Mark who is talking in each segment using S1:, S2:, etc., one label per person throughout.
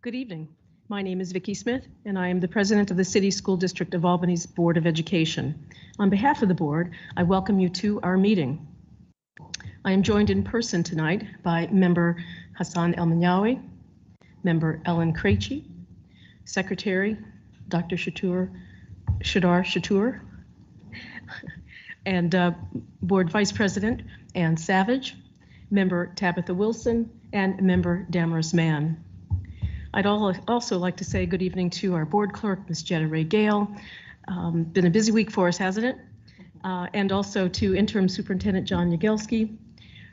S1: Good evening. My name is Vicki Smith, and I am the president of the City School District of Albany's Board of Education. On behalf of the board, I welcome you to our meeting. I am joined in person tonight by member Hassan El-Manyawi, member Ellen Krejci, secretary Dr. Shadar Shatur, and board vice president Ann Savage, member Tabitha Wilson, and member Damaris Mann. I'd also like to say good evening to our board clerk, Ms. Jetta Ray Gale. Been a busy week for us, hasn't it? And also to interim superintendent John Yagelski,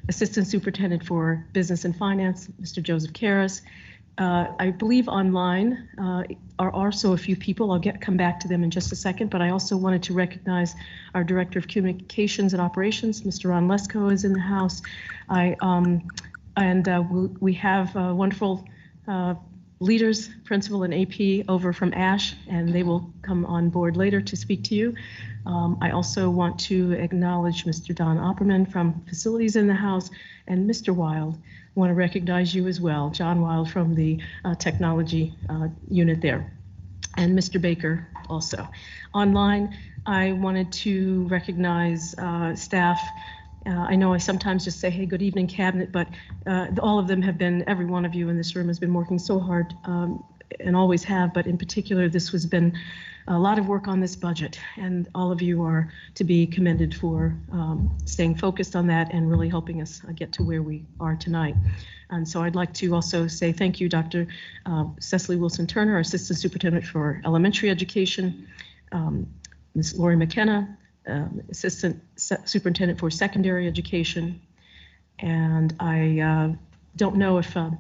S1: assistant superintendent for business and finance, Mr. Joseph Karras. I believe online are also a few people. I'll come back to them in just a second, but I also wanted to recognize our Director of Communications and Operations, Mr. Ron Lesko, is in the house. We have wonderful leaders, principal and AP over from ASH, and they will come on board later to speak to you. I also want to acknowledge Mr. Don Opperman from Facilities in the house, and Mr. Wild. I want to recognize you as well, John Wild from the technology unit there, and Mr. Baker also. Online, I wanted to recognize staff. I know I sometimes just say, hey, good evening, cabinet, but all of them have been, every one of you in this room has been working so hard and always have, but in particular, this has been a lot of work on this budget, and all of you are to be commended for staying focused on that and really helping us get to where we are tonight. And so I'd like to also say thank you, Dr. Cecily Wilson-Turner, our Assistant Superintendent for Elementary Education, Ms. Lori McKenna, Assistant Superintendent for Secondary Education, and I don't know if our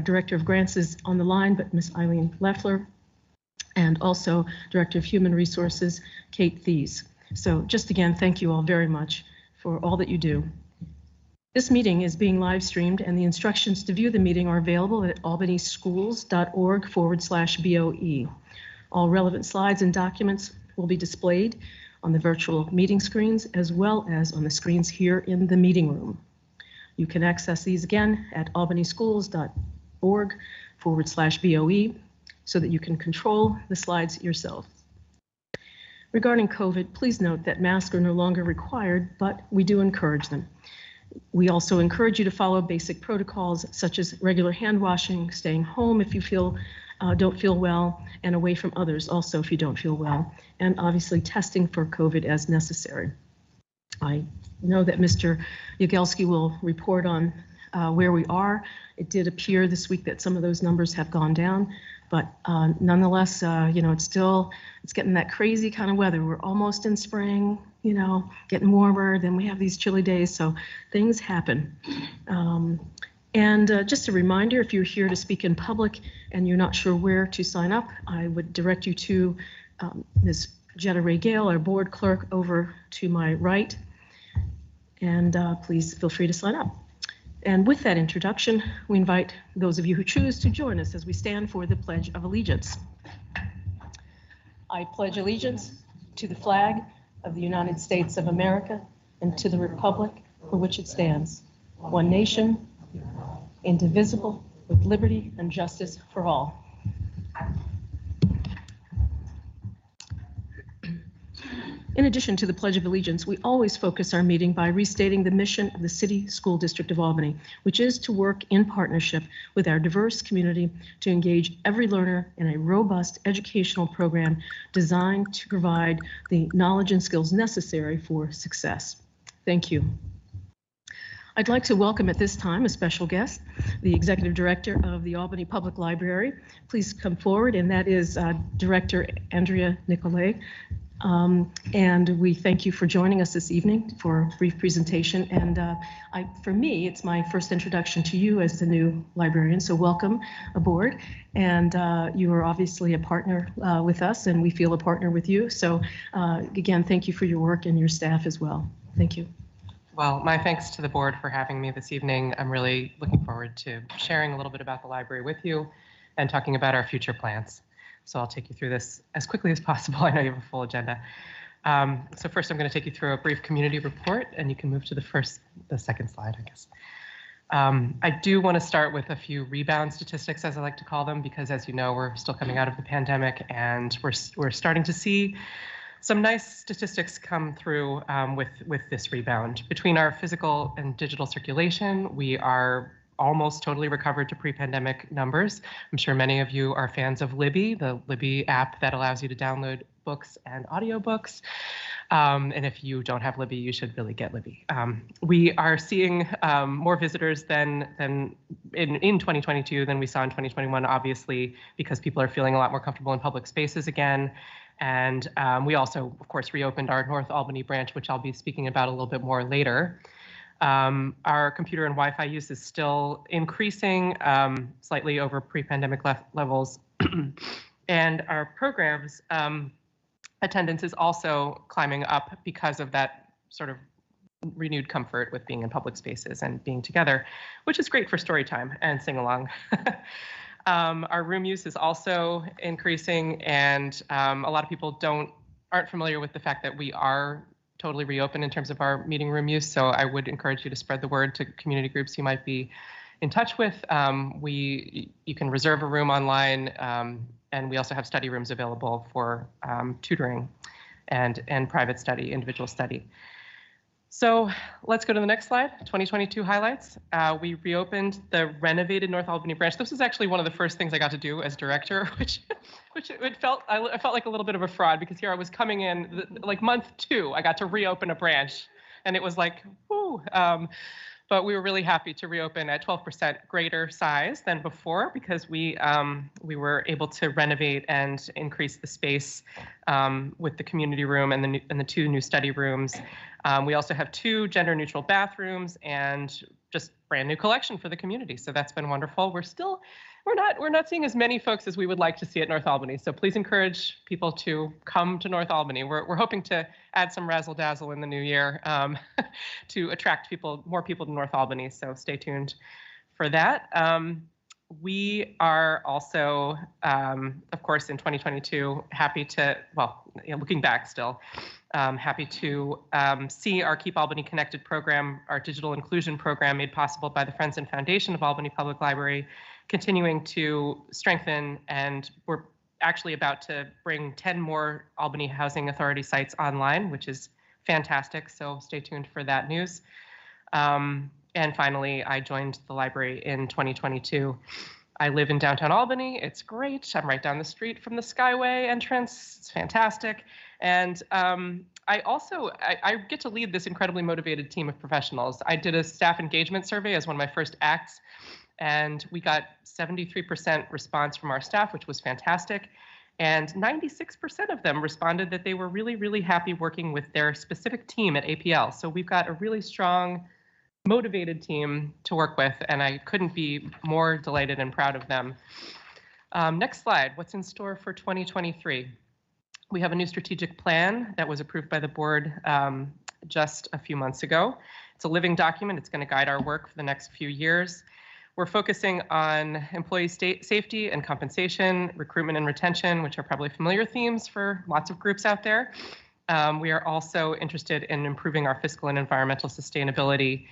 S1: Director of Grants is on the line, but Ms. Eileen Leffler, and also Director of Human Resources, Kate Thies. So just again, thank you all very much for all that you do. This meeting is being live streamed, and the instructions to view the meeting are available at albanyschools.org/BOE. All relevant slides and documents will be displayed on the virtual meeting screens, as well as on the screens here in the meeting room. You can access these again at albanyschools.org/BOE so that you can control the slides yourself. Regarding COVID, please note that masks are no longer required, but we do encourage them. We also encourage you to follow basic protocols such as regular hand washing, staying home if you don't feel well, and away from others also if you don't feel well, and obviously testing for COVID as necessary. I know that Mr. Yagelski will report on where we are. It did appear this week that some of those numbers have gone down, but nonetheless, it's getting that crazy kind of weather. We're almost in spring, getting warmer, then we have these chilly days, so things happen. Just a reminder, if you're here to speak in public and you're not sure where to sign up, I would direct you to Ms. Jetta Ray Gale, our board clerk, over to my right. And please feel free to sign up. And with that introduction, we invite those of you who choose to join us as we stand for the Pledge of Allegiance. I pledge allegiance to the flag of the United States of America and to the republic for which it stands, one nation, indivisible, with liberty and justice for all. In addition to the Pledge of Allegiance, we always focus our meeting by restating the mission of the City School District of Albany, which is to work in partnership with our diverse community to engage every learner in a robust educational program designed to provide the knowledge and skills necessary for success. Thank you. I'd like to welcome at this time a special guest, the Executive Director of the Albany Public Library. Please come forward, and that is Director Andrea Nicolay. And we thank you for joining us this evening for a brief presentation. And for me, it's my first introduction to you as the new librarian, so welcome aboard. And you are obviously a partner with us, and we feel a partner with you. So again, thank you for your work and your staff as well. Thank you.
S2: Well, my thanks to the board for having me this evening. I'm really looking forward to sharing a little bit about the library with you and talking about our future plans. So I'll take you through this as quickly as possible. I know you have a full agenda. So first I'm going to take you through a brief community report, and you can move to the second slide, I guess. I do want to start with a few rebound statistics, as I like to call them, because as you know, we're still coming out of the pandemic, and we're starting to see some nice statistics come through with this rebound. Between our physical and digital circulation, we are almost totally recovered to pre-pandemic numbers. I'm sure many of you are fans of Libby, the Libby app that allows you to download books and audiobooks. And if you don't have Libby, you should really get Libby. We are seeing more visitors than in 2022 than we saw in 2021, obviously, because people are feeling a lot more comfortable in public spaces again. And we also, of course, reopened our North Albany branch, which I'll be speaking about a little bit more later. Our computer and Wi-Fi use is still increasing, slightly over pre-pandemic levels. And our programs attendance is also climbing up because of that sort of renewed comfort with being in public spaces and being together, which is great for story time and sing along. Our room use is also increasing, and a lot of people aren't familiar with the fact that we are totally reopened in terms of our meeting room use. So I would encourage you to spread the word to community groups you might be in touch with. You can reserve a room online, and we also have study rooms available for tutoring and private study, individual study. So let's go to the next slide, 2022 highlights. We reopened the renovated North Albany branch. This was actually one of the first things I got to do as director, which I felt like a little bit of a fraud, because here I was coming in, like month 2, I got to reopen a branch, and it was like, whoo. But we were really happy to reopen at 12% greater size than before, because we were able to renovate and increase the space with the community room and the 2 new study rooms. We also have 2 gender-neutral bathrooms and just brand new collection for the community. So that's been wonderful. We're not seeing as many folks as we would like to see at North Albany. So please encourage people to come to North Albany. We're hoping to add some razzle dazzle in the new year to attract more people to North Albany. So stay tuned for that. We are also, of course, in 2022, happy to, looking back still, happy to see our Keep Albany Connected program, our digital inclusion program made possible by the Friends and Foundation of Albany Public Library, continuing to strengthen, and we're actually about to bring 10 more Albany Housing Authority sites online, which is fantastic, so stay tuned for that news. And finally, I joined the library in 2022. I live in downtown Albany. It's great. I'm right down the street from the Skyway entrance. It's fantastic. And I get to lead this incredibly motivated team of professionals. I did a staff engagement survey as one of my first acts, and we got 73% response from our staff, which was fantastic. And 96% of them responded that they were really, really happy working with their specific team at APL. So we've got a really strong, motivated team to work with, and I couldn't be more delighted and proud of them. Next slide, what's in store for 2023? We have a new strategic plan that was approved by the board just a few months ago. It's a living document. It's going to guide our work for the next few years. We're focusing on employee safety and compensation, recruitment and retention, which are probably familiar themes for lots of groups out there. We are also interested in improving our fiscal and environmental sustainability,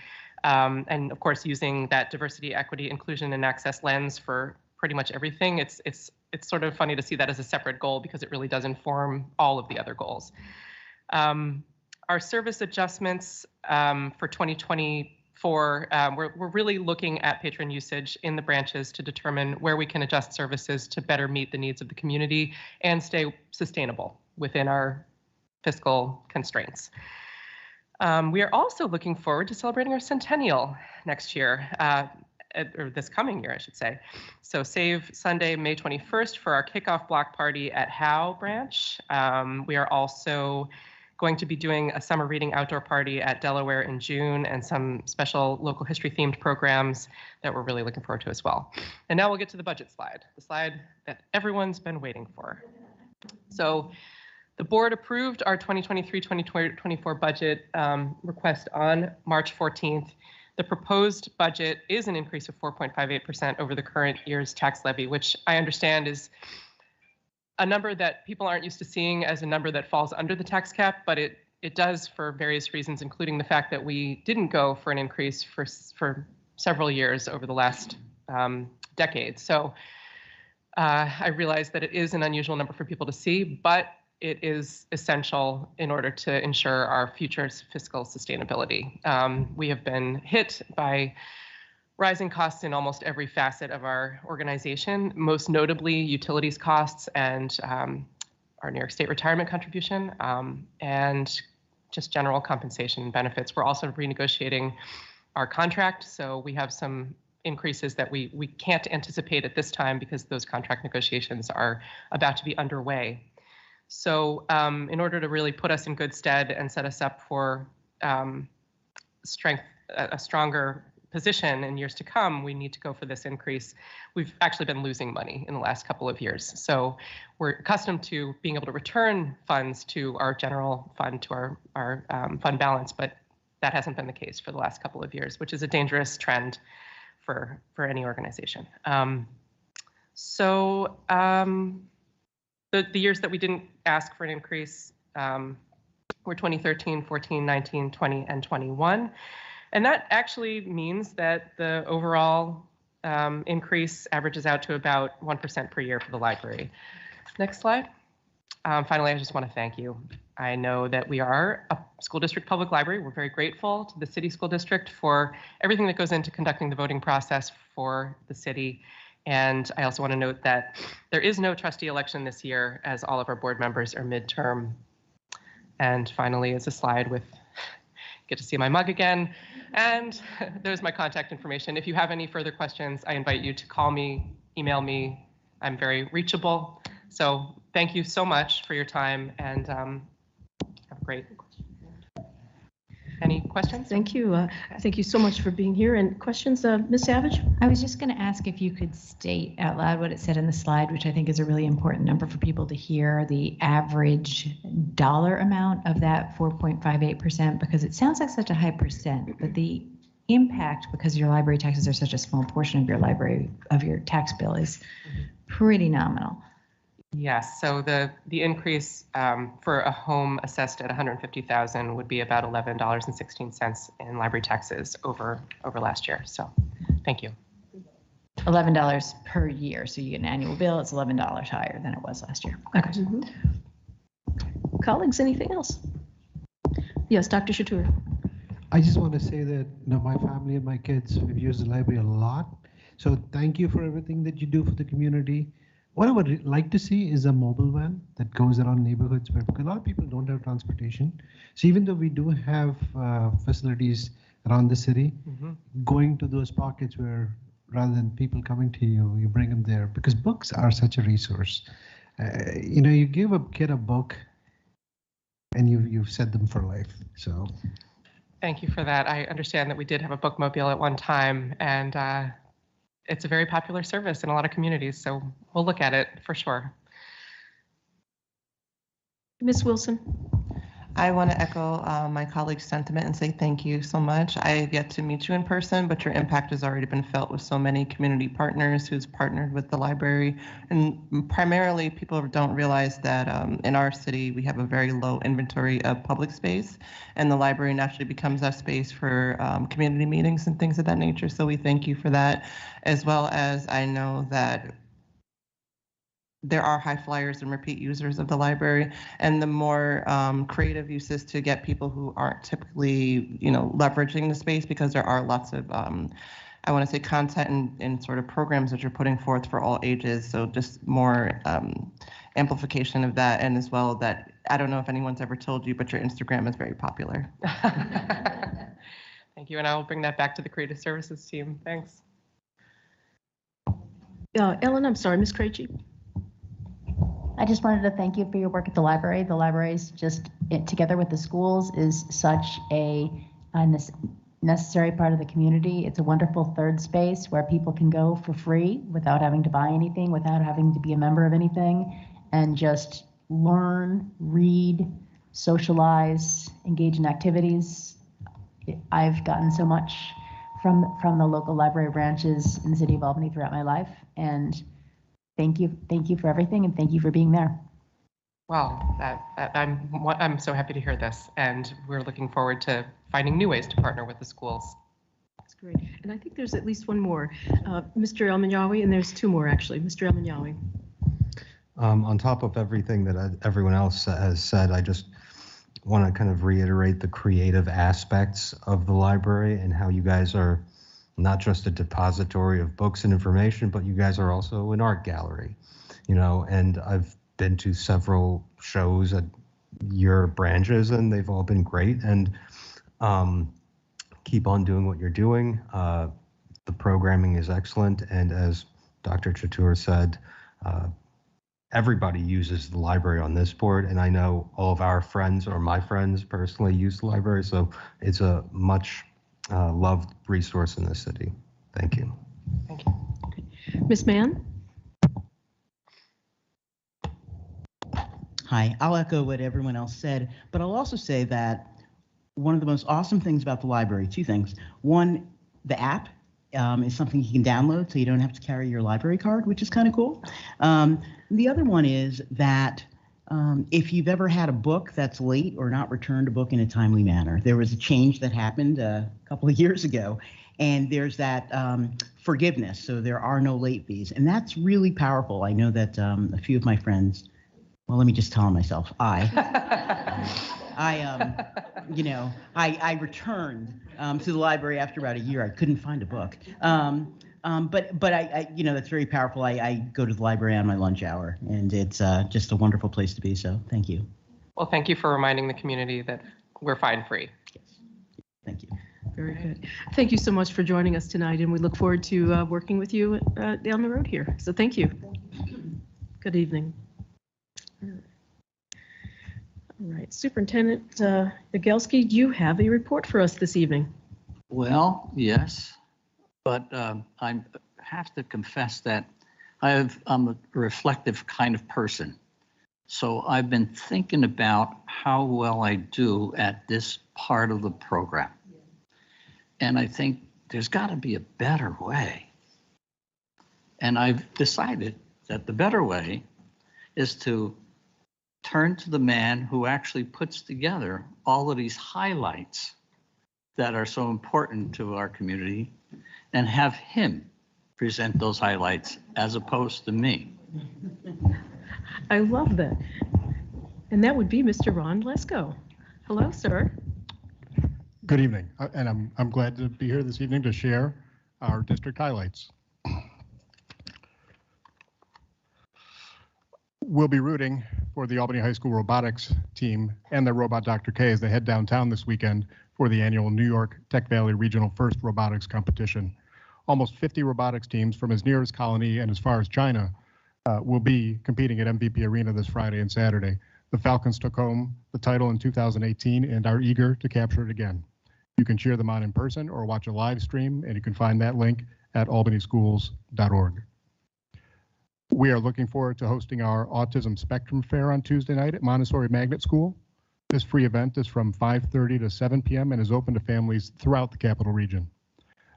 S2: and of course, using that diversity, equity, inclusion, and access lens for pretty much everything. It's sort of funny to see that as a separate goal, because it really does inform all of the other goals. Our service adjustments for 2024, we're really looking at patron usage in the branches to determine where we can adjust services to better meet the needs of the community and stay sustainable within our fiscal constraints. We are also looking forward to celebrating our centennial next year, or this coming year, I should say. So save Sunday, May 21st for our kickoff block party at Howe branch. We are also going to be doing a summer reading outdoor party at Delaware in June, and some special local history themed programs that we're really looking forward to as well. And now we'll get to the budget slide, the slide that everyone's been waiting for. So the board approved our 2023-2024 budget request on March 14th. The proposed budget is an increase of 4.58% over the current year's tax levy, which I understand is a number that people aren't used to seeing as a number that falls under the tax cap, but it does for various reasons, including the fact that we didn't go for an increase for several years over the last decade. So I realize that it is an unusual number for people to see, but it is essential in order to ensure our future fiscal sustainability. We have been hit by rising costs in almost every facet of our organization, most notably utilities costs and our New York State retirement contribution, and just general compensation and benefits. We're also renegotiating our contract, so we have some increases that we can't anticipate at this time because those contract negotiations are about to be underway. So in order to really put us in good stead and set us up for a stronger position in years to come, we need to go for this increase. We've actually been losing money in the last couple of years. So we're accustomed to being able to return funds to our general fund, to our fund balance, but that hasn't been the case for the last couple of years, which is a dangerous trend for any organization. The years that we didn't ask for an increase were 2013, 14, 19, 20, and 21. And that actually means that the overall increase averages out to about 1% per year for the library. Next slide. Finally, I just want to thank you. I know that we are a school district public library. We're very grateful to the city school district for everything that goes into conducting the voting process for the city. And I also want to note that there is no trustee election this year, as all of our board members are midterm. And finally is a slide with, get to see my mug again. And there's my contact information. If you have any further questions, I invite you to call me, email me. I'm very reachable. So thank you so much for your time, and have a great. Any questions?
S1: Thank you. Thank you so much for being here. And questions, Ms. Savage?
S3: I was just going to ask if you could state out loud what it said in the slide, which I think is a really important number for people to hear, the average dollar amount of that 4.58%, because it sounds like such a high percent, but the impact, because your library taxes are such a small portion of your tax bill, is pretty nominal.
S2: Yes, so the increase for a home assessed at $150,000 would be about $11.16 in library taxes over last year. So thank you.
S3: $11 per year. So you get an annual bill, it's $11 higher than it was last year. Okay.
S1: Mm-hmm. Colleagues, anything else? Yes, Dr. Shatur.
S4: I just want to say that my family and my kids have used the library a lot. So thank you for everything that you do for the community. What I would like to see is a mobile van that goes around neighborhoods where, because a lot of people don't have transportation. So even though we do have facilities around the city, going to those pockets where rather than people coming to you, you bring them there, because books are such a resource. You give a kid a book and you've set them for life. So
S2: thank you for that. I understand that we did have a bookmobile at one time, and it's a very popular service in a lot of communities, so we'll look at it for sure.
S1: Ms. Wilson.
S5: I want to echo my colleague's sentiment and say thank you so much. I have yet to meet you in person, but your impact has already been felt with so many community partners who's partnered with the library. And primarily, people don't realize that in our city, we have a very low inventory of public space, and the library naturally becomes that space for community meetings and things of that nature. So we thank you for that, as well as I know that there are high flyers and repeat users of the library, and the more creative uses to get people who aren't typically, leveraging the space, because there are lots of, I want to say, content and sort of programs that you're putting forth for all ages. So just more amplification of that, and as well that, I don't know if anyone's ever told you, but your Instagram is very popular.
S2: Thank you, and I will bring that back to the creative services team. Thanks.
S1: Ellen, I'm sorry, Ms. Krejci.
S6: I just wanted to thank you for your work at the library. The library is just, together with the schools, is such a necessary part of the community. It's a wonderful third space where people can go for free without having to buy anything, without having to be a member of anything, and just learn, read, socialize, engage in activities. I've gotten so much from the local library branches in the city of Albany throughout my life, and thank you for everything, and thank you for being there.
S2: Well, I'm so happy to hear this, and we're looking forward to finding new ways to partner with the schools.
S1: That's great. And I think there's at least one more. Mr. El-Manyawi, and there's two more actually. Mr. El-Manyawi.
S7: On top of everything that everyone else has said, I just want to kind of reiterate the creative aspects of the library and how you guys are not just a depository of books and information, but you guys are also an art gallery, you know, and I've been to several shows at your branches and they've all been great, and keep on doing what you're doing. The programming is excellent, and as Dr. Chatur said, everybody uses the library on this board, and I know all of our friends or my friends personally use the library, so it's a much loved resource in this city. Thank you.
S2: Thank you.
S1: Ms. Mann?
S8: Hi, I'll echo what everyone else said, but I'll also say that one of the most awesome things about the library, two things. One, the app is something you can download so you don't have to carry your library card, which is kind of cool. The other one is that if you've ever had a book that's late or not returned a book in a timely manner, there was a change that happened a couple of years ago, and there's that forgiveness, so there are no late fees, and that's really powerful. I know that a few of my friends, well, let me just tell myself, I returned to the library after about a year. I couldn't find a book. But I that's very powerful. I go to the library on my lunch hour, and it's just a wonderful place to be. So thank you.
S2: Well, thank you for reminding the community that we're fine free.
S8: Yes. Thank you.
S1: Very good. Thank you so much for joining us tonight, and we look forward to working with you down the road here. So thank you. Good evening. All right, Superintendent Yagelski, do you have a report for us this evening?
S9: Well, yes, but I have to confess that I'm a reflective kind of person. So I've been thinking about how well I do at this part of the program. And I think there's got to be a better way. And I've decided that the better way is to turn to the man who actually puts together all of these highlights that are so important to our community and have him present those highlights as opposed to me.
S1: I love that. And that would be Mr. Ron Lesko. Hello, sir.
S10: Good evening, and I'm glad to be here this evening to share our district highlights. We'll be rooting for the Albany High School robotics team and their robot Dr. K as they head downtown this weekend for the annual New York Tech Valley Regional First Robotics Competition. Almost 50 robotics teams from as near as Colony and as far as China will be competing at MVP Arena this Friday and Saturday. The Falcons took home the title in 2018 and are eager to capture it again. You can cheer them on in person or watch a live stream, and you can find that link at albanyschools.org. We are looking forward to hosting our Autism Spectrum Fair on Tuesday night at Montessori Magnet School. This free event is from 5:30 to 7 p.m. and is open to families throughout the Capital Region.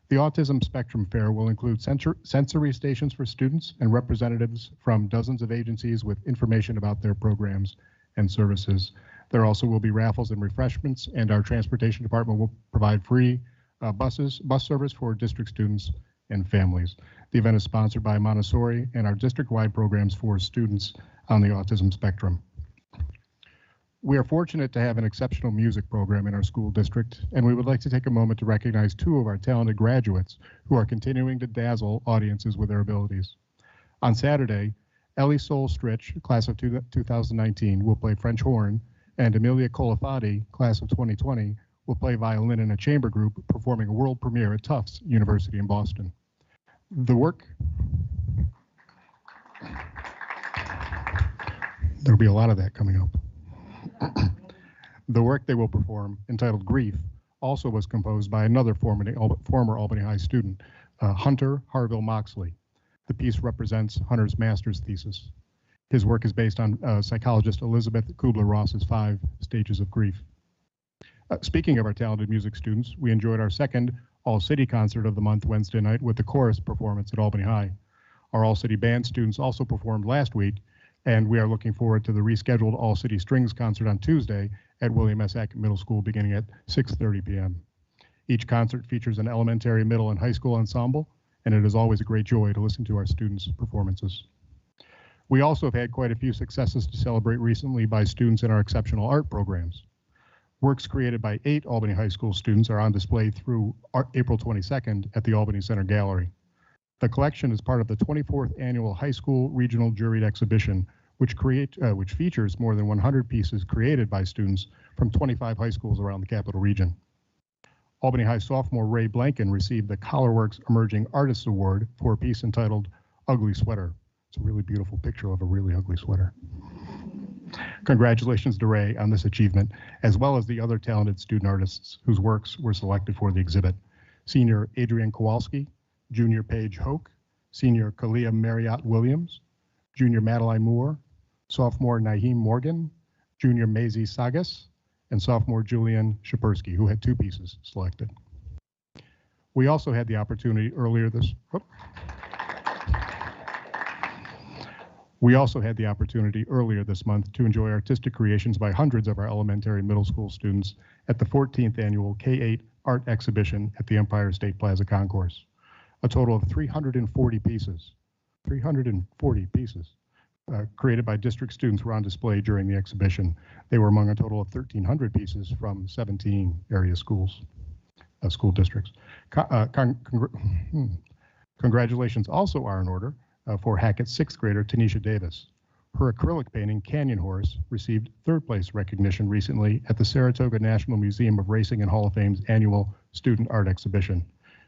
S10: The Autism Spectrum Fair will include sensory stations for students and representatives from dozens of agencies with information about their programs and services. There also will be raffles and refreshments, and our transportation department will provide free bus service for district students and families. The event is sponsored by Montessori and our district-wide programs for students on the autism spectrum. We are fortunate to have an exceptional music program in our school district, and we would like to take a moment to recognize two of our talented graduates who are continuing to dazzle audiences with their abilities. On Saturday, Ellie Solstrich, class of 2019, will play French horn, and Amelia Colafatti, class of 2020, will play violin in a chamber group performing a world premiere at Tufts University in Boston. There'll be a lot of that coming up. The work they will perform, entitled Grief, also was composed by another former Albany High student, Hunter Harville Moxley. The piece represents Hunter's master's thesis. His work is based on psychologist Elizabeth Kubler-Ross's 5 stages of grief. Speaking of our talented music students, we enjoyed our second All-City concert of the month Wednesday night with the chorus performance at Albany High. Our All-City band students also performed last week, and we are looking forward to the rescheduled All-City Strings concert on Tuesday at William S. Ackett Middle School beginning at 6:30 p.m. Each concert features an elementary, middle, and high school ensemble, and it is always a great joy to listen to our students' performances. We also have had quite a few successes to celebrate recently by students in our exceptional art programs. Works created by 8 Albany High School students are on display through April 22nd at the Albany Center Gallery. The collection is part of the 24th Annual High School Regional Juried Exhibition, which features more than 100 pieces created by students from 25 high schools around the Capital Region. Albany High sophomore Ray Blanken received the Colorworks Emerging Artists Award for a piece entitled Ugly Sweater. It's a really beautiful picture of a really ugly sweater. Congratulations to Ray on this achievement, as well as the other talented student artists whose works were selected for the exhibit. Senior Adrian Kowalski, Junior Paige Hoke, Senior Kalia Marriott Williams, Junior Madeline Moore, Sophomore Naheem Morgan, Junior Maisie Sagas, and Sophomore Julian Shapersky, who had 2 pieces selected. We also had the opportunity earlier this month to enjoy artistic creations by hundreds of our elementary and middle school students at the 14th annual K-8 Art Exhibition at the Empire State Plaza Concourse. A total of 340 pieces created by district students were on display during the exhibition. They were among a total of 1,300 pieces from 17 area schools, school districts. Congratulations also are in order for Hackett's 6th grader, Tanisha Davis. Her acrylic painting, Canyon Horse, received 3rd place recognition recently at the Saratoga National Museum of Racing and Hall of Fame's annual Student Art Exhibition.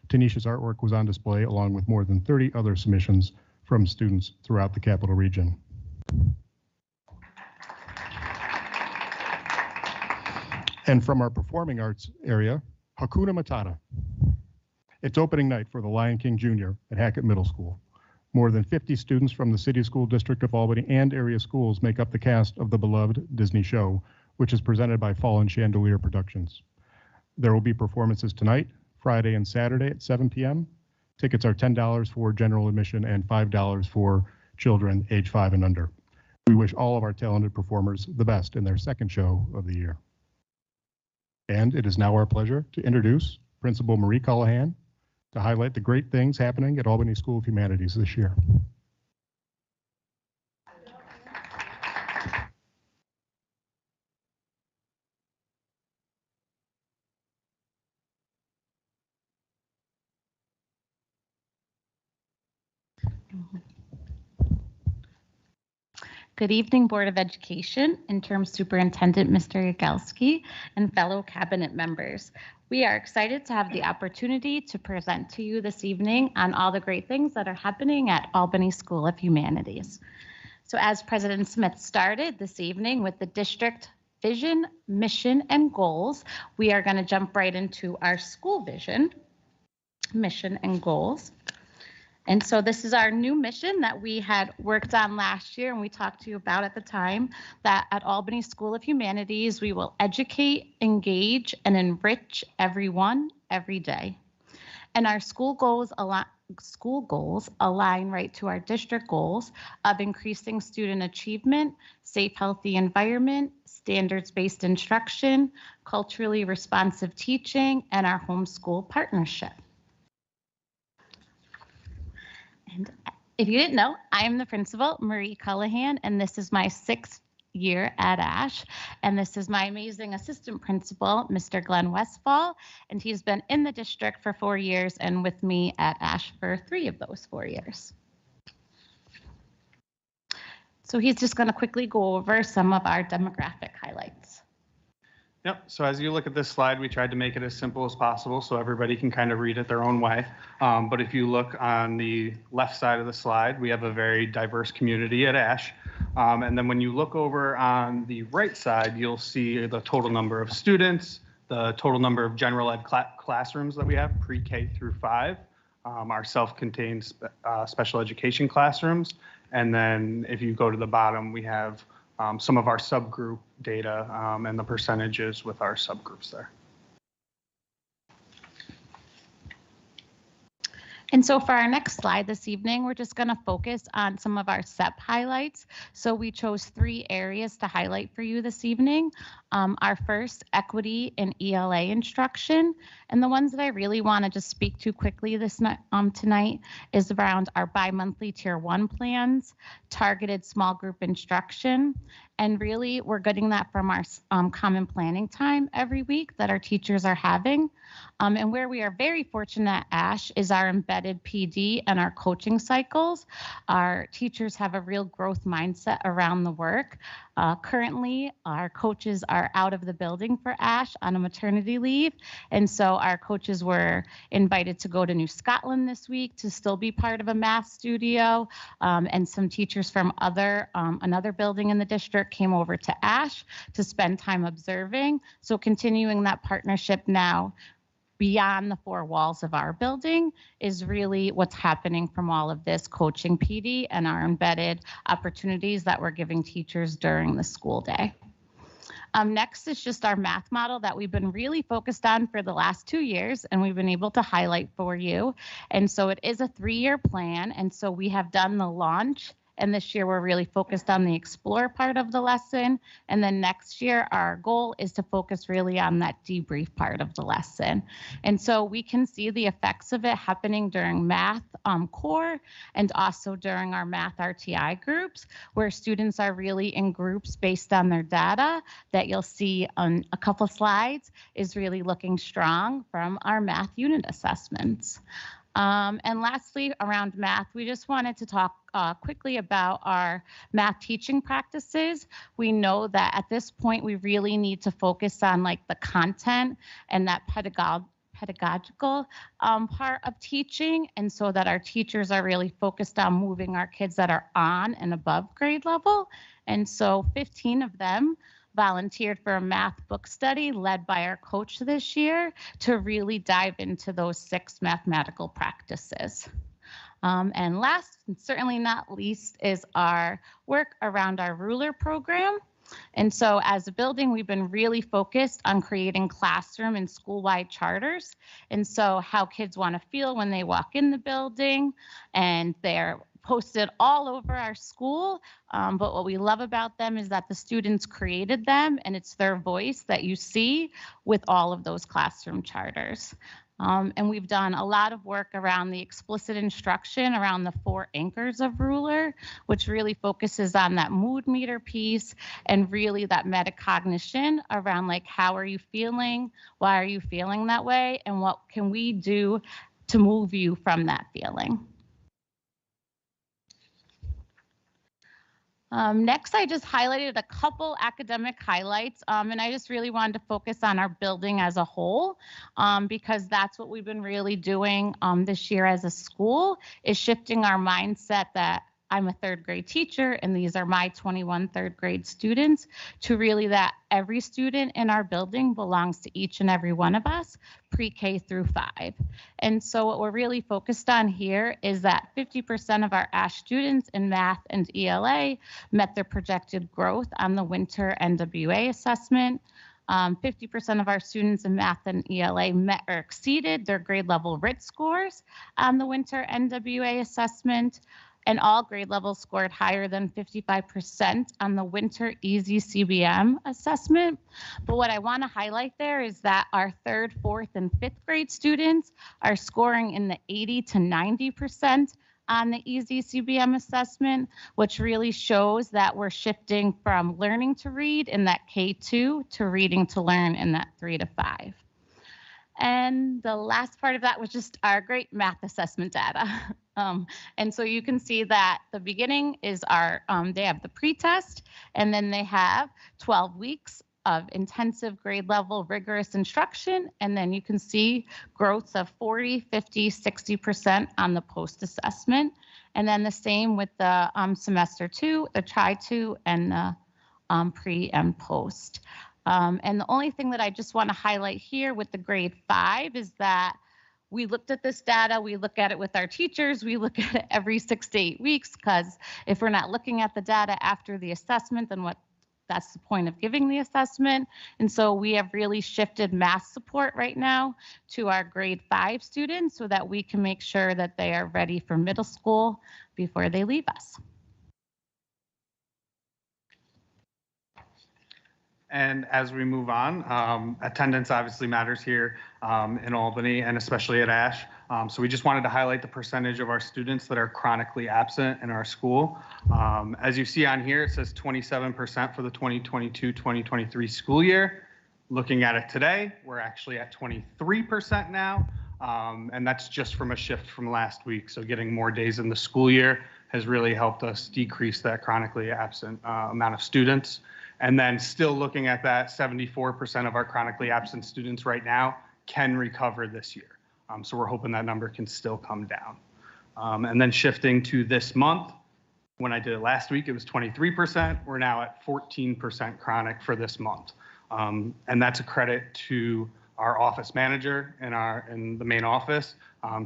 S10: Tanisha's artwork was on display along with more than 30 other submissions from students throughout the Capital Region. And from our performing arts area, Hakuna Matata. It's opening night for the Lion King Jr. at Hackett Middle School. More than 50 students from the City School District of Albany and area schools make up the cast of the beloved Disney show, which is presented by Fallen Chandelier Productions. There will be performances tonight, Friday, and Saturday at 7 p.m. Tickets are $10 for general admission and $5 for children age 5 and under. We wish all of our talented performers the best in their second show of the year. And it is now our pleasure to introduce Principal Marie Callahan to highlight the great things happening at Albany School of Humanities this year.
S11: Good evening, Board of Education, Interim Superintendent Mr. Yagelski, and fellow cabinet members. We are excited to have the opportunity to present to you this evening on all the great things that are happening at Albany School of Humanities. So as President Smith started this evening with the district vision, mission, and goals, we are going to jump right into our school vision, mission, and goals. And so this is our new mission that we had worked on last year and we talked to you about at the time, that at Albany School of Humanities, we will educate, engage, and enrich everyone every day. And our school goals align right to our district goals of increasing student achievement, safe, healthy environment, standards-based instruction, culturally responsive teaching, and our homeschool partnership. And if you didn't know, I am the principal, Marie Callahan, and this is my 6th year at Ash. And this is my amazing assistant principal, Mr. Glenn Westfall, and he's been in the district for 4 years and with me at Ash for 3 of those 4 years. So he's just going to quickly go over some of our demographic highlights.
S12: Yep, so as you look at this slide, we tried to make it as simple as possible so everybody can kind of read it their own way. But if you look on the left side of the slide, we have a very diverse community at Ash. And then when you look over on the right side, you'll see the total number of students, the total number of general ed classrooms that we have, pre-K through 5, our self-contained special education classrooms. And then if you go to the bottom, we have some of our subgroup data and the percentages with our subgroups there.
S11: And so for our next slide this evening, we're just going to focus on some of our SEP highlights. So we chose 3 areas to highlight for you this evening. Our first, equity and ELA instruction. And the ones that I really want to just speak to quickly tonight is around our bi-monthly Tier 1 plans, targeted small group instruction, and really we're getting that from our common planning time every week that our teachers are having. And where we are very fortunate at ASH is our embedded PD and our coaching cycles. Our teachers have a real growth mindset around the work. Currently, our coaches are out of the building for ASH on a maternity leave. And so our coaches were invited to go to New Scotland this week to still be part of a math studio. And some teachers from another building in the district came over to ASH to spend time observing. So continuing that partnership now beyond the 4 walls of our building is really what's happening from all of this coaching PD and our embedded opportunities that we're giving teachers during the school day. Next is just our math model that we've been really focused on for the last 2 years, and we've been able to highlight for you. And so it is a 3-year plan, and so we have done the launch. And this year, we're really focused on the explore part of the lesson. And then next year, our goal is to focus really on that debrief part of the lesson. And so we can see the effects of it happening during math core and also during our math RTI groups, where students are really in groups based on their data that you'll see on a couple slides is really looking strong from our math unit assessments. And lastly, around math, we just wanted to talk quickly about our math teaching practices. We know that at this point, we really need to focus on like the content and that pedagogical part of teaching, and so that our teachers are really focused on moving our kids that are on and above grade level. And so 15 of them volunteered for a math book study led by our coach this year to really dive into those 6 mathematical practices. And last, and certainly not least, is our work around our ruler program. And so as a building, we've been really focused on creating classroom and school-wide charters. And so how kids want to feel when they walk in the building, and they're posted all over our school. But what we love about them is that the students created them, and it's their voice that you see with all of those classroom charters. And we've done a lot of work around the explicit instruction around the 4 anchors of ruler, which really focuses on that mood meter piece and really that metacognition around like, how are you feeling? Why are you feeling that way? And what can we do to move you from that feeling? Next, I just highlighted a couple academic highlights, and I just really wanted to focus on our building as a whole, because that's what we've been really doing this year as a school, is shifting our mindset that I'm a 3rd grade teacher and these are my 21 3rd grade students, to really that every student in our building belongs to each and every one of us, pre-K through 5. And so what we're really focused on here is that 50% of our ASH students in math and ELA met their projected growth on the winter NWA assessment. 50% of our students in math and ELA met or exceeded their grade level RIT scores on the winter NWA assessment. And all grade levels scored higher than 55% on the winter Easy CBM assessment. But what I want to highlight there is that our 3rd, 4th, and 5th grade students are scoring in the 80 to 90% on the Easy CBM assessment, which really shows that we're shifting from learning to read in that K2 to reading to learn in that 3 to 5. And the last part of that was just our great math assessment data. And so you can see that the beginning is our, they have the pretest, and then they have 12 weeks of intensive grade level rigorous instruction. And then you can see growths of 40, 50, 60% on the post assessment. And then the same with the semester 2, the try-2, and the pre and post. And the only thing that I just want to highlight here with the grade 5 is that we looked at this data, we look at it with our teachers, we look at it every 6 to 8 weeks, because if we're not looking at the data after the assessment, then what that's the point of giving the assessment. And so we have really shifted math support right now to our grade 5 students so that we can make sure that they are ready for middle school before they leave us.
S12: And as we move on, attendance obviously matters here in Albany and especially at Ash. So we just wanted to highlight the percentage of our students that are chronically absent in our school. As you see on here, it says 27% for the 2022-2023 school year. Looking at it today, we're actually at 23% now. And that's just from a shift from last week. So getting more days in the school year has really helped us decrease that chronically absent amount of students. And then still looking at that, 74% of our chronically absent students right now can recover this year. So we're hoping that number can still come down. And then shifting to this month, when I did it last week, it was 23%. We're now at 14% chronic for this month. And that's a credit to our office manager in the main office.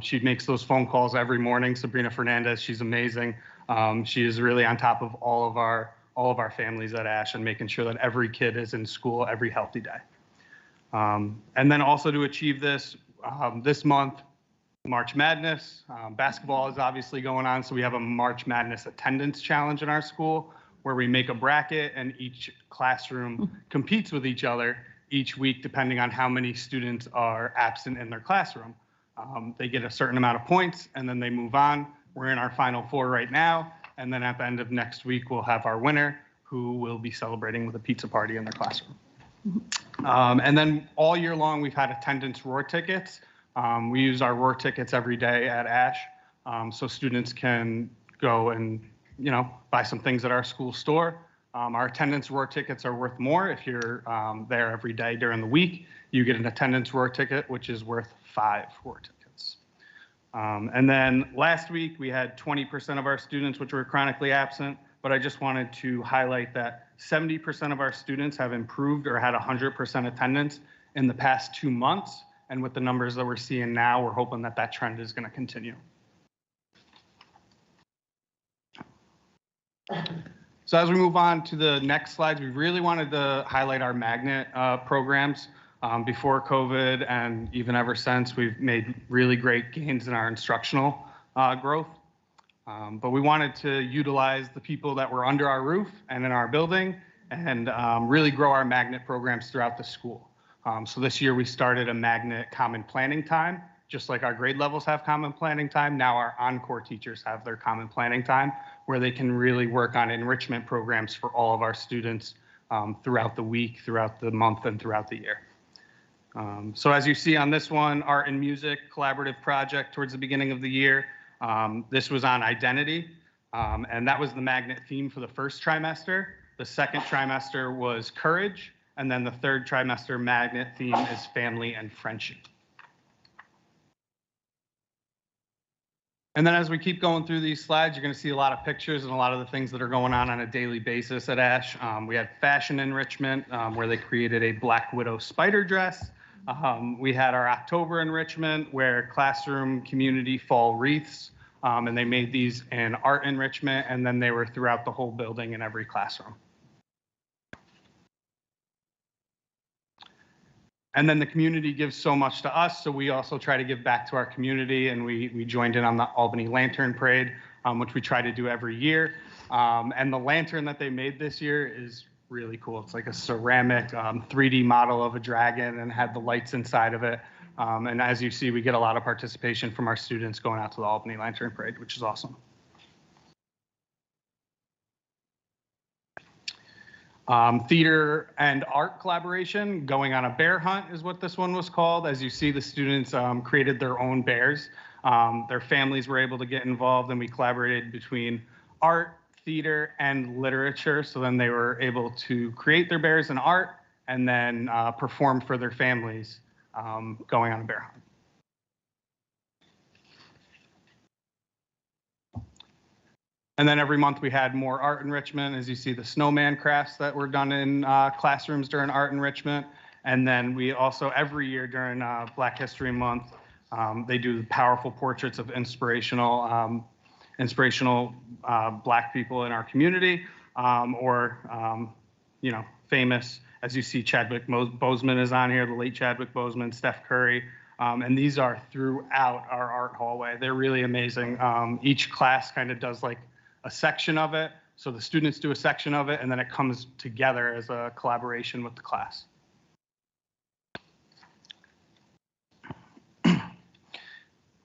S12: She makes those phone calls every morning. Sabrina Fernandez, she's amazing. She is really on top of all of our families at Ash and making sure that every kid is in school every healthy day. And then also to achieve this, this month, March Madness, basketball is obviously going on. So we have a March Madness attendance challenge in our school where we make a bracket and each classroom competes with each other each week, depending on how many students are absent in their classroom. They get a certain amount of points and then they move on. We're in our Final Four right now. And then at the end of next week, we'll have our winner who will be celebrating with a pizza party in their classroom. And then all year long, we've had attendance roar tickets. We use our roar tickets every day at Ash. So students can go and, buy some things at our school store. Our attendance roar tickets are worth more. If you're there every day during the week, you get an attendance roar ticket, which is worth 5 roar tickets. And then last week we had 20% of our students which were chronically absent, but I just wanted to highlight that 70% of our students have improved or had 100% attendance in the past 2 months. And with the numbers that we're seeing now, we're hoping that that trend is going to continue. So as we move on to the next slides, we really wanted to highlight our magnet programs. Before COVID and even ever since, we've made really great gains in our instructional growth. But we wanted to utilize the people that were under our roof and in our building and really grow our magnet programs throughout the school. So this year we started a magnet common planning time. Just like our grade levels have common planning time, now our encore teachers have their common planning time where they can really work on enrichment programs for all of our students throughout the week, throughout the month, and throughout the year. So as you see on this one, art and music collaborative project towards the beginning of the year. This was on identity, and that was the magnet theme for the first trimester. The second trimester was courage, and then the third trimester magnet theme is family and friendship. And then as we keep going through these slides, you're going to see a lot of pictures and a lot of the things that are going on a daily basis at Ash. We had fashion enrichment where they created a Black Widow spider dress. We had our October enrichment where classroom community fall wreaths, and they made these in art enrichment, and then they were throughout the whole building in every classroom. And then the community gives so much to us, so we also try to give back to our community, and we joined in on the Albany Lantern Parade, which we try to do every year. And the lantern that they made this year is really cool. It's like a ceramic 3D model of a dragon and had the lights inside of it. And as you see, we get a lot of participation from our students going out to the Albany Lantern Parade, which is awesome. Theater and art collaboration, going on a bear hunt is what this one was called. As you see, the students created their own bears. Their families were able to get involved, and we collaborated between art, theater, and literature. So then they were able to create their bears in art and then perform for their families going on a bear hunt. And then every month we had more art enrichment. As you see, the snowman crafts that were done in classrooms during art enrichment. And then we also, every year during Black History Month, they do powerful portraits of inspirational Black people in our community, or famous. As you see, Chadwick Boseman is on here, the late Chadwick Boseman, Steph Curry. And these are throughout our art hallway. They're really amazing. Each class kind of does like a section of it. So the students do a section of it, and then it comes together as a collaboration with the class.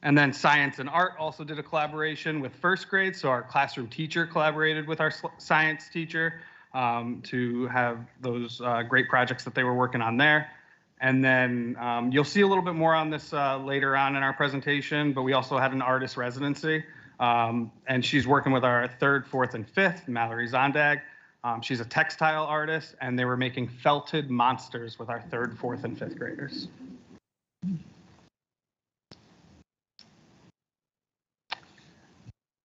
S12: And then science and art also did a collaboration with first grade. So our classroom teacher collaborated with our science teacher to have those great projects that they were working on there. And then you'll see a little bit more on this later on in our presentation, but we also had an artist residency. And she's working with our 3rd, 4th, and 5th, Mallory Zondag. She's a textile artist, and they were making felted monsters with our 3rd, 4th, and 5th graders.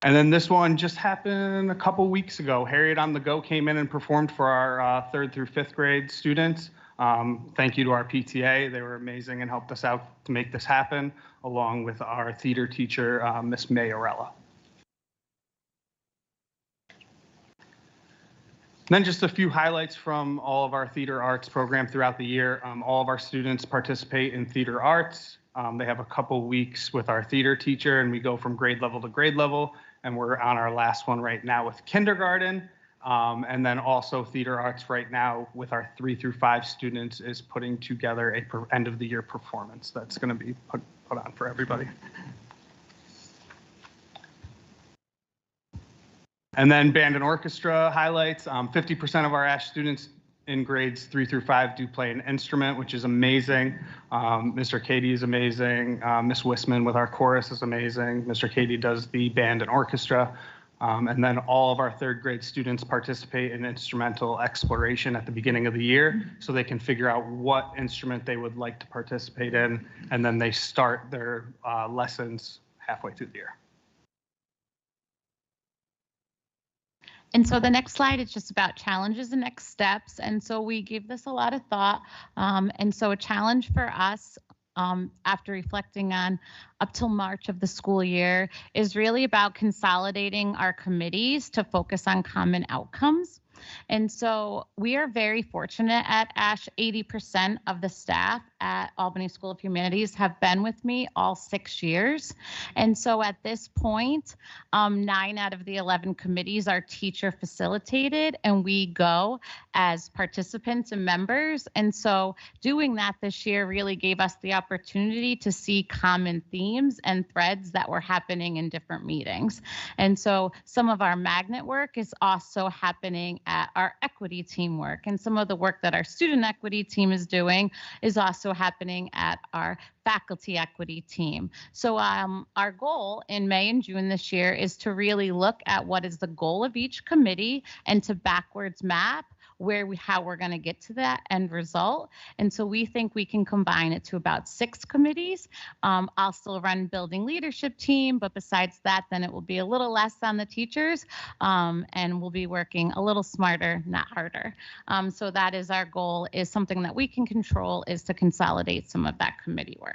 S12: And then this one just happened a couple weeks ago. Harriet on the Go came in and performed for our 3rd through 5th grade students. Thank you to our PTA. They were amazing and helped us out to make this happen, along with our theater teacher, Miss Mayorella. Then just a few highlights from all of our theater arts program throughout the year. All of our students participate in theater arts. They have a couple weeks with our theater teacher, and we go from grade level to grade level. And we're on our last one right now with kindergarten. And then also theater arts right now with our 3 through 5 students is putting together a end of the year performance that's going to be put on for everybody. And then band and orchestra highlights. 50% of our ASH students in grades 3 through 5 do play an instrument, which is amazing. Mr. Katie is amazing. Miss Wisman with our chorus is amazing. Mr. Katie does the band and orchestra. And then all of our 3rd grade students participate in instrumental exploration at the beginning of the year, so they can figure out what instrument they would like to participate in, and then they start their lessons halfway through the year.
S11: And so the next slide is just about challenges and next steps. And so we give this a lot of thought. And so a challenge for us after reflecting on up till March of the school year is really about consolidating our committees to focus on common outcomes. And so we are very fortunate at ASH. 80% of the staff at Albany School of Humanities have been with me all 6 years. And so at this point, 9 out of the 11 committees are teacher facilitated, and we go as participants and members. And so doing that this year really gave us the opportunity to see common themes and threads that were happening in different meetings. And so some of our magnet work is also happening at our equity team work, and some of the work that our student equity team is doing is also happening at our faculty equity team. So our goal in May and June this year is to really look at what is the goal of each committee and to backwards map how we're going to get to that end result. And so we think we can combine it to about 6 committees. I'll still run building leadership team, but besides that, then it will be a little less on the teachers, and we'll be working a little smarter, not harder. So that is our goal, is something that we can control, is to consolidate some of that committee work.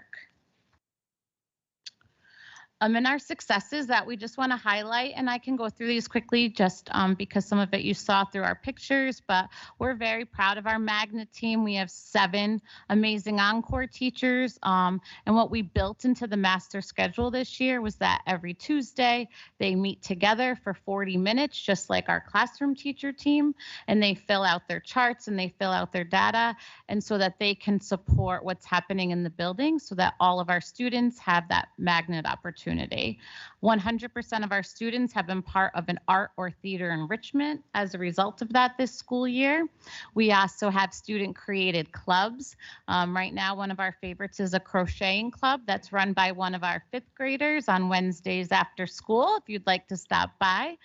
S11: And our successes that we just want to highlight, and I can go through these quickly just because some of it you saw through our pictures, but we're very proud of our magnet team. We have 7 amazing encore teachers, and what we built into the master schedule this year was that every Tuesday they meet together for 40 minutes, just like our classroom teacher team, and they fill out their charts and they fill out their data, and so that they can support what's happening in the building so that all of our students have that magnet opportunity. 100% of our students have been part of an art or theater enrichment as a result of that this school year. We also have student created clubs. Right now, one of our favorites is a crocheting club that's run by one of our 5th graders on Wednesdays after school, if you'd like to stop by.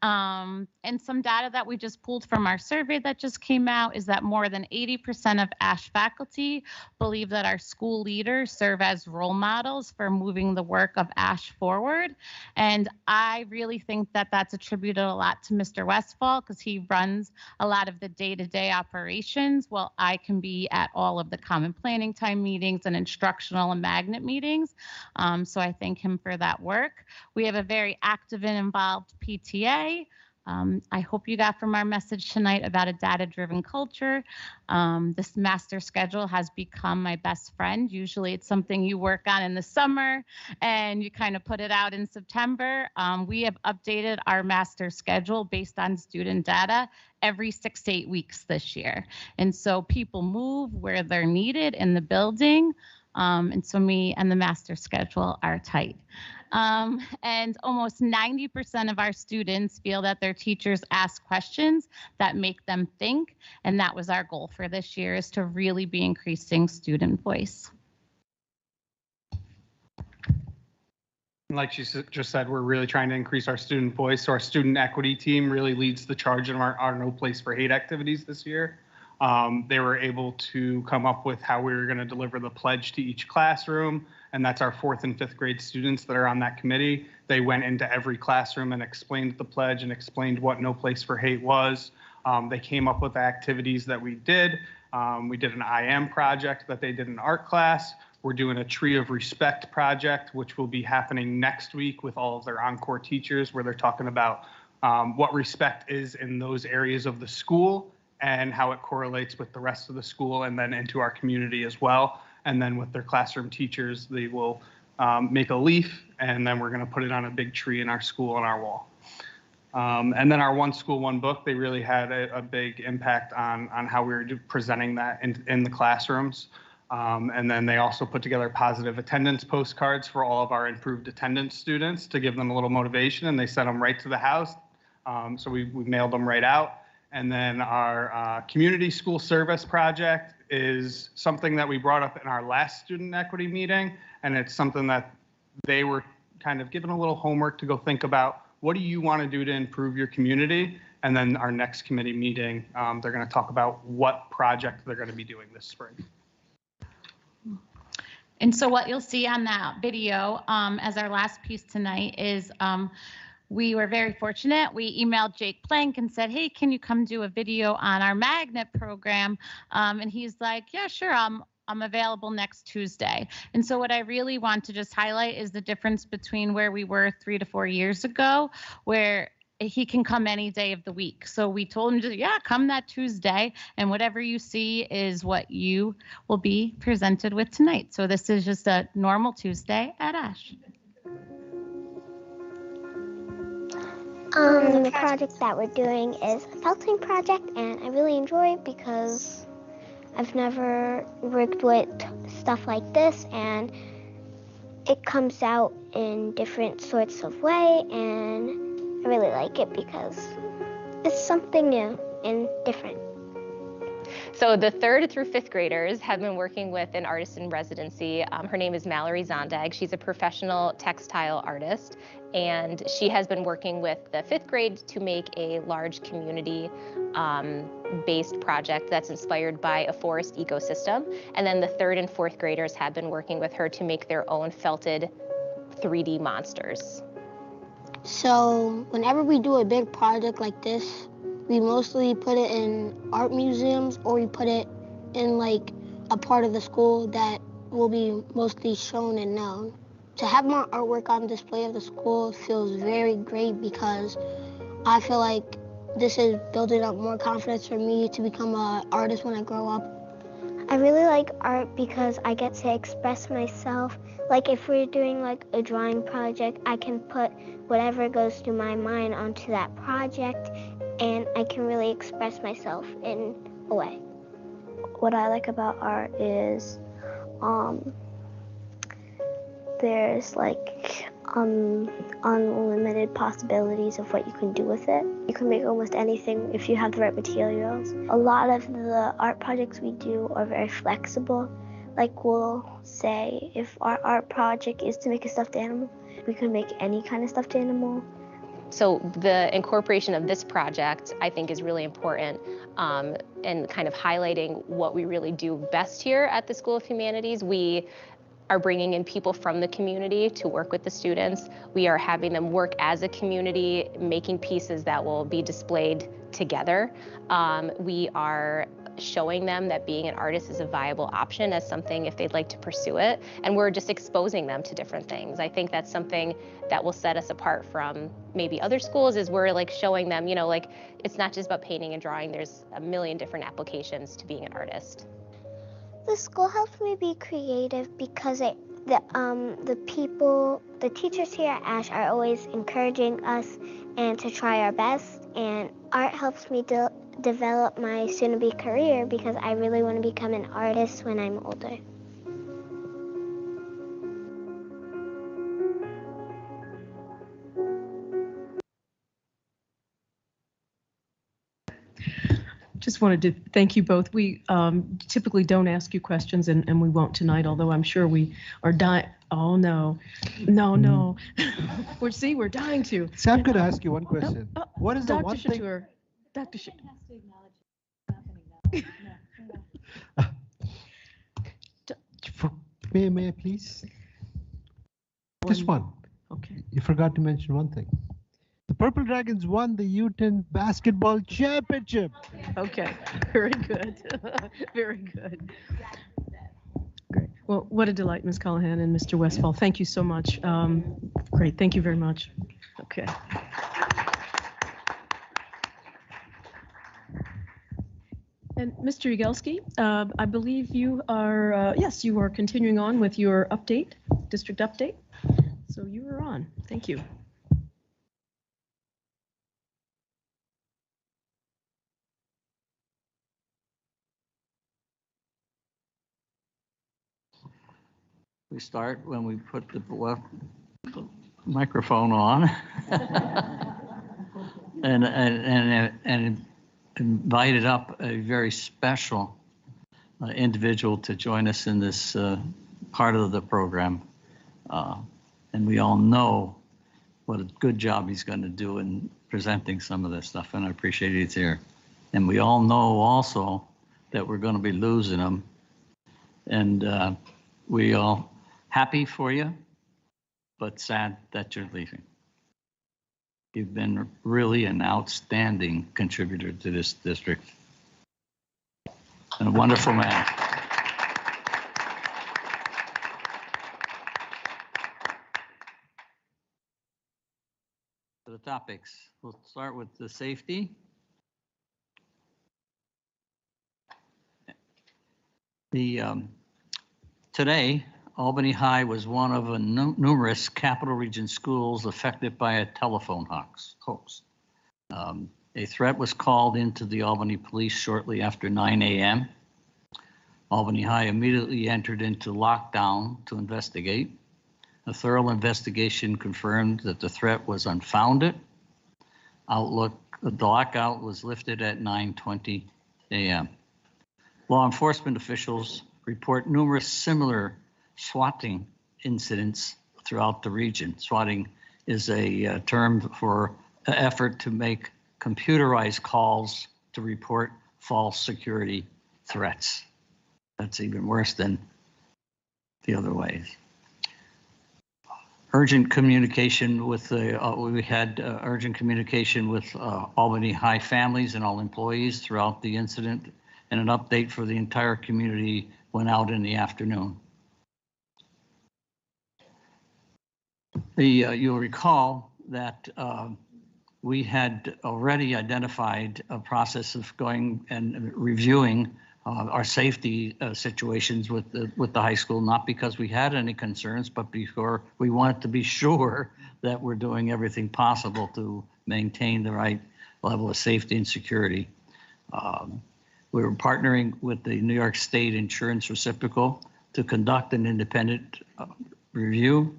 S11: And some data that we just pulled from our survey that just came out is that more than 80% of ASH faculty believe that our school leaders serve as role models for moving the work of ASH forward. And I really think that that's attributed a lot to Mr. Westfall, because he runs a lot of the day-to-day operations, while I can be at all of the common planning time meetings and instructional and magnet meetings. So I thank him for that work. We have a very active and involved PTA. I hope you got from our message tonight about a data-driven culture. This master schedule has become my best friend. Usually it's something you work on in the summer and you kind of put it out in September. We have updated our master schedule based on student data every 6 to 8 weeks this year. And so people move where they're needed in the building. And so me and the master schedule are tight. And almost 90% of our students feel that their teachers ask questions that make them think. And that was our goal for this year, is to really be increasing student voice.
S12: Like she just said, we're really trying to increase our student voice. So our student equity team really leads the charge in our No Place for Hate activities this year. They were able to come up with how we were going to deliver the pledge to each classroom. And that's our 4th and 5th grade students that are on that committee. They went into every classroom and explained the pledge and explained what No Place for Hate was. They came up with the activities that we did. We did an IM project that they did in art class. We're doing a Tree of Respect project, which will be happening next week with all of their encore teachers, where they're talking about what respect is in those areas of the school and how it correlates with the rest of the school and then into our community as well. And then with their classroom teachers, they will make a leaf, and then we're going to put it on a big tree in our school on our wall. And then our One School, One Book, they really had a big impact on how we were presenting that in the classrooms. And then they also put together positive attendance postcards for all of our improved attendance students to give them a little motivation, and they sent them right to the house. So we mailed them right out. And then our community school service project is something that we brought up in our last student equity meeting. And it's something that they were kind of given a little homework to go think about. What do you want to do to improve your community? And then our next committee meeting, they're going to talk about what project they're going to be doing this spring.
S11: And so what you'll see on that video as our last piece tonight is we were very fortunate. We emailed Jake Plank and said, hey, can you come do a video on our magnet program? And he's like, yeah, sure, I'm available next Tuesday. And so what I really want to just highlight is the difference between where we were 3 to 4 years ago, where he can come any day of the week. So we told him, yeah, come that Tuesday, and whatever you see is what you will be presented with tonight. So this is just a normal Tuesday at Ash.
S13: The project that we're doing is a felting project, and I really enjoy it because I've never worked with stuff like this, and it comes out in different sorts of way, and I really like it because it's something new and different.
S14: So the 3rd through 5th graders have been working with an artist in residency. Her name is Mallory Zondag. She's a professional textile artist, and she has been working with the 5th grade to make a large community based project that's inspired by a forest ecosystem. And then the 3rd and 4th graders have been working with her to make their own felted 3D monsters.
S13: So whenever we do a big project like this, we mostly put it in art museums, or we put it in like a part of the school that will be mostly shown and known. To have my artwork on display of the school feels very great because I feel like this is building up more confidence for me to become an artist when I grow up. I really like art because I get to express myself. Like if we're doing like a drawing project, I can put whatever goes through my mind onto that project, and I can really express myself in a way. What I like about art is there's like unlimited possibilities of what you can do with it. You can make almost anything if you have the right materials. A lot of the art projects we do are very flexible. Like we'll say if our art project is to make a stuffed animal, we can make any kind of stuffed animal.
S14: So the incorporation of this project, I think, is really important and kind of highlighting what we really do best here at the School of Humanities. We are bringing in people from the community to work with the students. We are having them work as a community, making pieces that will be displayed together. We are showing them that being an artist is a viable option as something if they'd like to pursue it. And we're just exposing them to different things. I think that's something that will set us apart from maybe other schools, is we're like showing them, you know, like it's not just about painting and drawing. There's a million different applications to being an artist.
S15: The school helps me be creative because the teachers here at Ash are always encouraging us and to try our best. And art helps me develop my soon-to-be career because I really want to become an artist when I'm older.
S1: Just wanted to thank you both. We typically don't ask you questions, and we won't tonight, although I'm sure we are dying. Oh, no. We're dying to.
S4: So I'm going to ask you one question. What is the one thing?
S1: Dr. Shatour.
S4: May I please? Just one.
S1: Okay.
S4: You forgot to mention one thing. The Purple Dragons won the U10 basketball championship.
S1: Okay, very good. Very good. Great. Well, what a delight, Ms. Callahan and Mr. Westfall. Thank you so much. Great, thank you very much. Okay. And Mr. Yagelski, I believe you are, yes, you are continuing on with your update, district update. So you are on. Thank you.
S9: We start when we put the microphone on and invited up a very special individual to join us in this part of the program. And we all know what a good job he's going to do in presenting some of this stuff, and I appreciate he's here. And we all know also that we're going to be losing him, and we all happy for you, but sad that you're leaving. You've been really an outstanding contributor to this district and a wonderful man. For the topics, we'll start with the safety. Today, Albany High was one of a numerous Capital Region schools affected by a telephone hoax. A threat was called into the Albany police shortly after 9 a.m. Albany High immediately entered into lockdown to investigate. A thorough investigation confirmed that the threat was unfounded. The lockout was lifted at 9:20 a.m. Law enforcement officials report numerous similar swatting incidents throughout the region. Swatting is a term for an effort to make computerized calls to report false security threats. That's even worse than the other ways. Urgent communication with we had urgent communication with Albany High families and all employees throughout the incident, and an update for the entire community went out in the afternoon. You'll recall that we had already identified a process of going and reviewing our safety situations with the high school, not because we had any concerns, but because we wanted to be sure that we're doing everything possible to maintain the right level of safety and security. We were partnering with the New York State Insurance Reciprocal to conduct an independent review.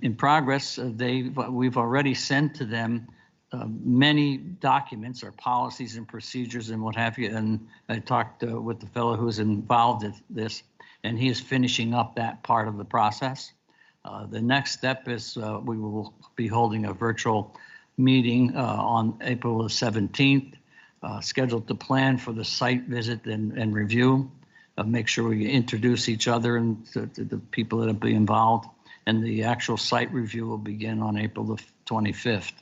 S9: In progress, we've already sent to them many documents or policies and procedures and what have you. And I talked with the fellow who's involved in this, and he is finishing up that part of the process. The next step is we will be holding a virtual meeting on April the 17th, scheduled to plan for the site visit and review. make sure we introduce each other and to the people that will be involved. And the actual site review will begin on April the 25th.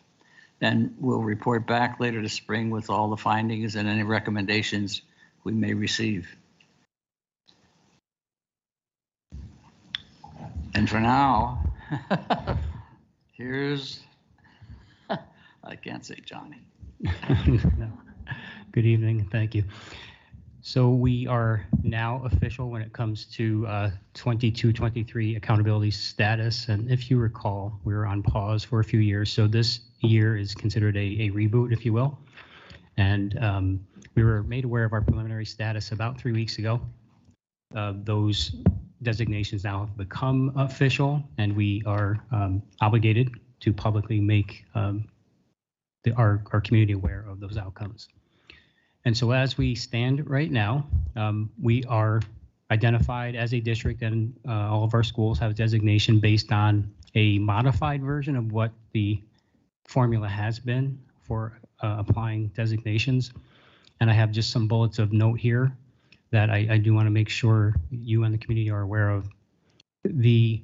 S9: And we'll report back later this spring with all the findings and any recommendations we may receive. And for now, here's, I can't say Johnny.
S16: No. Good evening, thank you. So we are now official when it comes to 22-23 accountability status. And if you recall, we were on pause for a few years. So this year is considered a reboot, if you will. And we were made aware of our preliminary status about 3 weeks ago. Those designations now have become official, and we are obligated to publicly make our community aware of those outcomes. And so as we stand right now, we are identified as a district, and all of our schools have a designation based on a modified version of what the formula has been for applying designations. And I have just some bullets of note here that I do want to make sure you and the community are aware of. The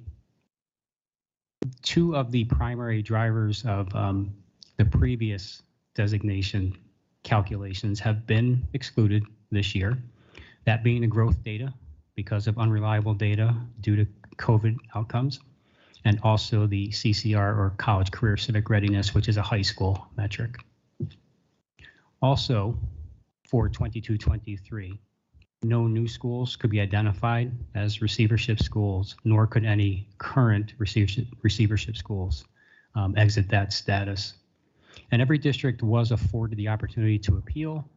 S16: two of the primary drivers of the previous designation calculations have been excluded this year, that being the growth data because of unreliable data due to COVID outcomes, and also the CCR, or college career civic readiness, which is a high school metric. Also, for 22-23, no new schools could be identified as receivership schools, nor could any current receivership schools exit that status. And every district was afforded the opportunity to appeal.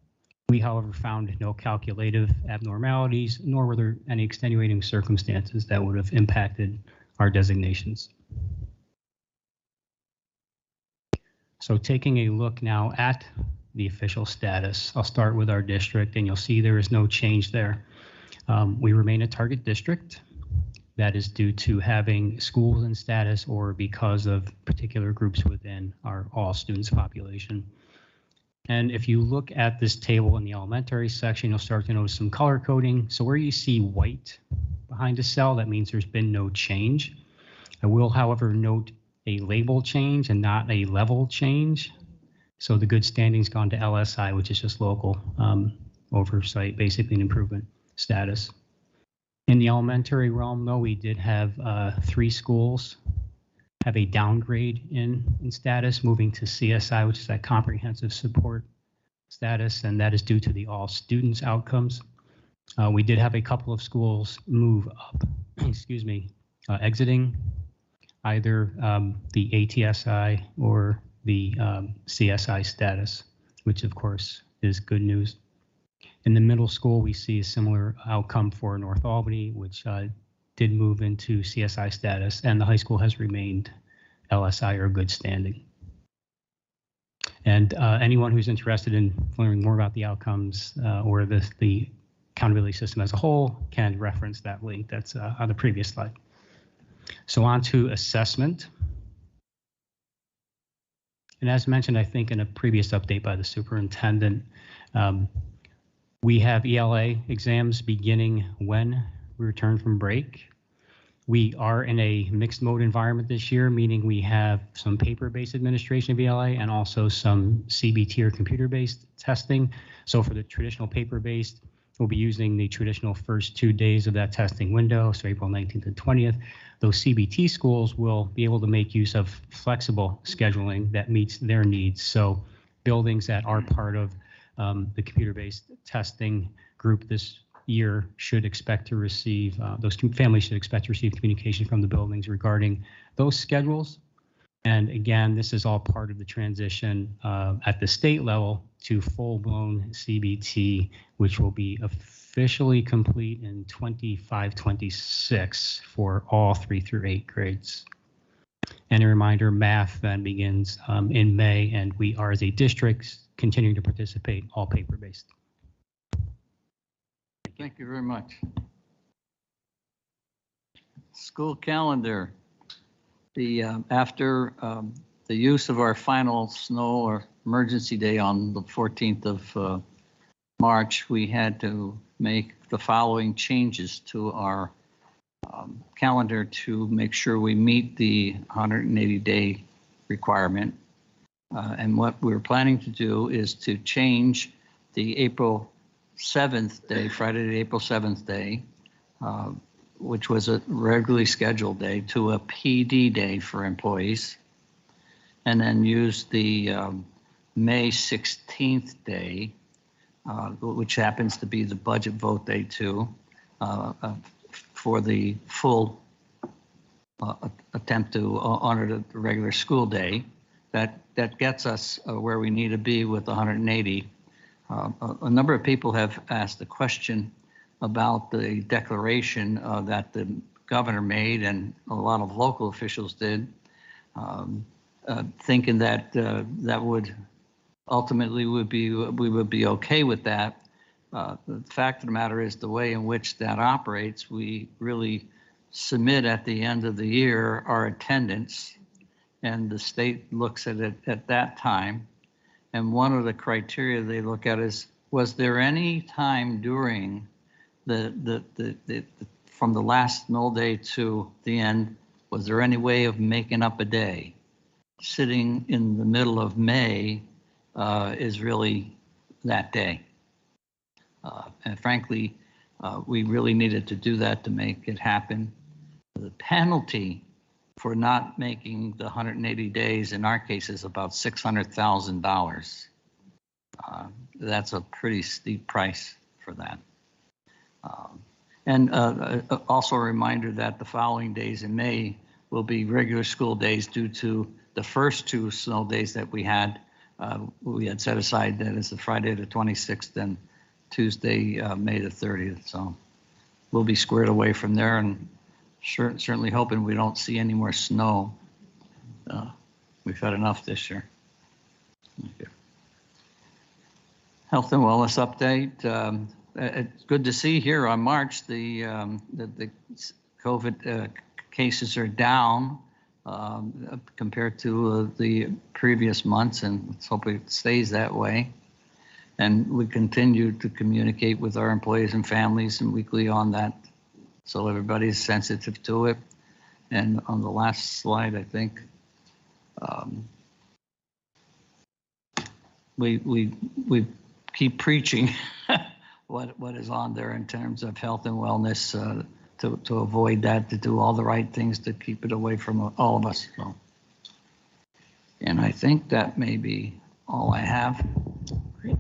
S16: We, however, found no calculative abnormalities, nor were there any extenuating circumstances that would have impacted our designations. So taking a look now at the official status, I'll start with our district, and you'll see there is no change there. We remain a target district. That is due to having schools in status or because of particular groups within our all students population. And if you look at this table in the elementary section, you'll start to notice some color coding. So where you see white behind a cell, that means there's been no change. I will, however, note a label change and not a level change. So the good standing's gone to LSI, which is just local oversight, basically an improvement status. In the elementary realm, though, we did have 3 schools have a downgrade in status, moving to CSI, which is that comprehensive support status, and that is due to the all students outcomes. We did have a couple of schools move up, excuse me, exiting either the ATSI or the CSI status, which of course is good news. In the middle school, we see a similar outcome for North Albany, which did move into CSI status, and the high school has remained LSI or good standing. And anyone who's interested in learning more about the outcomes or the accountability system as a whole can reference that link that's on the previous slide. So on to assessment. And as mentioned, I think in a previous update by the superintendent, we have ELA exams beginning when we return from break. We are in a mixed mode environment this year, meaning we have some paper-based administration of ELA and also some CBT or computer-based testing. So for the traditional paper-based, we'll be using the traditional first 2 days of that testing window, so April 19th and 20th. Those CBT schools will be able to make use of flexible scheduling that meets their needs. So buildings that are part of the computer-based testing group this year should expect to receive, those families should expect to receive communication from the buildings regarding those schedules. And again, this is all part of the transition at the state level to full-blown CBT, which will be officially complete in 25-26 for all 3 through 8 grades. And a reminder, math then begins in May, and we are, as a district, continuing to participate all paper-based.
S9: Thank you very much. School calendar. After the use of our final snow or emergency day on the 14th of March, we had to make the following changes to our calendar to make sure we meet the 180-day requirement. And what we're planning to do is to change the April 7th day, Friday, the April 7th day, which was a regularly scheduled day, to a PD day for employees, and then use the May 16th day, which happens to be the budget vote day too, for the full attempt to honor the regular school day. That gets us where we need to be with 180. A number of people have asked the question about the declaration that the governor made and a lot of local officials did, thinking that that would ultimately we would be okay with that. The fact of the matter is the way in which that operates, we really submit at the end of the year our attendance, and the state looks at it at that time. And one of the criteria they look at is, was there any time during from the last null day to the end, was there any way of making up a day? Sitting in the middle of May is really that day. And frankly, we really needed to do that to make it happen. The penalty for not making the 180 days, in our case, is about $600,000. That's a pretty steep price for that. And also a reminder that the following days in May will be regular school days due to the first two snow days that we had set aside. That is the Friday the 26th and Tuesday, May the 30th. So we'll be squared away from there, and certainly hoping we don't see any more snow. We've had enough this year. Okay. Health and wellness update. It's good to see here on March the COVID cases are down compared to the previous months, and let's hope it stays that way. And we continue to communicate with our employees and families and weekly on that, so everybody's sensitive to it. And on the last slide, I think we keep preaching what is on there in terms of health and wellness to avoid that, to do all the right things to keep it away from all of us. So, and I think that may be all I have.
S1: Great.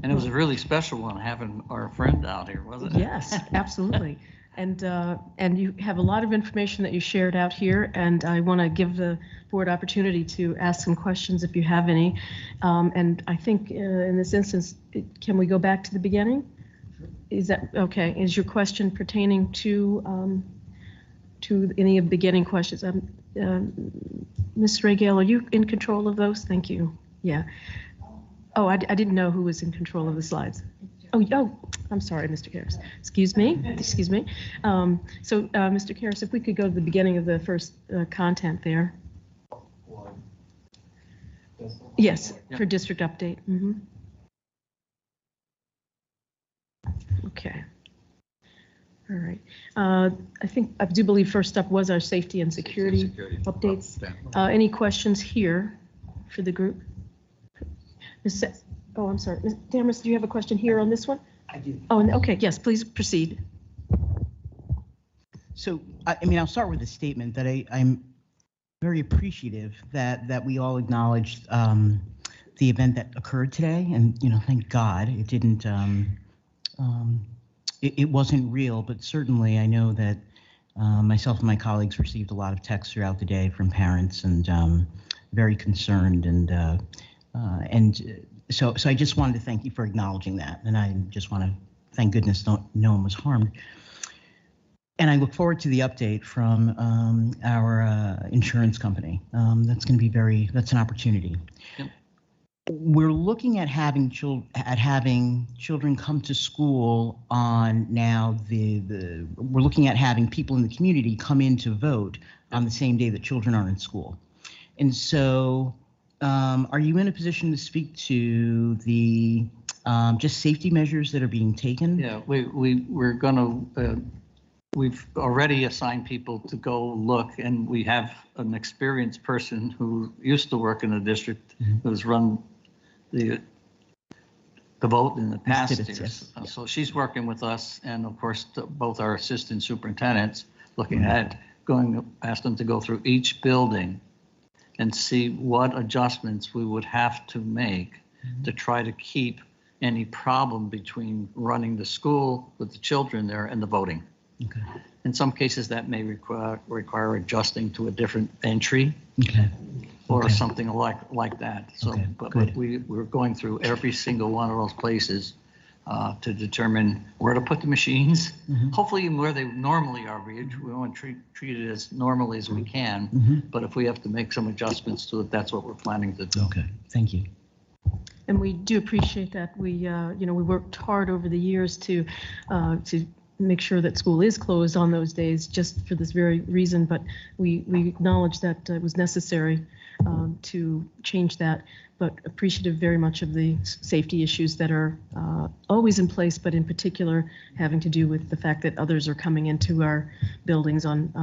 S9: And it was a really special one having our friend out here, wasn't it?
S1: Yes, absolutely. And you have a lot of information that you shared out here, and I want to give the board opportunity to ask some questions if you have any. And I think in this instance, can we go back to the beginning? Is that okay? Is your question pertaining to any of the beginning questions? Ms. Regale, are you in control of those? Thank you. Yeah. Oh, I didn't know who was in control of the slides. Oh, I'm sorry, Mr. Karras. Excuse me. So, Mr. Karras, if we could go to the beginning of the first content there. Yes, for district update. Mm-hmm. Okay. All right. I do believe first up was our safety and security updates. Any questions here for the group? Oh, I'm sorry. Ms. Damaris, do you have a question here on this one?
S8: I do.
S1: Oh, okay. Yes, please proceed.
S8: So, I mean, I'll start with a statement that I'm very appreciative that we all acknowledged the event that occurred today, and thank God it didn't. It wasn't real, but certainly I know that myself and my colleagues received a lot of texts throughout the day from parents and very concerned, and so I just wanted to thank you for acknowledging that, and I just want to thank goodness no one was harmed. And I look forward to the update from our insurance company. That's going to be that's an opportunity. Yep. We're looking at having children come to school on now we're looking at having people in the community come in to vote on the same day that children are in school. And so Are you in a position to speak to the just safety measures that are being taken?
S9: Yeah, we're going to, we've already assigned people to go look, and we have an experienced person who used to work in the district, who's run the vote in the past years.
S8: Yes.
S9: So she's working with us, and of course, both our assistant superintendents looking at ask them to go through each building and see what adjustments we would have to make to try to keep any problem between running the school with the children there and the voting.
S8: Okay.
S9: In some cases, that may require adjusting to a different entry.
S8: Okay.
S9: Or something like that. So,
S8: Okay,
S9: but
S8: good.
S9: we're going through every single one of those places to determine where to put the machines. Hopefully where they normally are. We want to treat it as normally as we can. But if we have to make some adjustments to it, that's what we're planning to do.
S8: Okay, thank you.
S1: And we do appreciate that. We, we worked hard over the years to make sure that school is closed on those days just for this very reason. But we acknowledge that it was necessary to change that, but appreciative very much of the safety issues that are always in place, but in particular having to do with the fact that others are coming into our buildings on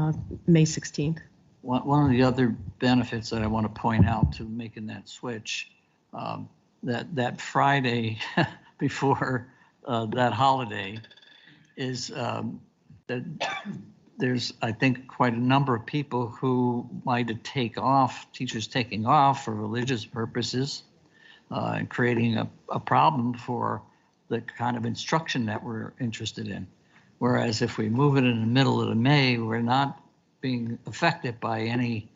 S1: May 16th.
S9: One of the other benefits that I want to point out to making that switch, that Friday before that holiday is that there's, I think, quite a number of people who might take off, teachers taking off for religious purposes, and creating a problem for the kind of instruction that we're interested in. Whereas if we move it in the middle of May, we're not being affected by any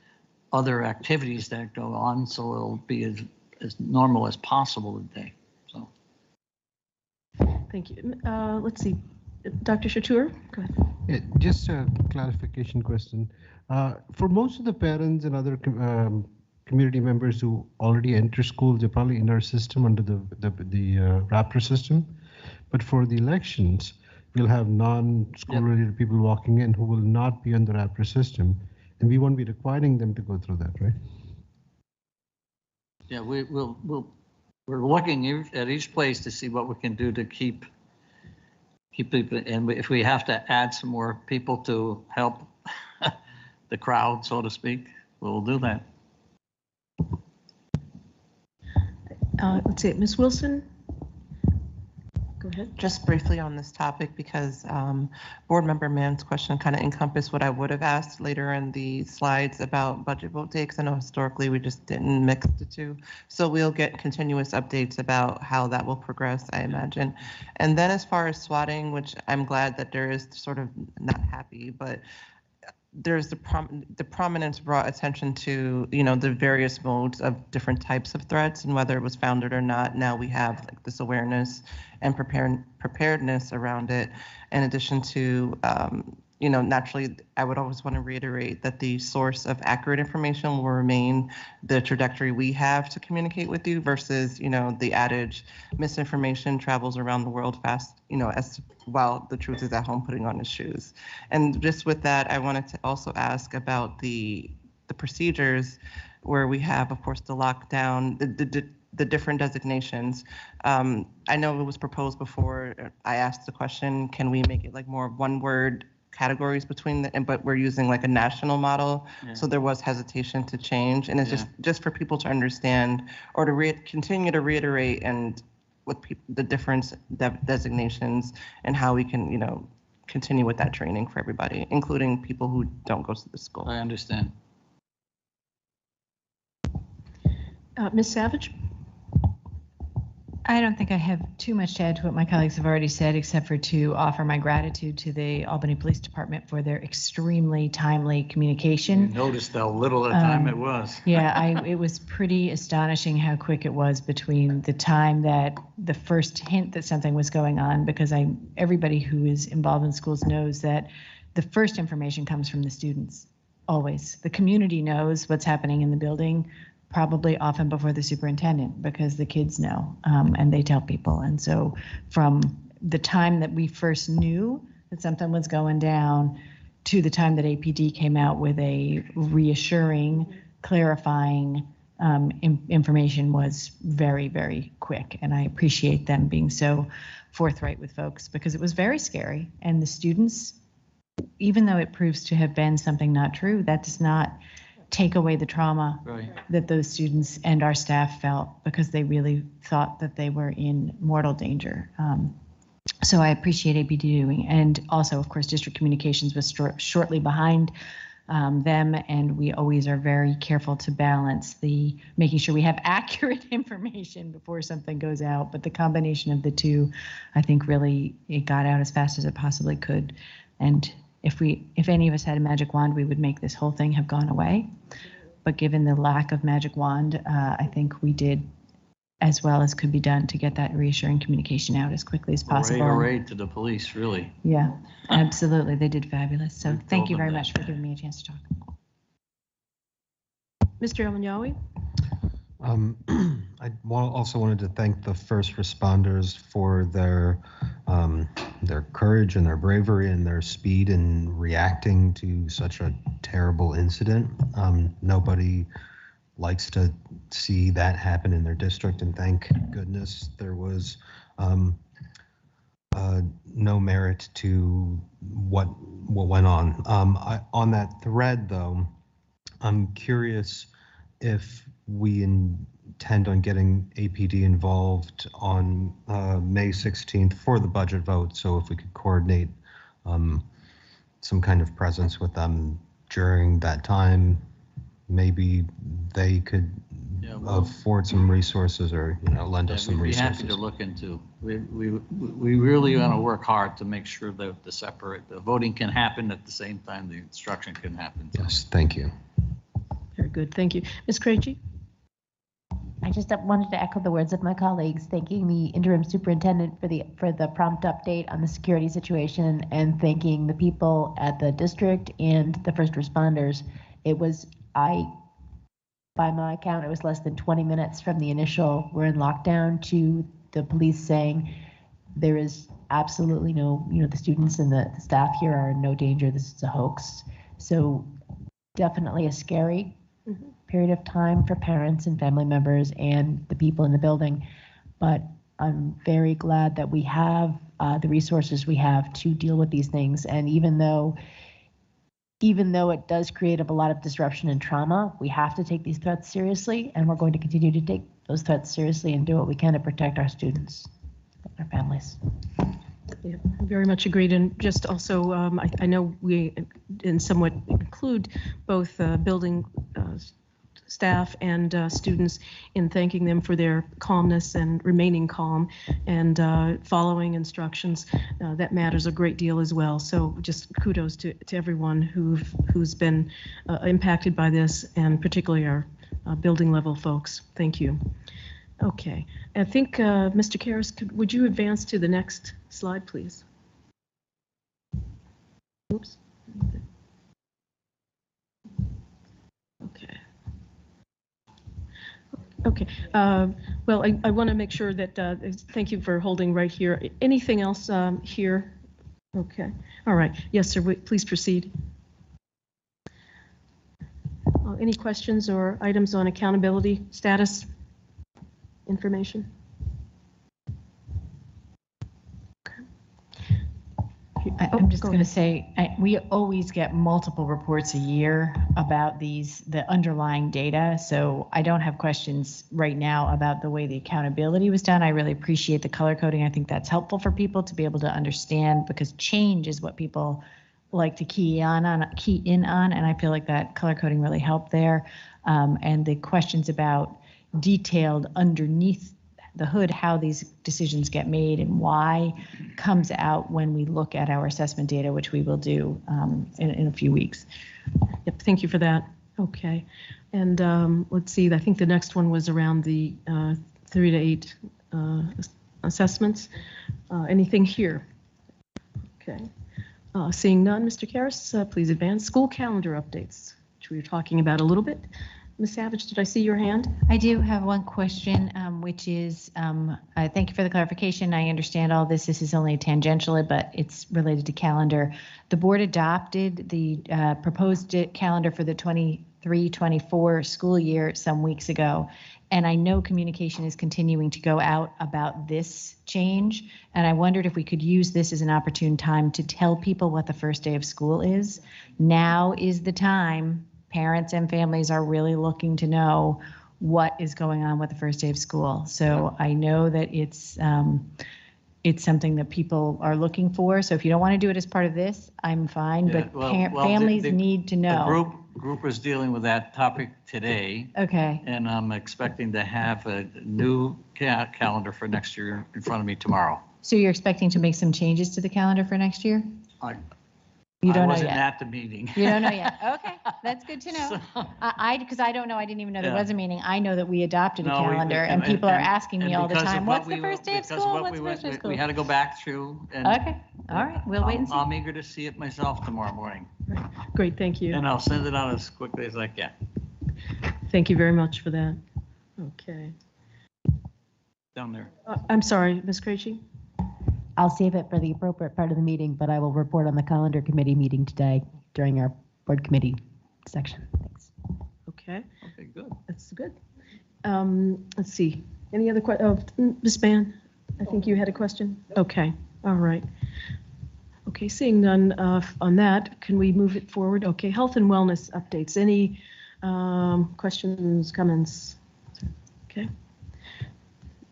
S9: other activities that go on, so it'll be as normal as possible today. So.
S1: Thank you. Let's see. Dr. Chatur, go ahead.
S4: Yeah, just a clarification question. For most of the parents and other community members who already enter schools, they're probably in our system under the Raptor system. But for the elections, we'll have non-school related people walking in who will not be on the Raptor system, and we won't be requiring them to go through that, right?
S9: Yeah, we're looking at each place to see what we can do to keep people, and if we have to add some more people to help the crowd, so to speak, we'll do that.
S1: Let's see, Ms. Wilson. Go ahead.
S5: Just briefly on this topic, because Board Member Mann's question kind of encompassed what I would have asked later in the slides about budget vote day, because I know historically we just didn't mix the two. So we'll get continuous updates about how that will progress, I imagine. And then as far as swatting, which I'm glad that there is sort of not happy, but there's the prominence brought attention to, the various modes of different types of threats and whether it was founded or not. Now we have like this awareness and preparedness around it. In addition to, naturally, I would always want to reiterate that the source of accurate information will remain the trajectory we have to communicate with you versus, the adage misinformation travels around the world fast, as while the truth is at home putting on his shoes. And just with that, I wanted to also ask about the procedures where we have, of course, the lockdown, the different designations. I know it was proposed before. I asked the question, can we make it like more one-word categories between but we're using like a national model. Yeah. So there was hesitation to change. And it's just for people to understand or to continue to reiterate and with the different designations and how we can, continue with that training for everybody, including people who don't go to the school.
S9: I understand.
S1: Ms. Savage?
S3: I don't think I have too much to add to what my colleagues have already said, except for to offer my gratitude to the Albany Police Department for their extremely timely communication.
S9: You noticed how little of time it was.
S3: Yeah, it was pretty astonishing how quick it was between the time that the first hint that something was going on, because everybody who is involved in schools knows that the first information comes from the students, always. The community knows what's happening in the building, probably often before the superintendent, because the kids know and they tell people. And so from the time that we first knew that something was going down to the time that APD came out with a reassuring, clarifying information was very, very quick. And I appreciate them being so forthright with folks because it was very scary. And the students, even though it proves to have been something not true, that does not take away the trauma that those students and our staff felt because they really thought that they were in mortal danger. So I appreciate APD doing, and also, of course, district communications was shortly behind them, and we always are very careful to balance the making sure we have accurate information before something goes out. But the combination of the two, I think, really it got out as fast as it possibly could. And if any of us had a magic wand, we would make this whole thing have gone away. But given the lack of magic wand, I think we did as well as could be done to get that reassuring communication out as quickly as possible.
S9: Hooray to the police, really.
S3: Yeah, absolutely. They did fabulous. So thank you very
S9: that.
S3: much for giving me a chance to talk.
S1: Mr. Elmanyawi?
S7: I also wanted to thank the first responders for their courage and their bravery and their speed in reacting to such a terrible incident. Nobody likes to see that happen in their district, and thank goodness there was no merit to what went on. On that thread, though, I'm curious if we intend on getting APD involved on May 16th for the budget vote. So if we could coordinate some kind of presence with them during that time, maybe they could afford some resources or lend us some
S9: we'd be
S7: resources.
S9: happy to look into. We really want to work hard to make sure that the voting can happen at the same time the instruction can happen.
S7: Yes, thank you.
S1: Very good, thank you. Ms. Krejci?
S6: I just wanted to echo the words of my colleagues, thanking the interim superintendent for the prompt update on the security situation, and thanking the people at the district and the first responders. It was, by my count, it was less than 20 minutes from the initial we're in lockdown to the police saying there is absolutely no, the students and the staff here are in no danger. This is a hoax. So definitely a scary period of time for parents and family members and the people in the building. But I'm very glad that we have the resources we have to deal with these things. And even though it does create a lot of disruption and trauma, we have to take these threats seriously, and we're going to continue to take those threats seriously and do what we can to protect our students and our families.
S1: Yeah, very much agreed. And just also, I know we somewhat include both building staff and students in thanking them for their calmness and remaining calm and following instructions. That matters a great deal as well. So just kudos to everyone who's been impacted by this, and particularly our building level folks. Thank you. Okay, I think Mr. Karras, would you advance to the next slide, please? Oops. Okay. Okay. Well, I want to make sure that, thank you for holding right here. Anything else here? Okay. All right. Yes, sir. Please proceed. Any questions or items on accountability status information?
S3: I'm just going to say, we always get multiple reports a year about the underlying data. So I don't have questions right now about the way the accountability was done. I really appreciate the color coding. I think that's helpful for people to be able to understand, because change is what people like to key in on, and I feel like that color coding really helped there. And the questions about detailed underneath the hood, how these decisions get made and why, comes out when we look at our assessment data, which we will do in a few weeks. Yep, thank you for that. Okay, and let's see, I think the next one was around the 3 to 8 assessments. Anything here? Okay, seeing none, Mr. Karras, please advance. School calendar updates, which we were talking about a little bit. Ms. Savage, did I see your hand? I do have one question, which is, thank you for the clarification. I understand all this. This is only tangential, but it's related to calendar. The board adopted the proposed calendar for the 23-24 school year some weeks ago. And I know communication is continuing to go out about this change. And I wondered if we could use this as an opportune time to tell people what the first day of school is. Now is the time. Parents and families are really looking to know what is going on with the first day of school. So I know that it's something that people are looking for. So if you don't want to do it as part of this, I'm fine.
S9: Yeah,
S3: But families need to know.
S9: The group is dealing with that topic today,
S3: Okay.
S9: and I'm expecting to have a new calendar for next year in front of me tomorrow.
S3: So you're expecting to make some changes to the calendar for next year? You don't
S9: I
S3: know
S9: wasn't
S3: yet.
S9: at the meeting.
S3: You don't know yet. Okay, that's good to know. Because I don't know. I didn't even know there
S9: Yeah.
S3: was a meeting. I know that we adopted a
S9: No,
S3: calendar, and people are asking me all the
S9: because of
S3: time,
S9: what
S3: "What's the
S9: we
S3: first day of
S9: because
S3: school?
S9: what
S3: What's
S9: we
S3: the first day of
S9: went-
S3: school?"
S9: We had to go back through and.
S3: Okay, all right. We'll wait and see.
S9: I'm eager to see it myself tomorrow morning,
S1: Great, thank you.
S9: and I'll send it out as quickly as I can.
S1: Thank you very much for that. Okay.
S9: Down there.
S1: I'm sorry, Ms. Krejci?
S6: I'll save it for the appropriate part of the meeting, but I will report on the calendar committee meeting today during our board committee section. Thanks.
S1: Okay,
S9: Okay, good.
S1: that's good. Let's see, any other Ms. Mann, I think you had a question? Okay, all right. Okay, seeing none on that, can we move it forward? Okay, health and wellness updates. Any questions, comments? Okay.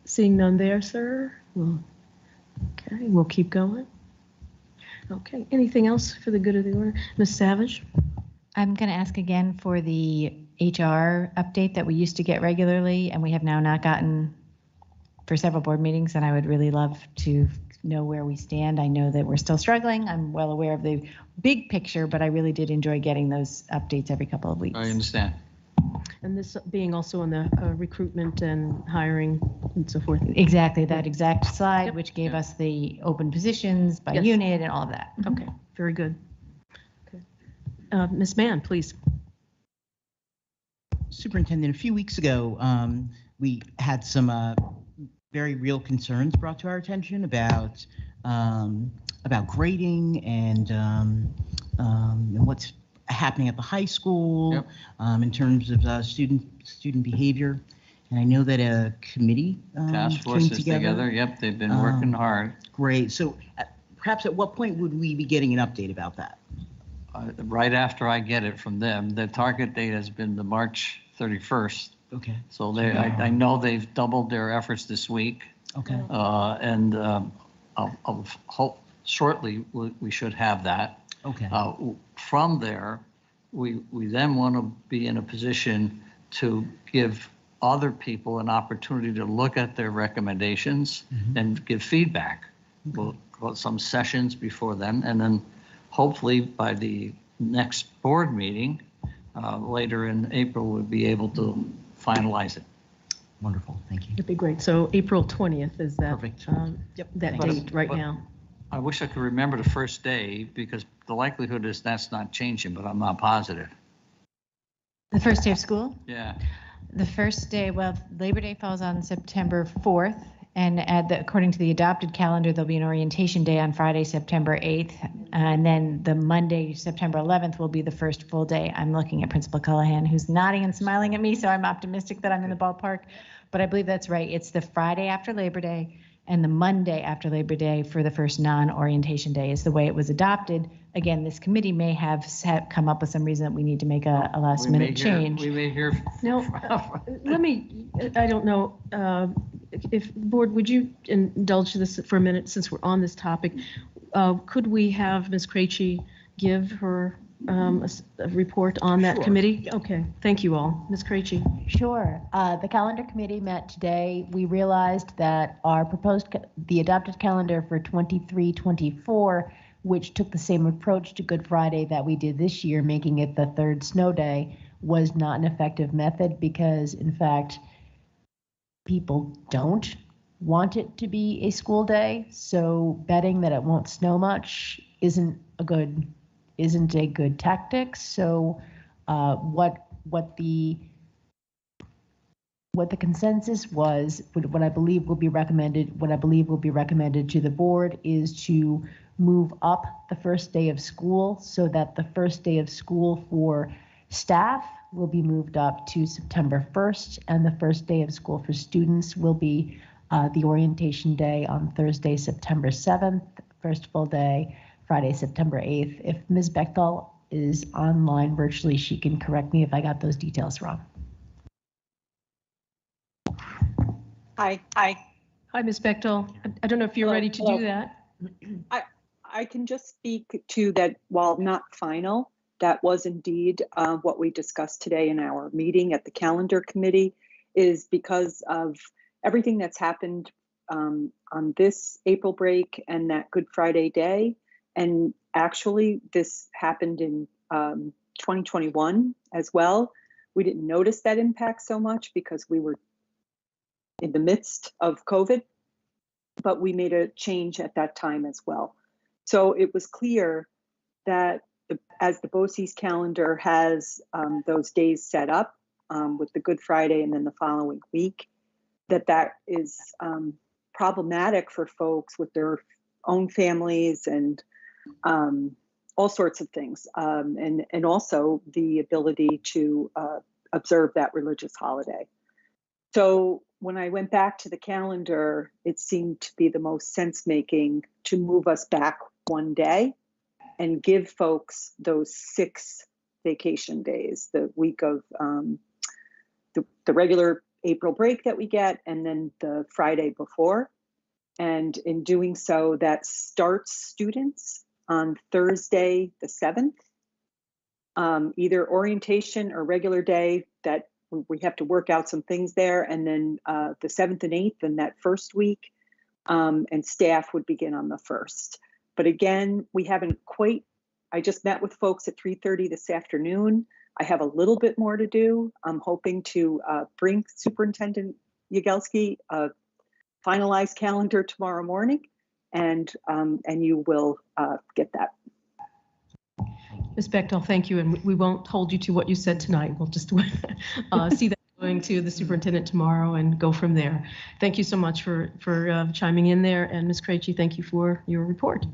S1: Seeing none there, sir? Okay, we'll keep going. Okay, anything else for the good of the order? Ms. Savage?
S3: I'm going to ask again for the HR update that we used to get regularly, and we have now not gotten for several board meetings, and I would really love to know where we stand. I know that we're still struggling. I'm well aware of the big picture, but I really did enjoy getting those updates every couple of weeks.
S9: I understand.
S1: And this being also on the recruitment and hiring and so forth.
S3: Exactly, that exact slide,
S1: Yep.
S3: which gave us the open positions by
S1: Yes.
S3: unit and all of that.
S1: Okay, very good. Okay. Ms. Mann, please.
S8: Superintendent, a few weeks ago, we had some very real concerns brought to our attention about grading and what's happening at the high school.
S9: Yep.
S8: In terms of student behavior. And I know that a committee
S9: Task force
S8: came
S9: is together. Yep, they've been working hard.
S8: Great. So perhaps at what point would we be getting an update about that?
S9: Right after I get it from them, the target date has been the March 31st.
S8: Okay.
S9: So I know they've doubled their efforts this week.
S8: Okay.
S9: And I'll hope shortly we should have that.
S8: Okay.
S9: From there, we then want to be in a position to give other people an opportunity to look at their recommendations and give feedback. We'll hold some sessions before then, and then hopefully by the next board meeting later in April, we'll be able to finalize it.
S8: Wonderful. Thank you.
S1: It'd be great. So April 20th is that,
S8: Perfect.
S1: Yep, that
S9: But-
S1: date right
S9: but-
S1: now.
S9: I wish I could remember the first day because the likelihood is that's not changing, but I'm not positive.
S3: The first day of school?
S9: Yeah.
S3: The first day, well, Labor Day falls on September 4th, and according to the adopted calendar, there'll be an orientation day on Friday, September 8th, and then the Monday, September 11th will be the first full day. I'm looking at Principal Cullihan, who's nodding and smiling at me, so I'm optimistic that I'm in the ballpark, but I believe that's right. It's the Friday after Labor Day and the Monday after Labor Day for the first non-orientation day is the way it was adopted. Again, this committee may have come up with some reason that we need to make a last minute change.
S9: We may hear.
S1: No, let me, I don't know, if, board, would you indulge this for a minute since we're on this topic? Could we have Ms. Krejci give her a report on that
S8: Sure.
S1: committee? Okay, thank you all. Ms. Krejci.
S6: Sure. The calendar committee met today. We realized that our the adopted calendar for 23-24, which took the same approach to Good Friday that we did this year, making it the third snow day, was not an effective method because, in fact, people don't want it to be a school day. So betting that it won't snow much isn't a good tactic. So what the consensus was, what I believe will be recommended to the board is to move up the first day of school so that the first day of school for staff will be moved up to September 1st, and the first day of school for students will be the orientation day on Thursday, September 7th, first full day, Friday, September 8th. If Ms. Bechtel is online virtually, she can correct me if I got those details wrong.
S17: Hi.
S1: Hi, Ms. Bechtel. I don't know if you're ready to do that.
S17: I can just speak to that. While not final, that was indeed what we discussed today in our meeting at the calendar committee, is because of everything that's happened on this April break and that Good Friday day. And actually, this happened in 2021 as well. We didn't notice that impact so much because we were in the midst of COVID, but we made a change at that time as well. So it was clear that as the BOCES calendar has those days set up with the Good Friday and then the following week, that is problematic for folks with their own families and all sorts of things, and also the ability to observe that religious holiday. So when I went back to the calendar, it seemed to be the most sense-making to move us back one day and give folks those 6 vacation days, the week of the regular April break that we get, and then the Friday before. And in doing so, that starts students on Thursday, the 7th, either orientation or regular day. That we have to work out some things there. And then the 7th and 8th in that first week, and staff would begin on the 1st. But again, we haven't quite, I just met with folks at 3:30 this afternoon. I have a little bit more to do. I'm hoping to bring Superintendent Yagelski a finalized calendar tomorrow morning, and you will get that.
S1: Ms. Bechtel, thank you, and we won't hold you to what you said tonight. We'll just see that going to the superintendent tomorrow and go from there. Thank you so much for chiming in there, and Ms. Krejci, thank you for your report.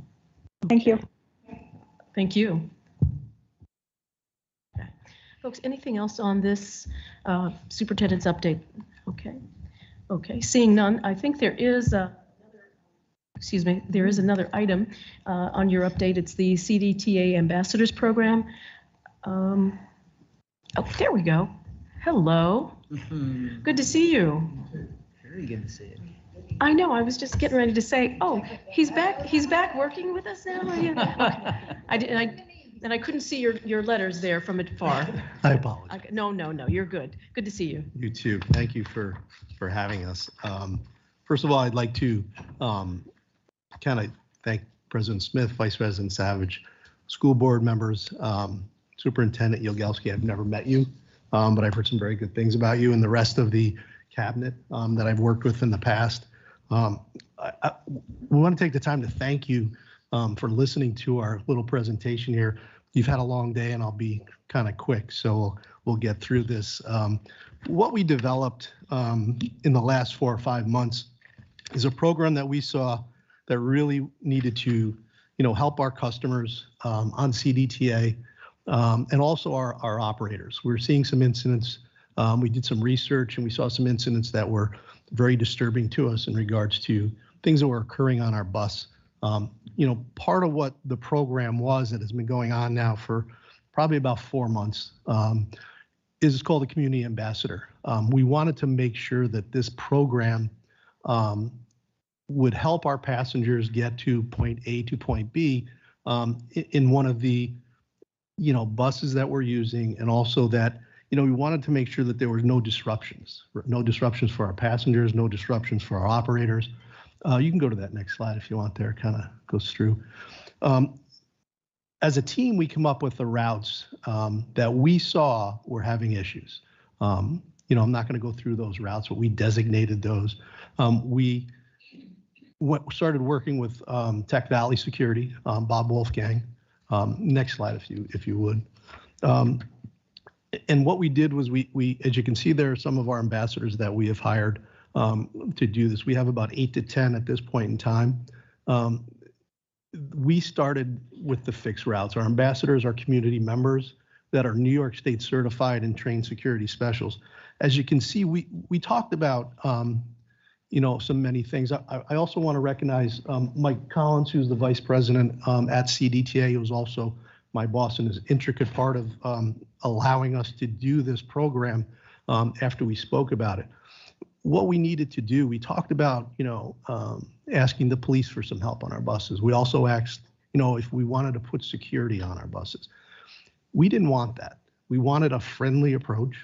S17: Thank you.
S1: Thank you. Okay. Folks, anything else on this superintendent's update? Okay, seeing none, I think there is another item on your update. It's the CDTA Ambassadors Program. Oh, there we go. Hello. Good to see you.
S18: Very good to see you.
S1: I know, I was just getting ready to say, oh, he's back working with us now? Okay. I couldn't see your letters there from afar.
S18: I apologize.
S1: No, you're good. Good to see you.
S18: You too. Thank you for having us. First of all, I'd like to kind of thank President Smith, Vice President Savage, school board members, Superintendent Yagelski. I've never met you, but I've heard some very good things about you, and the rest of the cabinet that I've worked with in the past. We want to take the time to thank you for listening to our little presentation here. You've had a long day, and I'll be kind of quick, so we'll get through this. What we developed in the last 4 or 5 months is a program that we saw that really needed to, help our customers on CDTA and also our operators. We're seeing some incidents. We did some research, and we saw some incidents that were very disturbing to us in regards to things that were occurring on our bus. Part of what the program was that has been going on now for probably about 4 months is called the Community Ambassador. We wanted to make sure that this program would help our passengers get to point A to point B in one of the, buses that we're using, and also that, we wanted to make sure that there was no disruptions for our passengers, no disruptions for our operators. You can go to that next slide if you want there, kind of goes through. As a team, we come up with the routes that we saw were having issues. I'm not going to go through those routes, but we designated those. We started working with Tech Valley Security, Bob Wolfgang. Next slide, if you would. And what we did was we, as you can see, there are some of our ambassadors that we have hired to do this. We have about 8 to 10 at this point in time. We started with the fixed routes. Our ambassadors are community members. that are New York State certified and trained security specials. As you can see, we talked about so many things. I also want to recognize Mike Collins, who's the vice president at CDTA, who was also my boss and is an intricate part of allowing us to do this program after we spoke about it. What we needed to do, we talked about, asking the police for some help on our buses. We also asked, if we wanted to put security on our buses. We didn't want that. We wanted a friendly approach.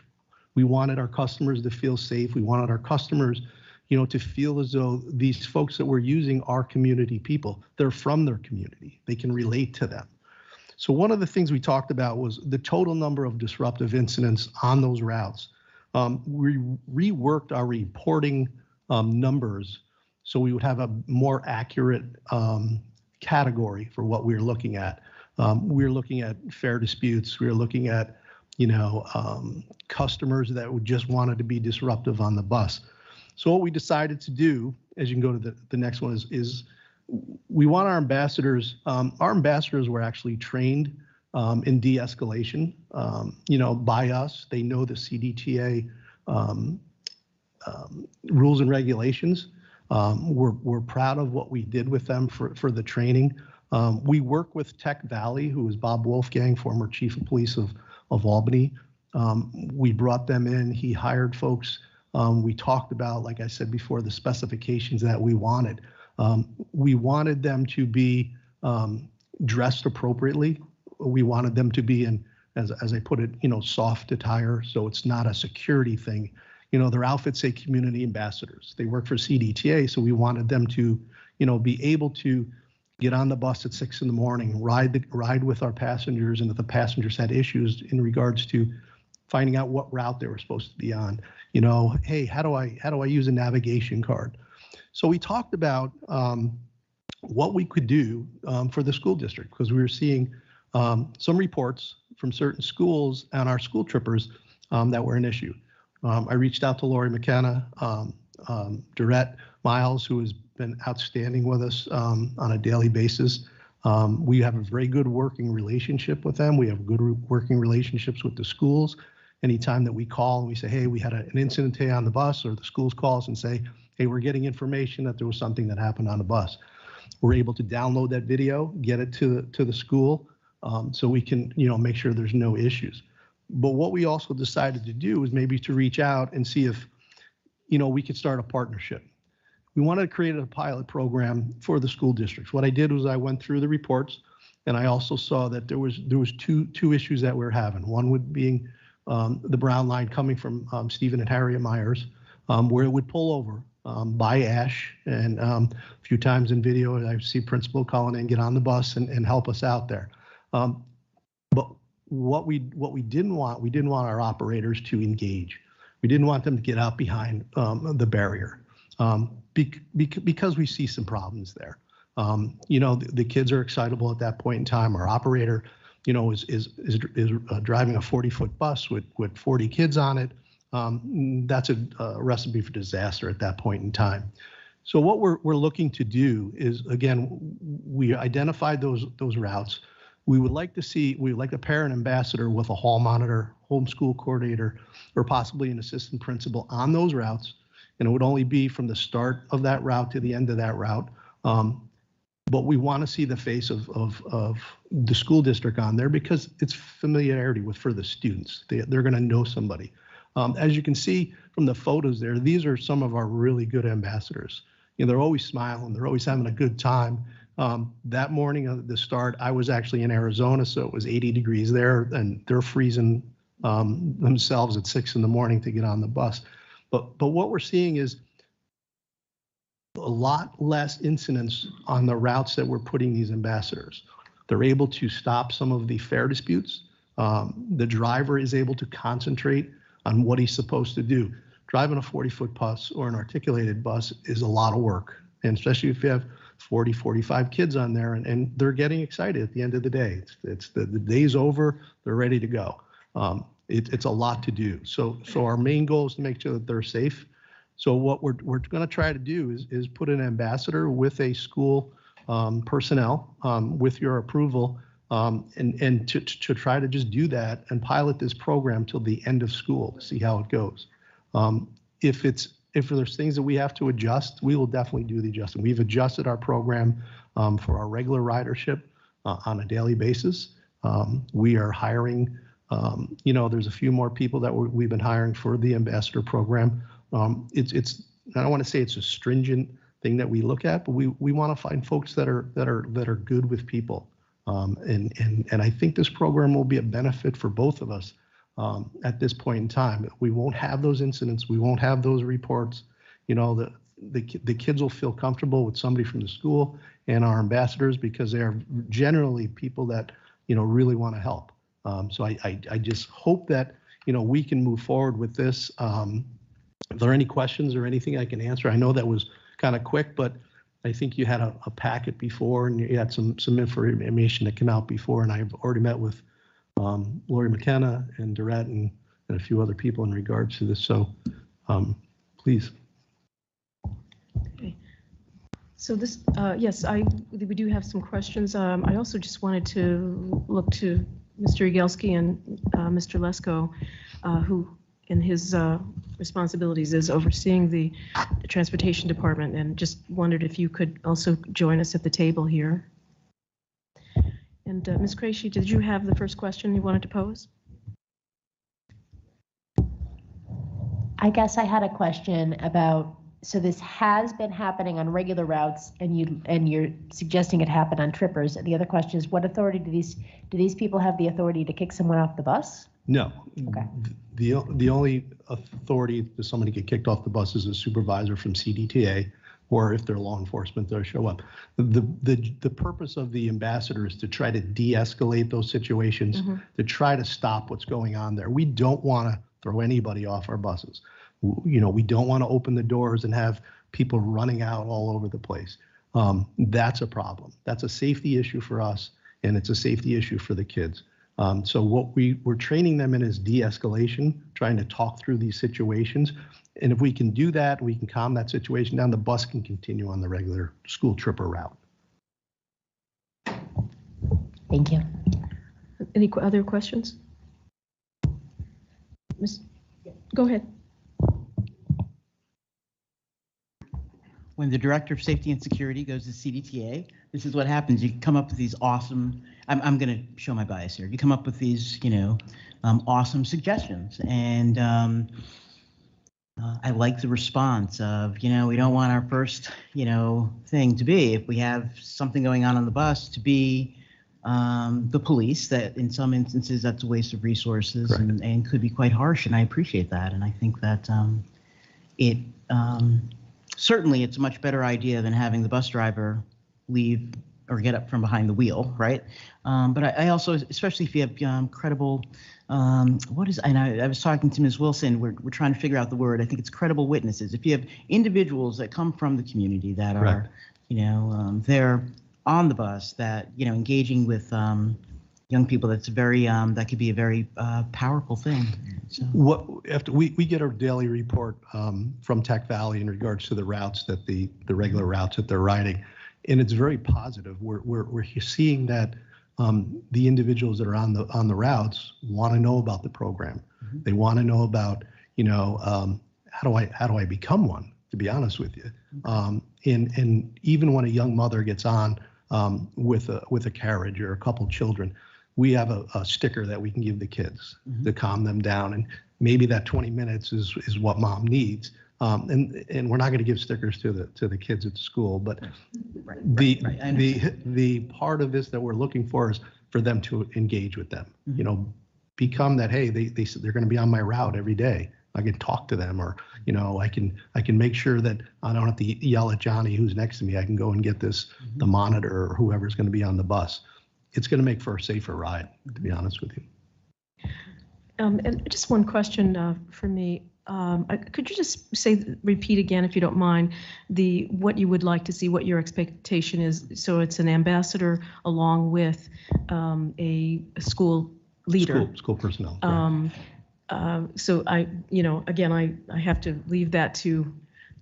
S18: We wanted our customers to feel safe. We wanted our customers, to feel as though these folks that we're using are community people. They're from their community. They can relate to them. So one of the things we talked about was the total number of disruptive incidents on those routes. We reworked our reporting numbers so we would have a more accurate category for what we were looking at. We were looking at fare disputes. We were looking at, customers that would just wanted to be disruptive on the bus. So what we decided to do, as you can go to the next one, is we want our ambassadors. Our ambassadors were actually trained in de-escalation, by us. They know the CDTA rules and regulations. We're proud of what we did with them for the training. We work with Tech Valley, who is Bob Wolfgang, former chief of police of Albany. We brought them in. He hired folks. We talked about, like I said before, the specifications that we wanted. We wanted them to be dressed appropriately. We wanted them to be in, as I put it, soft attire, so it's not a security thing. Their outfits say community ambassadors. They work for CDTA, so we wanted them to, be able to get on the bus at 6 in the morning, ride with our passengers, and if the passengers had issues in regards to finding out what route they were supposed to be on, hey, how do I use a navigation card? So we talked about what we could do for the school district, because we were seeing some reports from certain schools and our school trippers that were an issue. I reached out to Lori McKenna, Durrett Miles, who has been outstanding with us on a daily basis. We have a very good working relationship with them. We have good working relationships with the schools. Anytime that we call and we say, hey, we had an incident today on the bus, or the schools calls and say, hey, we're getting information that there was something that happened on the bus. We're able to download that video, get it to the school, so we can, make sure there's no issues. But what we also decided to do is maybe to reach out and see if, we could start a partnership. We wanted to create a pilot program for the school districts. What I did was I went through the reports, and I also saw that there was two issues that we were having. One would being the brown line coming from Stephen and Harriet Myers, where it would pull over by Ash, and a few times in video I see Principal calling in, get on the bus and help us out there. But what we didn't want our operators to engage. We didn't want them to get out behind the barrier because we see some problems there. The kids are excitable at that point in time. Our operator, is driving a 40-foot bus with 40 kids on it. That's a recipe for disaster at that point in time. So what we're looking to do is, again, we identified those routes. We would like a parent ambassador with a hall monitor, homeschool coordinator, or possibly an assistant principal on those routes. And it would only be from the start of that route to the end of that route. But we want to see the face of the school district on there because it's familiarity for the students. They're going to know somebody. As you can see from the photos there, these are some of our really good ambassadors. They're always smiling. They're always having a good time. That morning of the start, I was actually in Arizona, so it was 80 degrees there, and they're freezing themselves at 6 in the morning to get on the bus. But what we're seeing is a lot less incidents on the routes that we're putting these ambassadors. They're able to stop some of the fare disputes. The driver is able to concentrate on what he's supposed to do. Driving a 40-foot bus or an articulated bus is a lot of work, and especially if you have 40, 45 kids on there, and they're getting excited at the end of the day. It's the day's over, they're ready to go. It's a lot to do. So our main goal is to make sure that they're safe. So what we're going to try to do is put an ambassador with a school personnel with your approval and to try to just do that and pilot this program till the end of school to see how it goes. If there's things that we have to adjust, we will definitely do the adjustment. We've adjusted our program for our regular ridership on a daily basis. We are hiring, there's a few more people that we've been hiring for the ambassador program. It's I don't want to say it's a stringent thing that we look at, but we want to find folks that are good with people. And I think this program will be a benefit for both of us at this point in time. We won't have those incidents. We won't have those reports. The kids will feel comfortable with somebody from the school and our ambassadors because they are generally people that, really want to help. So I just hope that, we can move forward with this. If there are any questions or anything I can answer, I know that was kind of quick, but I think you had a packet before and you had some information that came out before, and I've already met with Lori McKenna and Durrett and a few other people in regards to this. So please.
S1: Okay. So this, yes, we do have some questions. I also just wanted to look to Mr. Yagelski and Mr. Lesko, who in his responsibilities is overseeing the transportation department, and just wondered if you could also join us at the table here. And Ms. Krejci, did you have the first question you wanted to pose?
S6: I guess I had a question about, so this has been happening on regular routes, and you're suggesting it happen on trippers. And the other question is, what authority do these people have the authority to kick someone off the bus?
S18: No.
S6: Okay.
S18: The only authority for somebody to get kicked off the bus is a supervisor from CDTA, or if they're law enforcement, they'll show up. The purpose of the ambassador is to try to de-escalate those situations, to try to stop what's going on there. We don't want to throw anybody off our buses. We don't want to open the doors and have people running out all over the place. That's a problem. That's a safety issue for us, and it's a safety issue for the kids. So what we're training them in is de-escalation, trying to talk through these situations. And if we can do that, we can calm that situation down, the bus can continue on the regular school tripper route.
S6: Thank you.
S1: Any other questions? Go ahead.
S8: When the director of safety and security goes to CDTA, this is what happens. You come up with these awesome, I'm going to show my bias here. You come up with these, awesome suggestions. And I like the response of, we don't want our first, thing to be, if we have something going on the bus, to be the police. That in some instances, that's a waste of resources and could be quite harsh. And I appreciate that. And I think that certainly it's a much better idea than having the bus driver leave or get up from behind the wheel, right? But I also, especially if you have credible, and I was talking to Ms. Wilson, we're trying to figure out the word. I think it's credible witnesses. If you have individuals that come from the community that are, they're on the bus, that, engaging with young people, that's very, that could be a very powerful thing. So.
S18: After we get our daily report from Tech Valley in regards to the routes that the regular routes that they're riding, and it's very positive. We're seeing that the individuals that are on the routes want to know about the program. They want to know about, how do I become one? To be honest with you, and even when a young mother gets on with a carriage or a couple children, we have a sticker that we can give the kids to calm them down, and maybe that 20 minutes is what mom needs. And we're not going to give stickers to the kids at school, but the part of this that we're looking for is for them to engage with them. Become that, hey, they're going to be on my route every day. I can talk to them, or I can make sure that I don't have to yell at Johnny who's next to me. I can go and get the monitor or whoever's going to be on the bus. It's going to make for a safer ride, to be honest with you.
S1: And just one question for me. Could you just repeat again, if you don't mind, what you would like to see, what your expectation is? So it's an ambassador along with a school leader.
S18: School personnel.
S1: So again, I have to leave that to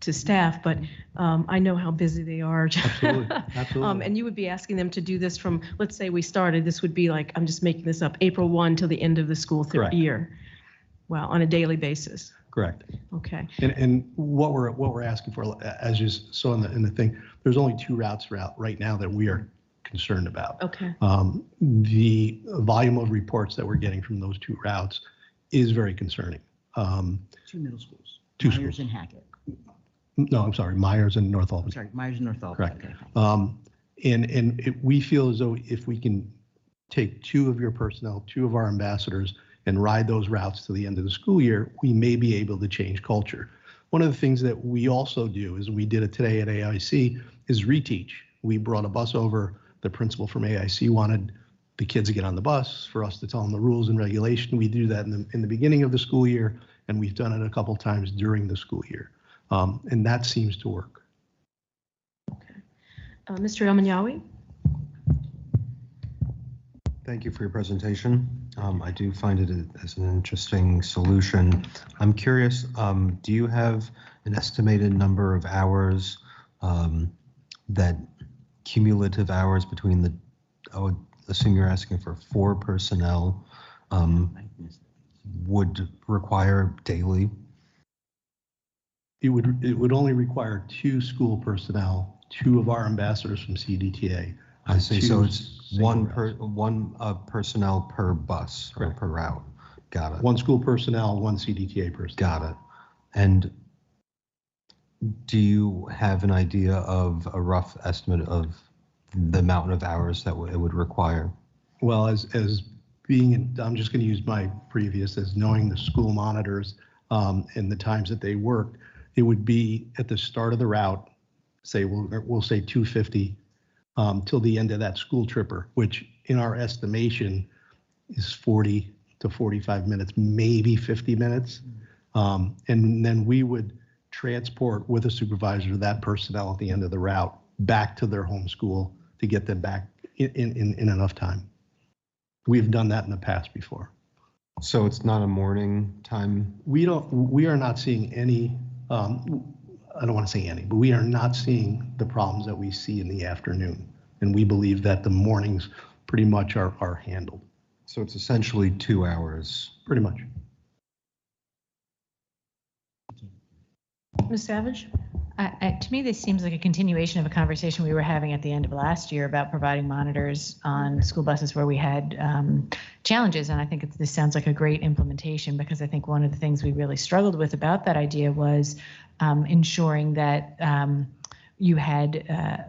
S1: to staff, but I know how busy they are.
S18: Absolutely, absolutely.
S1: And you would be asking them to do this from, let's say we started, this would be like, I'm just making this up, April 1 till the end of the school
S18: Correct.
S1: year. Wow, on a daily basis.
S18: Correct.
S1: Okay.
S18: And what we're asking for, as you saw in the thing, there's only 2 routes right now that we are concerned about.
S1: Okay.
S18: The volume of reports that we're getting from those 2 routes is very concerning.
S8: 2 middle schools.
S18: 2
S8: Myers
S18: schools.
S8: and Hackett.
S18: No, I'm sorry, Myers and North Albany.
S8: Sorry, Myers and North Albany.
S18: Correct.
S8: Okay.
S18: We feel as though if we can take 2 of your personnel, 2 of our ambassadors, and ride those routes to the end of the school year, we may be able to change culture. One of the things that we also do, is we did it today at AIC, is reteach. We brought a bus over. The principal from AIC wanted the kids to get on the bus for us to tell them the rules and regulation. We do that in the beginning of the school year, and we've done it a couple times during the school year. And that seems to work.
S1: Okay. Mr. Elmanyawi?
S7: Thank you for your presentation. I do find it as an interesting solution. I'm curious, do you have an estimated number of hours, that cumulative hours between the, I would assume you're asking for 4 personnel, would require daily?
S18: It would only require 2 school personnel, 2 of our ambassadors from CDTA.
S7: I see. So it's one
S18: routes.
S7: personnel per bus or per route. Got it.
S18: 1 school personnel, 1 CDTA person.
S7: Got it. And do you have an idea of a rough estimate of the amount of hours that it would require?
S18: Well, as being, I'm just going to use my previous, as knowing the school monitors and the times that they worked, it would be at the start of the route, say we'll say 250 till the end of that school tripper, which in our estimation is 40 to 45 minutes, maybe 50 minutes. And then we would transport with a supervisor that personnel at the end of the route back to their home school to get them back in enough time. We've done that in the past before.
S7: So it's not a morning time?
S18: We are not seeing any, I don't want to say any, but we are not seeing the problems that we see in the afternoon. And we believe that the mornings pretty much are handled.
S7: So it's essentially 2 hours?
S18: Pretty much.
S1: Ms. Savage?
S3: To me, this seems like a continuation of a conversation we were having at the end of last year about providing monitors on school buses where we had challenges. And I think this sounds like a great implementation, because I think one of the things we really struggled with about that idea was ensuring that you had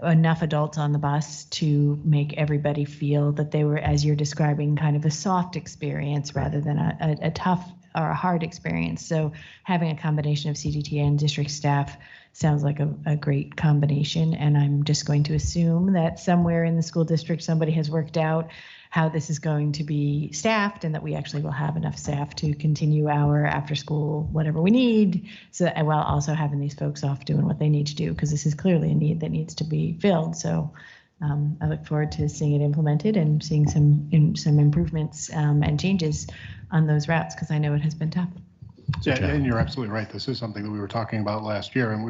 S3: enough adults on the bus to make everybody feel that they were, as you're describing, kind of a soft experience rather than a tough or a hard experience. So having a combination of CDTA and district staff sounds like a great combination. And I'm just going to assume that somewhere in the school district, somebody has worked out how this is going to be staffed, and that we actually will have enough staff to continue our after school, whatever we need, so that, while also having these folks off doing what they need to do, because this is clearly a need that needs to be filled. So I look forward to seeing it implemented and seeing some improvements and changes on those routes, because I know it has been tough.
S10: Yeah, and you're absolutely right. This is something that we were talking about last year, and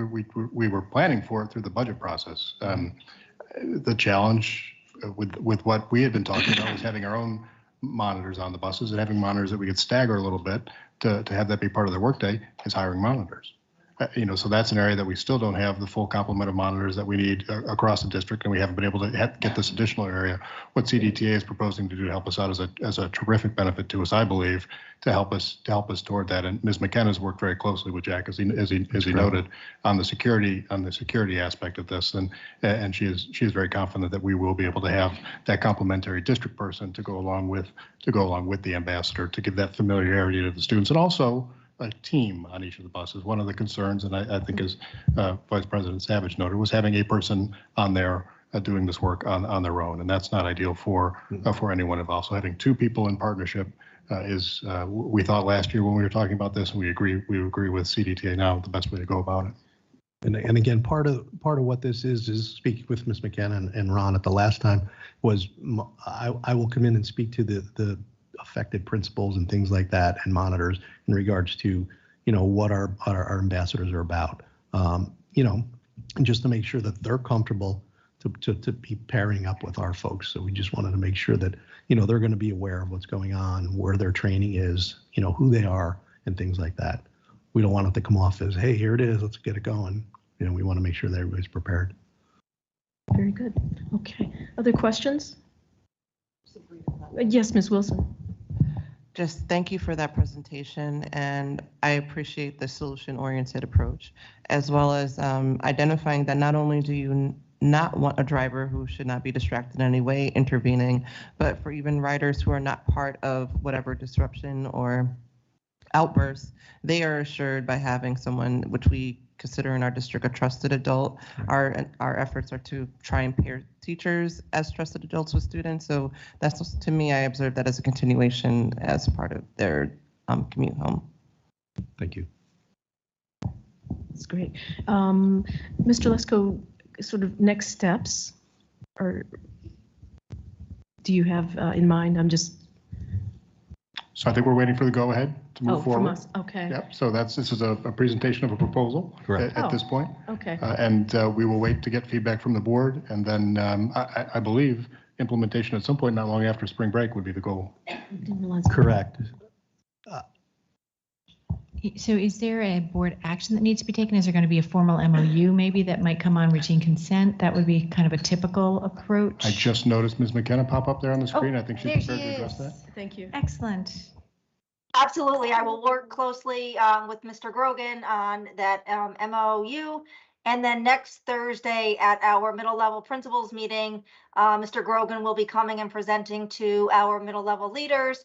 S10: we were planning for it through the budget process. The challenge with what we had been talking about was having our own monitors on the buses, and having monitors that we could stagger a little bit to have that be part of their workday is hiring monitors. So that's an area that we still don't have the full complement of monitors that we need across the district, and we haven't been able to get this additional area. What CDTA is proposing to do to help us out as a terrific benefit to us, I believe, to help us toward that. And Ms. McKenna's worked very closely with Jack, as he noted, on the security aspect of this, and she is very confident that we will be able to have that complementary district person to go along with the ambassador, to give that familiarity to the students, and also a team on each of the buses. One of the concerns, and I think as Vice President Savage noted, was having a person on there doing this work on their own, and that's not ideal for anyone involved. So having 2 people in partnership is, we thought last year when we were talking about this, and we agree with CDTA now, the best way to go about it.
S18: And again, part of what this is speaking with Ms. McKenna and Ron at the last time was I will come in and speak to the affected principals and things like that, and monitors in regards to what our ambassadors are about. you know, and just to make sure that they're comfortable to be pairing up with our folks. So we just wanted to make sure that, you know, they're going to be aware of what's going on, where their training is, you know, who they are and things like that. We don't want it to come off as, hey, here it is, let's get it going. You know, we want to make sure that everybody's prepared.
S1: Very good. Okay. Other questions? Yes, Ms. Wilson.
S5: Just thank you for that presentation, and I appreciate the solution-oriented approach, as well as identifying that not only do you not want a driver who should not be distracted in any way intervening, but for even riders who are not part of whatever disruption or outbursts, they are assured by having someone, which we consider in our district a trusted adult. Our efforts are to try and pair teachers as trusted adults with students. So that's, to me, I observe that as a continuation as part of their commute home.
S18: Thank you.
S1: That's great. Mr. Lesko, sort of next steps, or do you have in mind? I'm just.
S10: So I think we're waiting for the go-ahead to move forward.
S1: From us. Okay.
S10: Yep. So this is a presentation of a proposal at this point.
S1: Okay.
S10: And we will wait to get feedback from the board, and then I believe implementation at some point not long after spring break would be the goal.
S18: Correct.
S3: So is there a board action that needs to be taken? Is there going to be a formal MOU maybe that might come on routine consent? That would be kind of a typical approach.
S10: I just noticed Ms. McKenna pop up there on the screen. I think she's prepared to address that.
S1: Thank you.
S3: Excellent.
S19: Absolutely. I will work closely with Mr. Grogan on that MOU. And then next Thursday at our middle level principals meeting, Mr. Grogan will be coming and presenting to our middle level leaders,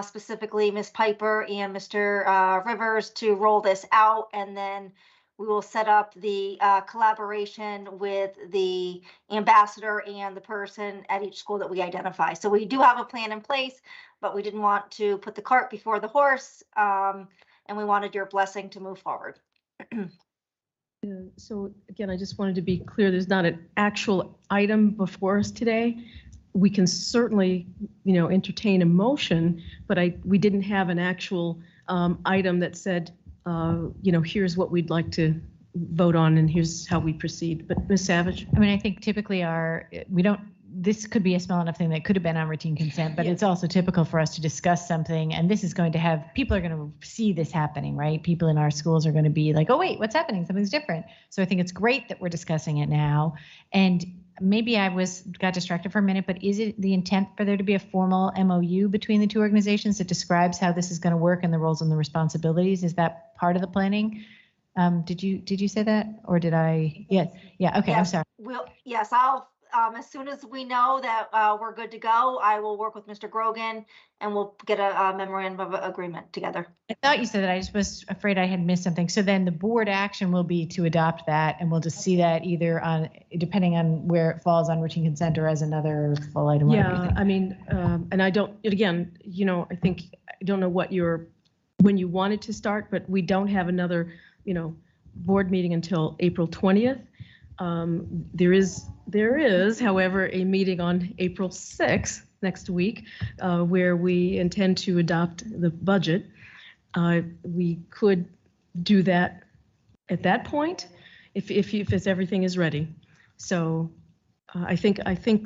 S19: specifically Ms. Piper and Mr. Rivers, to roll this out. And then we will set up the collaboration with the ambassador and the person at each school that we identify. So we do have a plan in place, but we didn't want to put the cart before the horse, and we wanted your blessing to move forward.
S1: So again, I just wanted to be clear, there's not an actual item before us today. We can certainly, you know, entertain a motion, but we didn't have an actual item that said, you know, here's what we'd like to vote on and here's how we proceed. But Ms. Savage?
S3: I mean, I think typically this could be a small enough thing that could have been on routine consent, but it's also typical for us to discuss something, and this is going to have, people are going to see this happening, right? People in our schools are going to be like, oh wait, what's happening? Something's different. So I think it's great that we're discussing it now. And maybe I got distracted for a minute, but is it the intent for there to be a formal MOU between the two organizations that describes how this is going to work and the roles and the responsibilities? Is that part of the planning? Did you say that, or did I? Yeah. Okay.
S19: Yes,
S3: I'm sorry.
S19: Yes, I'll. As soon as we know that we're good to go, I will work with Mr. Grogan and we'll get a memorandum of agreement together.
S3: I thought you said that. I just was afraid I had missed something. So then the board action will be to adopt that, and we'll just see that either on, depending on where it falls on routine consent or as another full item.
S1: Yeah, I mean, and I don't, again, you know, I don't know when you wanted to start, but we don't have another, you know, board meeting until April 20th. There is, however, a meeting on April 6th next week where we intend to adopt the budget. We could do that at that point if everything is ready. So I think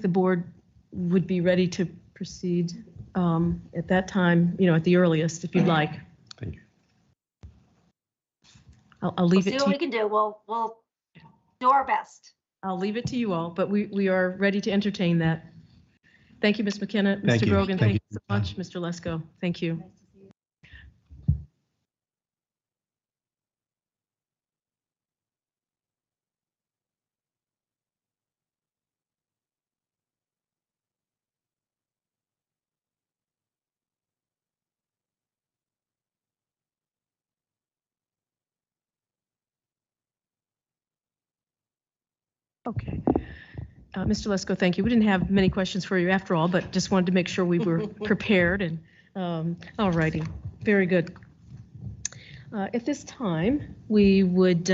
S1: the board would be ready to proceed at that time, you know, at the earliest, if you'd like.
S18: Thank you.
S1: I'll leave it to you.
S19: See what we can do. We'll do our best.
S1: I'll leave it to you all, but we are ready to entertain that. Thank you, Ms. McKenna.
S18: Thank
S1: Mr.
S18: you.
S1: Grogan,
S18: Thank
S1: thank
S18: you
S1: you so much. Mr. Lesko, thank you. Okay. Mr. Lesko, thank you. We didn't have many questions for you after all, but just wanted to make sure we were prepared. And all righty, very good. At this time, we would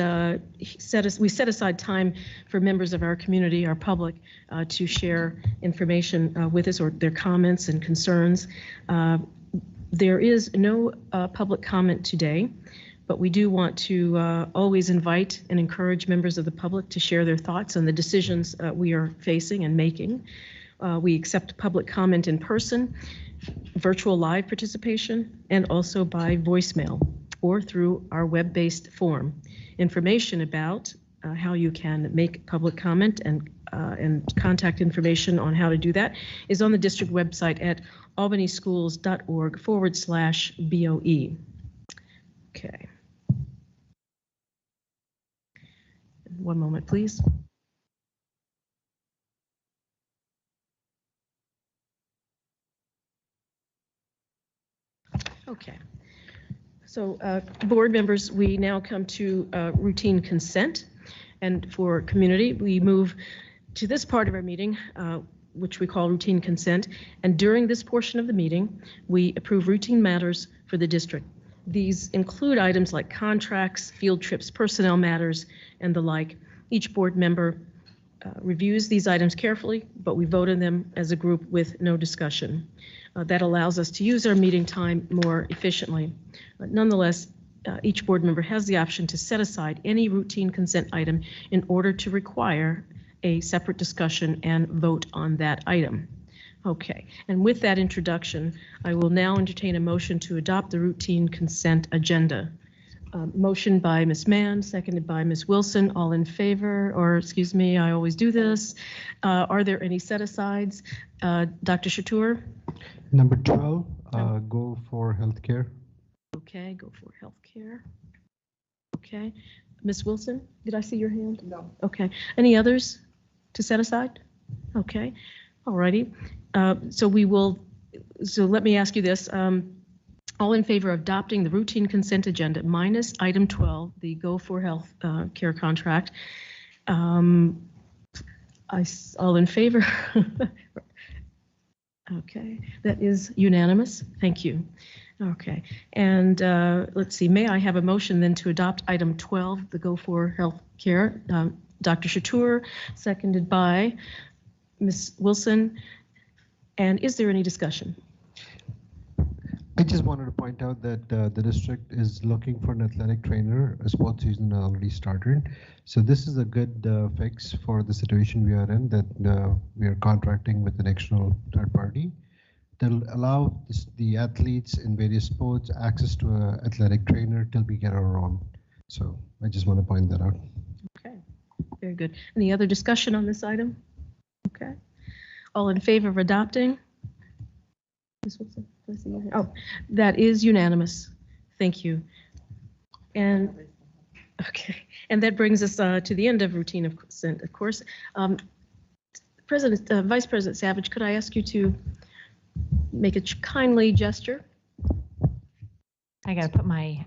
S1: set aside time for members of our community, our public, to share information with us or their comments and concerns. There is no public comment today. but we do want to always invite and encourage members of the public to share their thoughts on the decisions we are facing and making. We accept public comment in person, virtual live participation, and also by voicemail or through our web-based form. Information about how you can make public comment and contact information on how to do that is on the district website at albanyschools.org/BOE. Okay. One moment, please. Okay. So board members, we now come to routine consent. And for community, we move to this part of our meeting, which we call routine consent. And during this portion of the meeting, we approve routine matters for the district. These include items like contracts, field trips, personnel matters, and the like. Each board member reviews these items carefully, but we vote on them as a group with no discussion. That allows us to use our meeting time more efficiently. Nonetheless, each board member has the option to set aside any routine consent item in order to require a separate discussion and vote on that item. Okay, and with that introduction, I will now entertain a motion to adopt the routine consent agenda. Motion by Ms. Mann, seconded by Ms. Wilson. All in favor, or excuse me, I always do this. Are there any set-asides? Dr. Chatur?
S4: Number 12, go for healthcare.
S1: Okay, go for healthcare. Okay. Ms. Wilson, did I see your hand? No. Okay. Any others to set aside? Okay. All righty. So let me ask you this. All in favor of adopting the routine consent agenda minus item 12, the Go for Health Care contract? All in favor? Okay, that is unanimous. Thank you. Okay, and let's see, may I have a motion then to adopt item 12, the Go for Health Care? Dr. Chatur, seconded by Ms. Wilson. And is there any discussion?
S4: I just wanted to point out that the district is looking for an athletic trainer. A sports season already started. So this is a good fix for the situation we are in, that we are contracting with an external third party that will allow the athletes in various sports access to an athletic trainer till we get our own. So I just want to point that out.
S1: Okay, very good. Any other discussion on this item? Okay. All in favor of adopting? Ms. Wilson? Oh, that is unanimous. Thank you. And okay, and that brings us to the end of routine of consent, of course. Vice President Savage, could I ask you to make a kindly gesture?
S3: I got to put my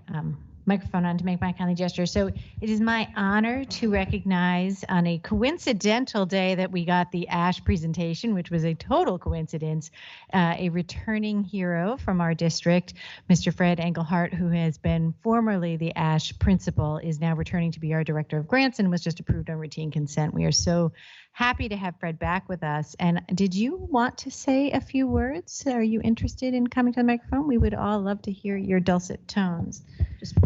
S3: microphone on to make my kindly gesture. So it is my honor to recognize on a coincidental day that we got the ASH presentation, which was a total coincidence, a returning hero from our district, Mr. Fred Engelhardt, who has been formerly the ASH principal, is now returning to be our director of grants and was just approved on routine consent. We are so happy to have Fred back with us. And did you want to say a few words? Are you interested in coming to the microphone? We would all love to hear your dulcet tones.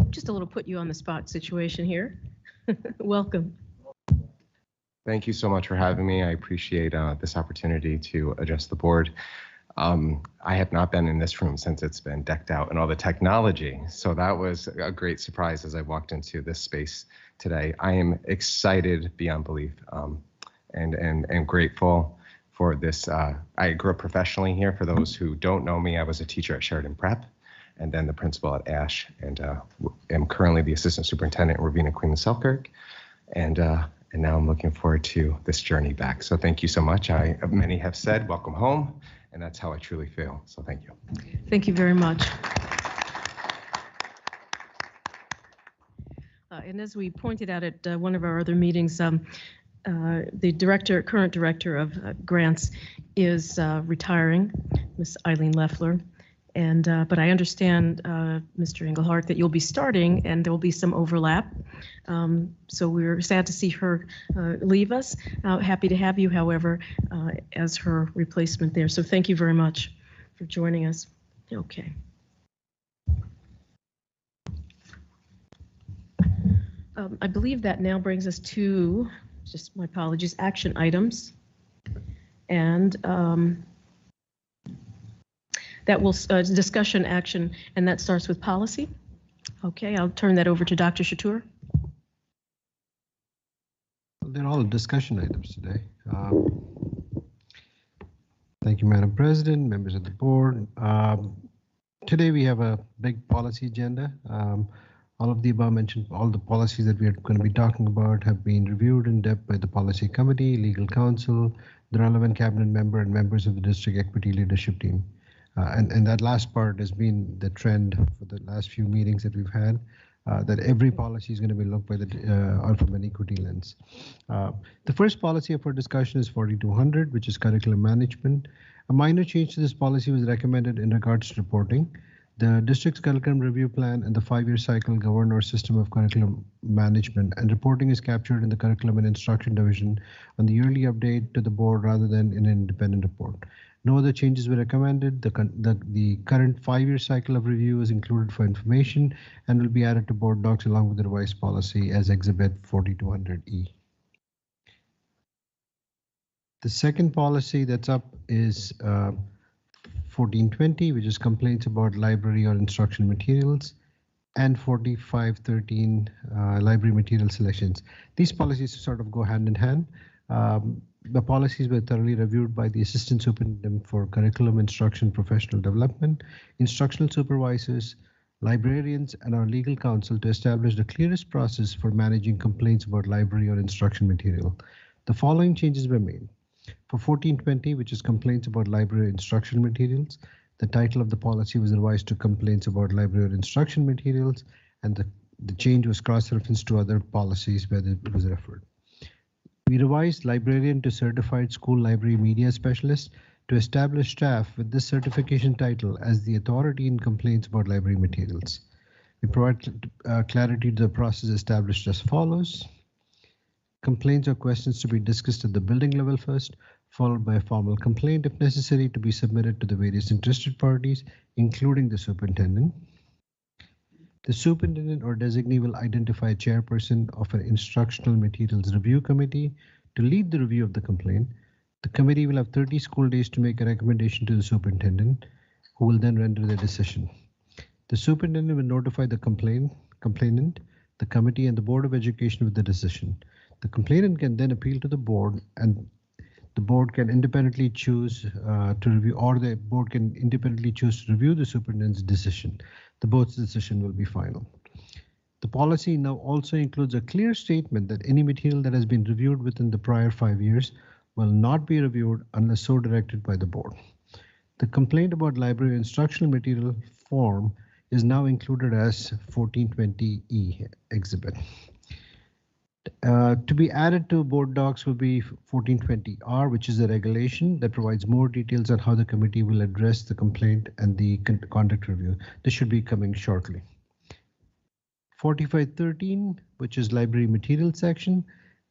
S1: Just a little put you on the spot situation here. Welcome.
S20: Thank you so much for having me. I appreciate this opportunity to address the board. I have not been in this room since it's been decked out and all the technology. So that was a great surprise as I walked into this space today. I am excited beyond belief and grateful for this. I grew up professionally here. For those who don't know me, I was a teacher at Sheridan Prep and then the principal at ASH, and am currently the assistant superintendent at Ravina Queen and Selkirk. And now I'm looking forward to this journey back. So thank you so much. Many have said, welcome home, and that's how I truly feel. So thank you.
S1: Thank you very much. And as we pointed out at one of our other meetings, the current director of grants is retiring, Ms. Eileen Leffler. And but I understand, Mr. Engelhardt, that you'll be starting and there will be some overlap. So we're sad to see her leave us. Happy to have you, however, as her replacement there. So thank you very much for joining us. Okay. I believe that now brings us to, just my apologies, action items. And that will discussion action, and that starts with policy. Okay, I'll turn that over to Dr. Chatur.
S4: They're all discussion items today. Thank you, Madam President, members of the board. Today we have a big policy agenda. All of the above mentioned, all the policies that we are going to be talking about have been reviewed in depth by the policy committee, legal counsel, the relevant cabinet member, and members of the district equity leadership team. And that last part has been the trend for the last few meetings that we've had, that every policy is going to be looked by the from an equity lens. The first policy for discussion is 4200, which is curriculum management. A minor change to this policy was recommended in regards to reporting. The district's curriculum review plan and the 5-year cycle govern our system of curriculum management, and reporting is captured in the curriculum and instruction division on the yearly update to the board rather than in an independent report. No other changes were recommended. The current 5-year cycle of review is included for information and will be added to board docs along with the revised policy as Exhibit 4200E. The second policy that's up is 1420, which is complaints about library or instructional materials, and 4513, library material selections. These policies sort of go hand in hand. The policies were thoroughly reviewed by the Assistant Superintendent for Curriculum Instruction Professional Development, instructional supervisors, librarians, and our legal counsel to establish the clearest process for managing complaints about library or instruction material. The following changes were made. For 1420, which is complaints about library instruction materials, the title of the policy was revised to complaints about library instruction materials, and the change was cross-referenced to other policies where it was referred. We revised librarian to certified school library media specialist to establish staff with this certification title as the authority in complaints about library materials. We provide clarity to the process established as follows. Complaints or questions to be discussed at the building level first, followed by a formal complaint if necessary to be submitted to the various interested parties, including the superintendent. The superintendent or designee will identify a chairperson of an instructional materials review committee to lead the review of the complaint. The committee will have 30 school days to make a recommendation to the superintendent, who will then render their decision. The superintendent will notify the complainant, the committee, and the Board of Education with the decision. The complainant can then appeal to the board, and the board can independently choose to review, or the board can independently choose to review the superintendent's decision. The board's decision will be final. The policy now also includes a clear statement that any material that has been reviewed within the prior 5 years will not be reviewed unless so directed by the board. The complaint about library instructional material form is now included as 1420E exhibit. To be added to board docs will be 1420R, which is a regulation that provides more details on how the committee will address the complaint and the conduct review. This should be coming shortly. 4513, which is library material section.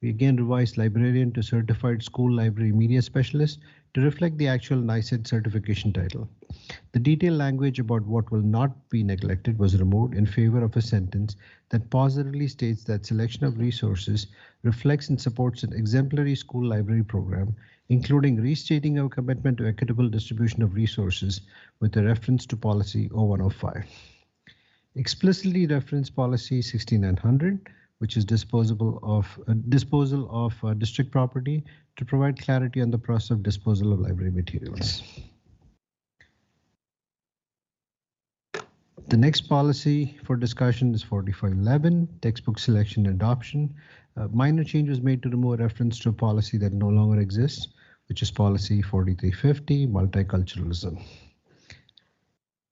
S4: We again revised librarian to certified school library media specialist to reflect the actual NICED certification title. The detailed language about what will not be neglected was removed in favor of a sentence that positively states that selection of resources reflects and supports an exemplary school library program, including restating our commitment to equitable distribution of resources with a reference to policy 0105. Explicitly reference policy 6900, which is disposal of district property, to provide clarity on the process of disposal of library materials. The next policy for discussion is 4511, textbook selection and adoption. A minor change was made to remove a reference to a policy that no longer exists, which is policy 4350, multiculturalism.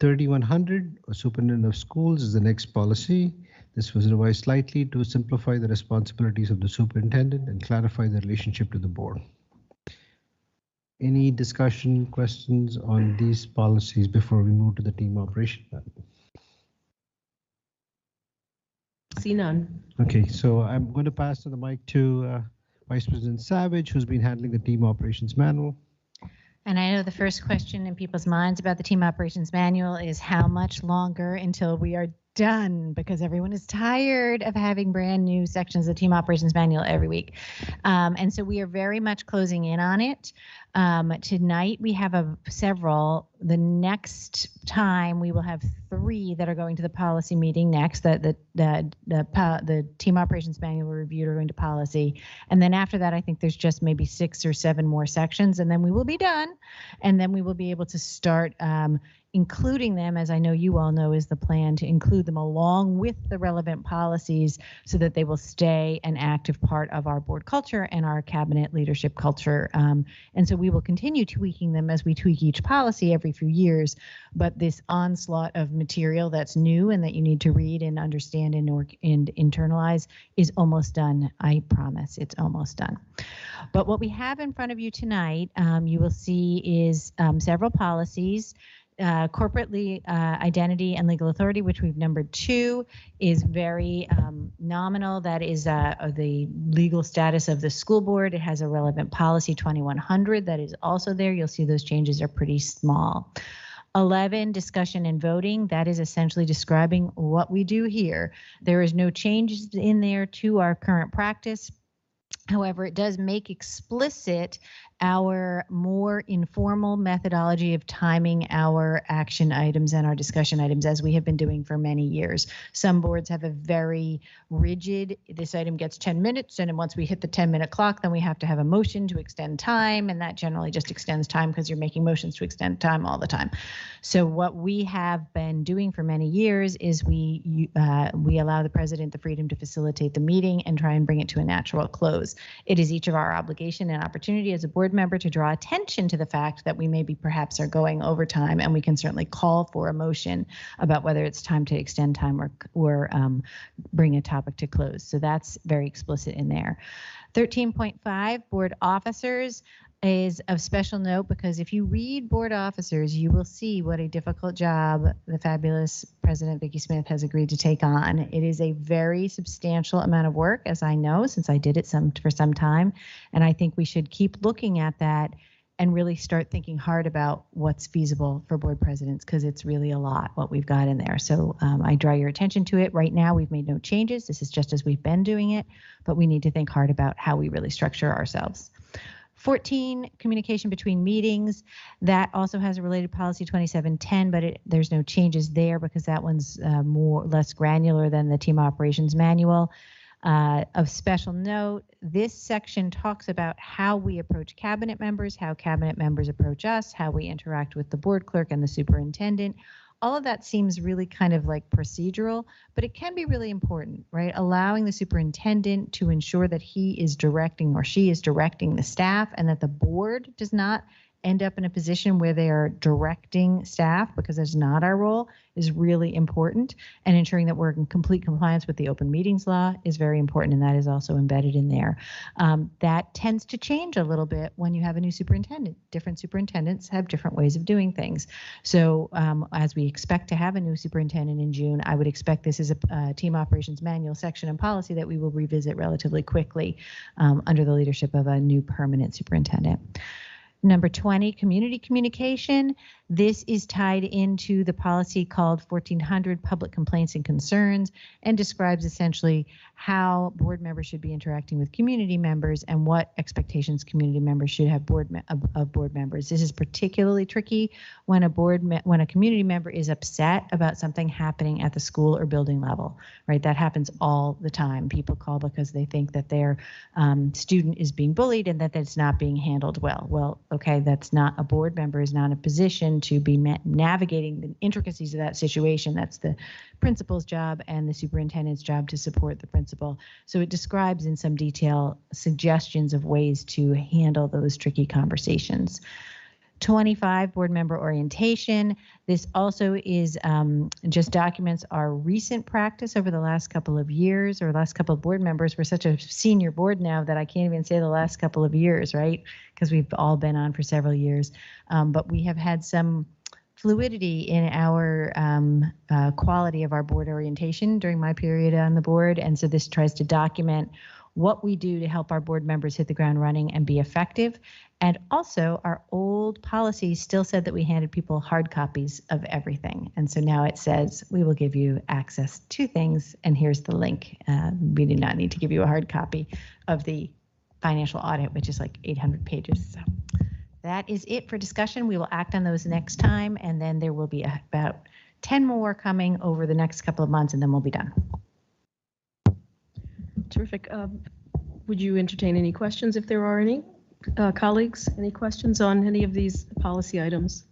S4: 3100, superintendent of schools, is the next policy. This was revised slightly to simplify the responsibilities of the superintendent and clarify the relationship to the board. Any discussion, questions on these policies before we move to the team operation plan?
S1: See none.
S4: Okay, so I'm going to pass the mic to Vice President Savage, who's been handling the team operations manual.
S3: And I know the first question in people's minds about the team operations manual is how much longer until we are done because everyone is tired of having brand new sections of the team operations manual every week. And so we are very much closing in on it. Tonight we have several. The next time we will have 3 that are going to the policy meeting next. The team operations manual review are going to policy, and then after that I think there's just maybe 6 or 7 more sections, and then we will be done, and then we will be able to start including them, as I know you all know is the plan, to include them along with the relevant policies so that they will stay an active part of our board culture and our cabinet leadership culture. And so we will continue tweaking them as we tweak each policy every few years. But this onslaught of material that's new and that you need to read and understand and internalize is almost done. I promise it's almost done. But what we have in front of you tonight, you will see is several policies. Corporate identity and legal authority, which we've numbered 2, is very nominal. That is the legal status of the school board. It has a relevant policy 2100 that is also there. You'll see those changes are pretty small. 11, discussion and voting. That is essentially describing what we do here. There is no changes in there to our current practice. However, it does make explicit our more informal methodology of timing our action items and our discussion items, as we have been doing for many years. Some boards have a very rigid, this item gets 10 minutes, and then once we hit the 10-minute clock, then we have to have a motion to extend time, and that generally just extends time because you're making motions to extend time all the time. So what we have been doing for many years is we allow the president the freedom to facilitate the meeting and try and bring it to a natural close. It is each of our obligation and opportunity as a board member to draw attention to the fact that we maybe perhaps are going over time, and we can certainly call for a motion about whether it's time to extend time or bring a topic to close. So that's very explicit in there. 13.5, board officers, is of special note because if you read board officers, you will see what a difficult job the fabulous President Vicki Smith has agreed to take on. It is a very substantial amount of work, as I know, since I did it for some time. And I think we should keep looking at that and really start thinking hard about what's feasible for board presidents, because it's really a lot what we've got in there. So I draw your attention to it. Right now, we've made no changes. This is just as we've been doing it, but we need to think hard about how we really structure ourselves. 14, communication between meetings. That also has a related policy 2710, but there's no changes there because that one's less granular than the team operations manual. Of special note, this section talks about how we approach cabinet members, how cabinet members approach us, how we interact with the board clerk and the superintendent. All of that seems really kind of like procedural, but it can be really important, right? Allowing the superintendent to ensure that he is directing or she is directing the staff and that the board does not end up in a position where they are directing staff, because that's not our role, is really important. And ensuring that we're in complete compliance with the open meetings law is very important, and that is also embedded in there. That tends to change a little bit when you have a new superintendent. Different superintendents have different ways of doing things. So as we expect to have a new superintendent in June, I would expect this is a team operations manual section and policy that we will revisit relatively quickly under the leadership of a new permanent superintendent. Number 20, community communication. This is tied into the policy called 1400, public complaints and concerns, and describes essentially how board members should be interacting with community members and what expectations community members should have of board members. This is particularly tricky when a community member is upset about something happening at the school or building level, right? That happens all the time. People call because they think that their student is being bullied and that it's not being handled well. Well, okay, that's not, a board member is not in a position to be navigating the intricacies of that situation. That's the principal's job and the superintendent's job to support the principal. So it describes in some detail suggestions of ways to handle those tricky conversations. 25, board member orientation. This also is just documents our recent practice over the last couple of years, or last couple of board members. We're such a senior board now that I can't even say the last couple of years, right? Because we've all been on for several years. But we have had some fluidity in our quality of our board orientation during my period on the board. And so this tries to document what we do to help our board members hit the ground running and be effective. And also, our old policy still said that we handed people hard copies of everything. And so now it says, we will give you access to things, and here's the link. We do not need to give you a hard copy of the financial audit, which is like 800 pages. So that is it for discussion. We will act on those next time, and then there will be about 10 more coming over the next couple of months, and then we'll be done.
S1: Terrific. Would you entertain any questions if there are any? Colleagues, any questions on any of these policy items?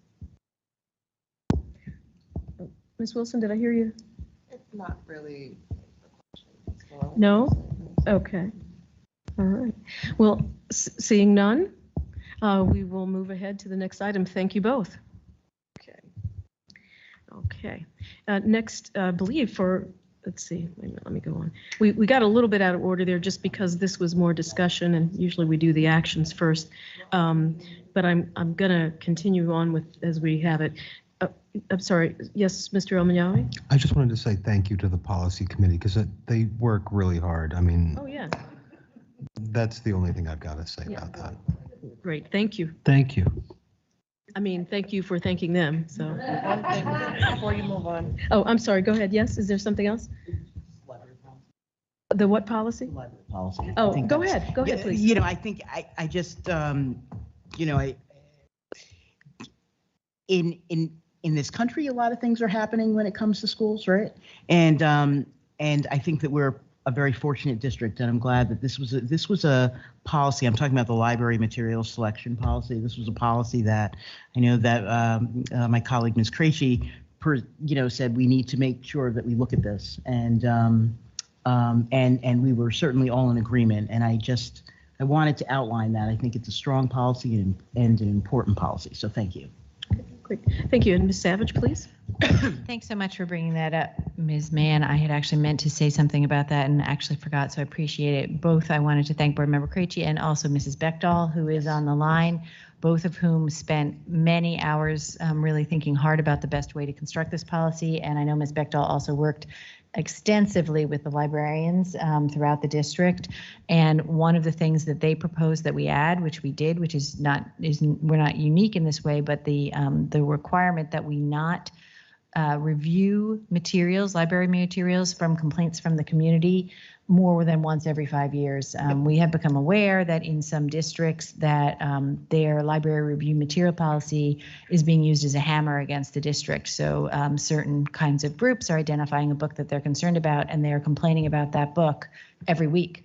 S1: Ms. Wilson, did I hear you?
S5: It's not really a question.
S1: No? Okay. All right. Well, seeing none, we will move ahead to the next item. Thank you both. Okay. Okay. Next, I believe for, let's see, wait a minute, let me go on. We got a little bit out of order there just because this was more discussion, and usually we do the actions first. But I'm going to continue on with as we have it. I'm sorry. Yes, Mr. Elmanyawi?
S7: I just wanted to say thank you to the policy committee because they work really hard. I mean,
S1: Oh, yeah.
S7: that's the only thing I've got to say about that.
S1: Great. Thank you.
S4: Thank you.
S1: I mean, thank you for thanking them. So.
S5: One thing before you move on.
S1: Oh, I'm sorry. Go ahead. Yes. Is there something else? The what policy?
S8: Policy.
S1: Oh, go ahead. Go ahead, please.
S8: You know, I think I just, you know, in this country, a lot of things are happening when it comes to schools, right? And I think that we're a very fortunate district, and I'm glad that this was a policy. I'm talking about the library materials selection policy. This was a policy that I know that my colleague Ms. Krejci, said we need to make sure that we look at this, and we were certainly all in agreement. And I wanted to outline that. I think it's a strong policy and an important policy. So thank you.
S1: Great. Thank you. And Ms. Savage, please.
S3: Thanks so much for bringing that up, Ms. Mann. I had actually meant to say something about that and actually forgot, so I appreciate it. Both, I wanted to thank Board Member Krejci and also Mrs. Bechdahl, who is on the line, both of whom spent many hours really thinking hard about the best way to construct this policy. And I know Ms. Bechdahl also worked extensively with the librarians throughout the district. And one of the things that they proposed that we add, which we did, which we're not unique in this way, but the requirement that we not review materials, library materials from complaints from the community more than once every 5 years. We have become aware that in some districts that their library review material policy is being used as a hammer against the district. So certain kinds of groups are identifying a book that they're concerned about, and they're complaining about that book every week.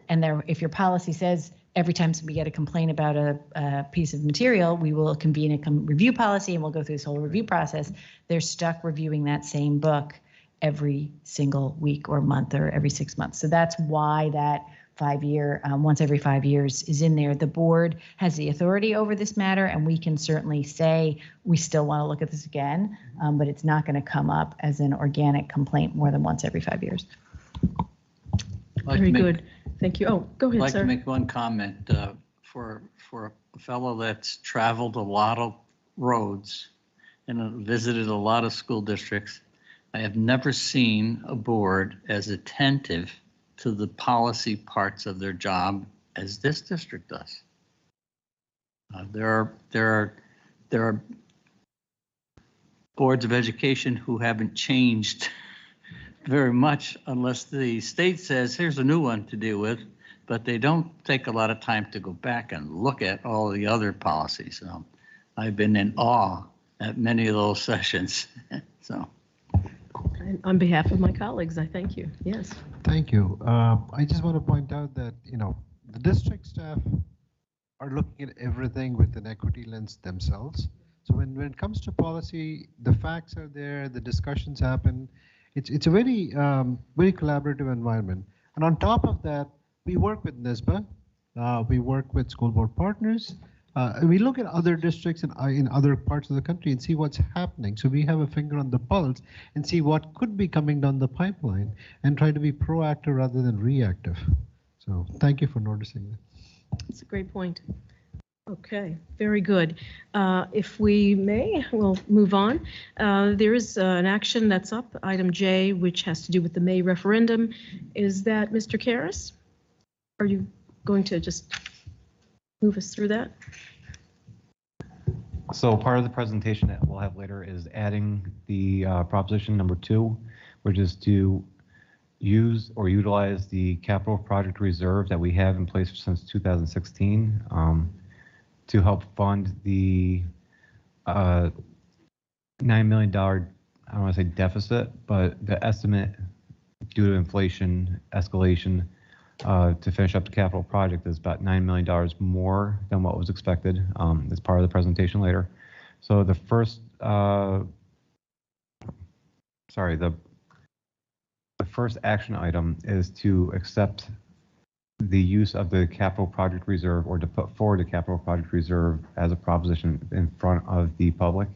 S3: And if your policy says every time we get a complaint about a piece of material, we will convene a review policy and we'll go through this whole review process, they're stuck reviewing that same book every single week or month or every 6 months. So that's why that 5-year, once every 5 years is in there. The board has the authority over this matter, and we can certainly say we still want to look at this again, but it's not going to come up as an organic complaint more than once every 5 years.
S1: Very good. Thank you. Oh, go ahead,
S9: I'd like
S1: sir.
S9: to make one comment for a fellow that's traveled a lot of roads and visited a lot of school districts. I have never seen a board as attentive to the policy parts of their job as this district does. There are boards of education who haven't changed very much unless the state says, here's a new one to deal with, but they don't take a lot of time to go back and look at all the other policies. I've been in awe at many of those sessions. So.
S1: On behalf of my colleagues, I thank you. Yes.
S4: Thank you. I just want to point out that, the district staff are looking at everything with an equity lens themselves. So when it comes to policy, the facts are there, the discussions happen. It's a very, very collaborative environment. And on top of that, we work with NISBA, we work with school board partners, we look at other districts in other parts of the country and see what's happening. So we have a finger on the pulse and see what could be coming down the pipeline and try to be proactive rather than reactive. So thank you for noticing that.
S1: That's a great point. Okay, very good. If we may, we'll move on. There is an action that's up, item J, which has to do with the May referendum. Is that Mr. Karras? are you going to just move us through that?
S21: So part of the presentation that we'll have later is adding the proposition number 2, which is to use or utilize the capital project reserve that we have in place since 2016 to help fund the $9 million, I don't want to say deficit, but the estimate due to inflation escalation to finish up the capital project is about $9 million more than what was expected as part of the presentation later. So the first, the first action item is to accept the use of the capital project reserve, or to put forward the capital project reserve as a proposition in front of the public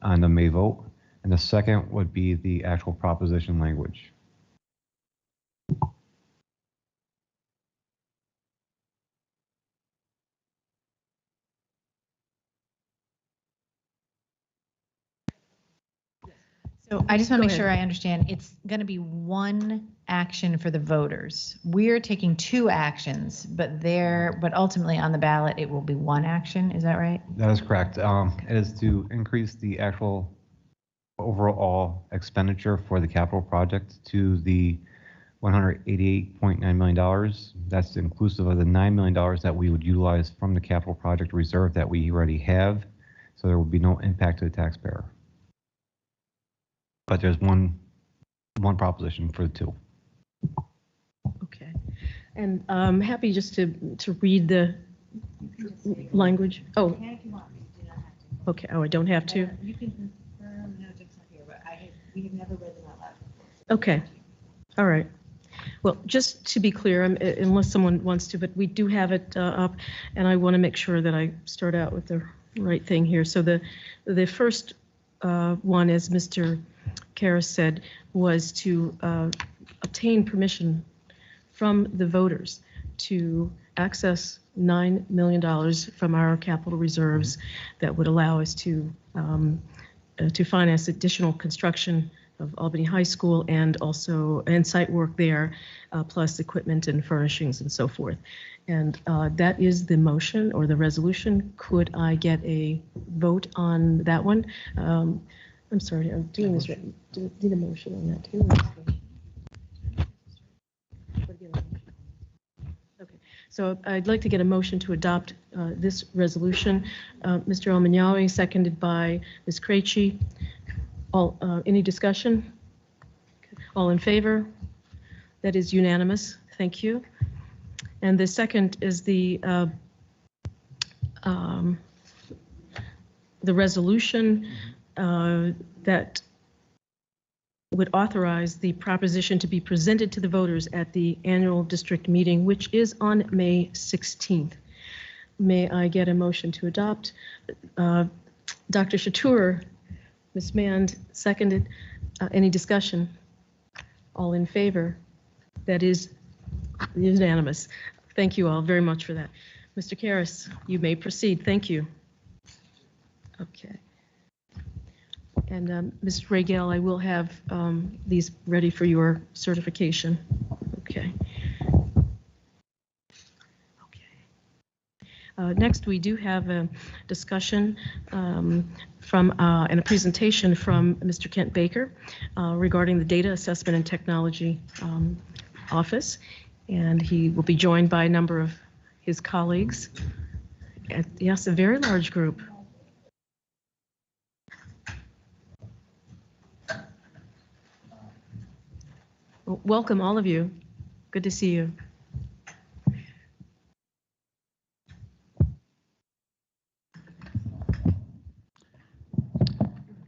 S21: on the May vote. And the second would be the actual proposition language.
S3: So I just want to make sure I understand. It's going to be one action for the voters. We're taking 2 actions, but ultimately on the ballot it will be one action. Is that right?
S21: That is correct. It is to increase the actual overall expenditure for the capital project to the $188.9 million. That's inclusive of the $9 million that we would utilize from the capital project reserve that we already have. So there will be no impact to the taxpayer. But there's one proposition for the 2.
S1: Okay. And I'm happy just to read the language. Oh. Okay. Oh, I don't have to.
S3: You can confirm, no, Dick's not here, but we have never read them out loud.
S1: Okay. All right. Well, just to be clear, unless someone wants to, but we do have it up, and I want to make sure that I start out with the right thing here. So the first one, as Mr. Karras said, was to obtain permission from the voters to access $9 million from our capital reserves that would allow us to finance additional construction of Albany High School and also site work there, plus equipment and furnishings and so forth. And that is the motion or the resolution. Could I get a vote on that one? I'm sorry, I'm doing this right. Did a motion on that too? Okay, so I'd like to get a motion to adopt this resolution. Mr. Elmanyawi, seconded by Ms. Krejci. Any discussion? All in favor? That is unanimous. Thank you. And the second is the resolution that would authorize the proposition to be presented to the voters at the annual district meeting, which is on May 16th. May I get a motion to adopt? Dr. Chatur, Ms. Mand, seconded. Any discussion? All in favor? That is unanimous. Thank you all very much for that. Mr. Karras, you may proceed. Thank you. Okay. And Ms. Regel, I will have these ready for your certification. Okay. Next, we do have a discussion and a presentation from Mr. Kent Baker regarding the Data Assessment and Technology Office, and he will be joined by a number of his colleagues. Yes, a very large group. Welcome, all of you. Good to see you.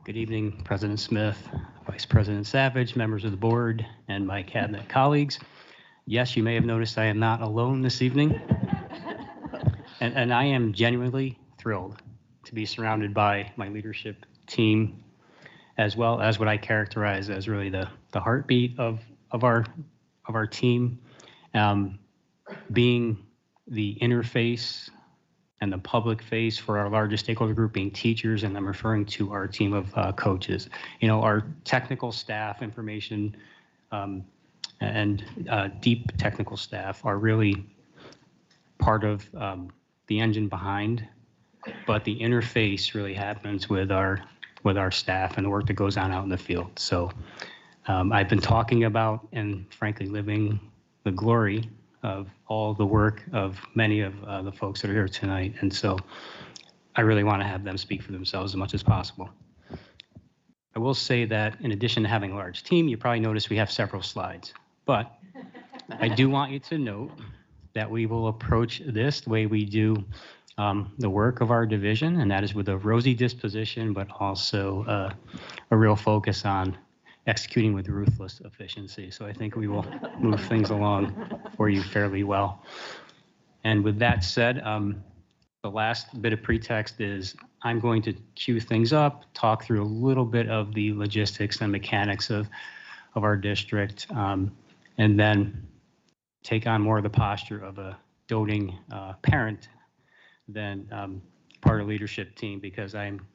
S16: Good evening, President Smith, Vice President Savage, members of the board, and my cabinet colleagues. Yes, you may have noticed I am not alone this evening. And I am genuinely thrilled to be surrounded by my leadership team, as well as what I characterize as really the heartbeat of our team, being the interface and the public face for our largest stakeholder group being teachers, and I'm referring to our team of coaches. You know, our technical staff, information and deep technical staff are really part of the engine behind, but the interface really happens with our staff and the work that goes on out in the field. So I've been talking about and frankly living the glory of all the work of many of the folks that are here tonight. And so I really want to have them speak for themselves as much as possible. I will say that in addition to having a large team, you probably noticed we have several slides, but I do want you to note that we will approach this the way we do the work of our division, and that is with a rosy disposition, but also a real focus on executing with ruthless efficiency. So I think we will move things along for you fairly well. And with that said, the last bit of pretext is I'm going to cue things up, talk through a little bit of the logistics and mechanics of our district, and then take on more of the posture of a doting parent than part of the leadership team, because I'm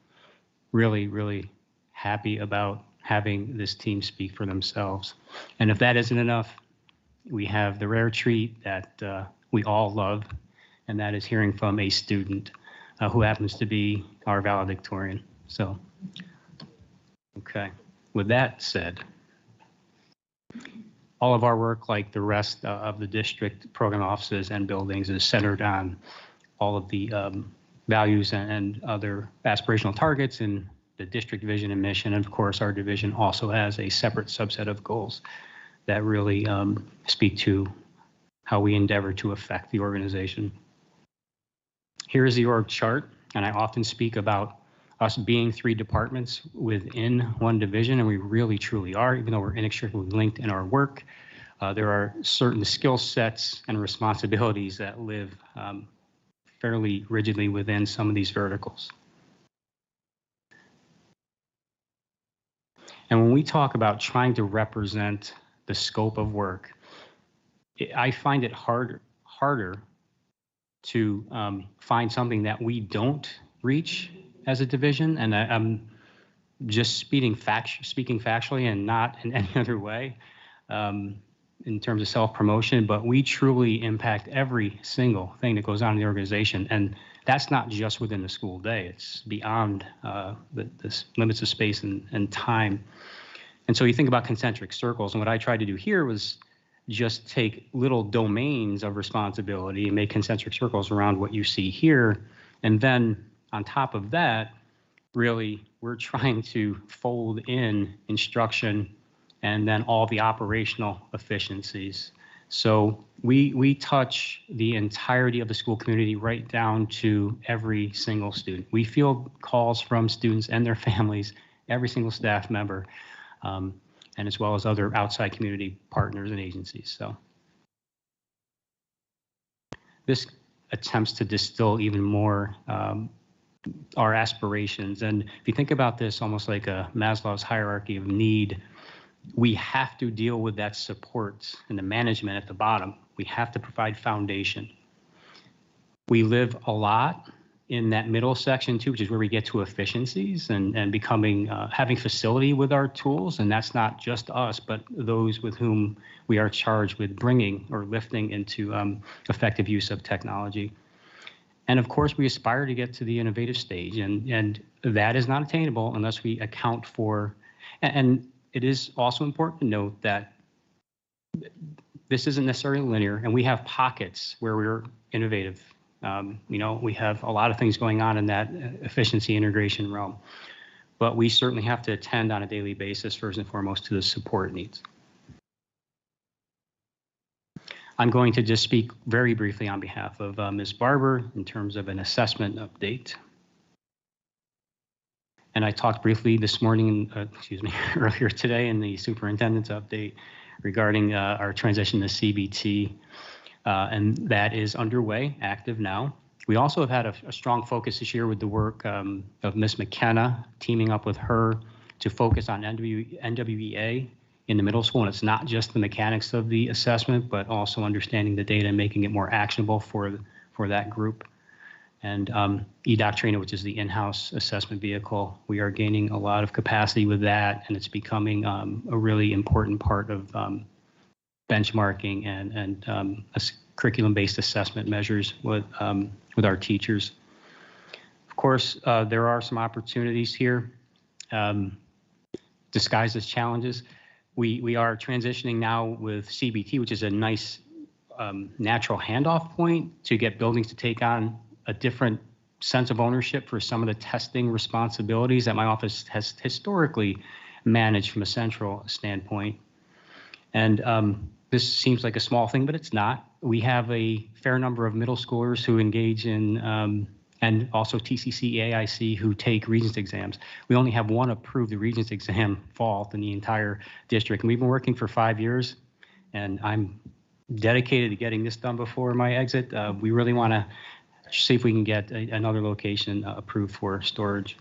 S16: really, really happy about having this team speak for themselves. And if that isn't enough, we have the rare treat that we all love, and that is hearing from a student who happens to be our valedictorian. So, okay, with that said, all of our work, like the rest of the district program offices and buildings, is centered on all of the values and other aspirational targets in the district vision and mission. And of course, our division also has a separate subset of goals that really speak to how we endeavor to affect the organization. Here is the org chart, and I often speak about us being 3 departments within one division, and we really truly are, even though we're inextricably linked in our work. There are certain skill sets and responsibilities that live fairly rigidly within some of these verticals. And when we talk about trying to represent the scope of work, I find it harder to find something that we don't reach as a division. And I'm just speaking factually and not in any other way in terms of self-promotion, but we truly impact every single thing that goes on in the organization. And that's not just within the school day, it's beyond the limits of space and time. And so you think about concentric circles, and what I tried to do here was just take little domains of responsibility and make concentric circles around what you see here. And then on top of that, really, we're trying to fold in instruction and then all the operational efficiencies. So we touch the entirety of the school community right down to every single student. We field calls from students and their families, every single staff member, and as well as other outside community partners and agencies. So this attempts to distill even more our aspirations. And if you think about this almost like a Maslow's hierarchy of need, we have to deal with that support and the management at the bottom. We have to provide foundation. We live a lot in that middle section too, which is where we get to efficiencies and becoming, having facility with our tools. And that's not just us, but those with whom we are charged with bringing or lifting into effective use of technology. And of course, we aspire to get to the innovative stage, and that is not attainable unless we account for, and it is also important to note that this isn't necessarily linear, and we have pockets where we're innovative. We have a lot of things going on in that efficiency integration realm, but we certainly have to attend on a daily basis, first and foremost, to the support needs. I'm going to just speak very briefly on behalf of Ms. Barber in terms of an assessment update. And I talked briefly this morning, earlier today in the superintendent's update regarding our transition to CBT, and that is underway, active now. We also have had a strong focus this year with the work of Ms. McKenna, teaming up with her to focus on NWEA in the middle school. And it's not just the mechanics of the assessment, but also understanding the data and making it more actionable for that group. And eDoctrina, which is the in-house assessment vehicle, we are gaining a lot of capacity with that, and it's becoming a really important part of benchmarking and curriculum-based assessment measures with our teachers. Of course, there are some opportunities here, disguised as challenges. We are transitioning now with CBT, which is a nice natural handoff point to get buildings to take on a different sense of ownership for some of the testing responsibilities that my office has historically managed from a central standpoint. And this seems like a small thing, but it's not. We have a fair number of middle schoolers who engage in and also TCC, AIC, who take Regents exams. We only have one approved Regents exam fault in the entire district. And we've been working for 5 years, and I'm dedicated to getting this done before my exit. We really want to see if we can get another location approved for storage.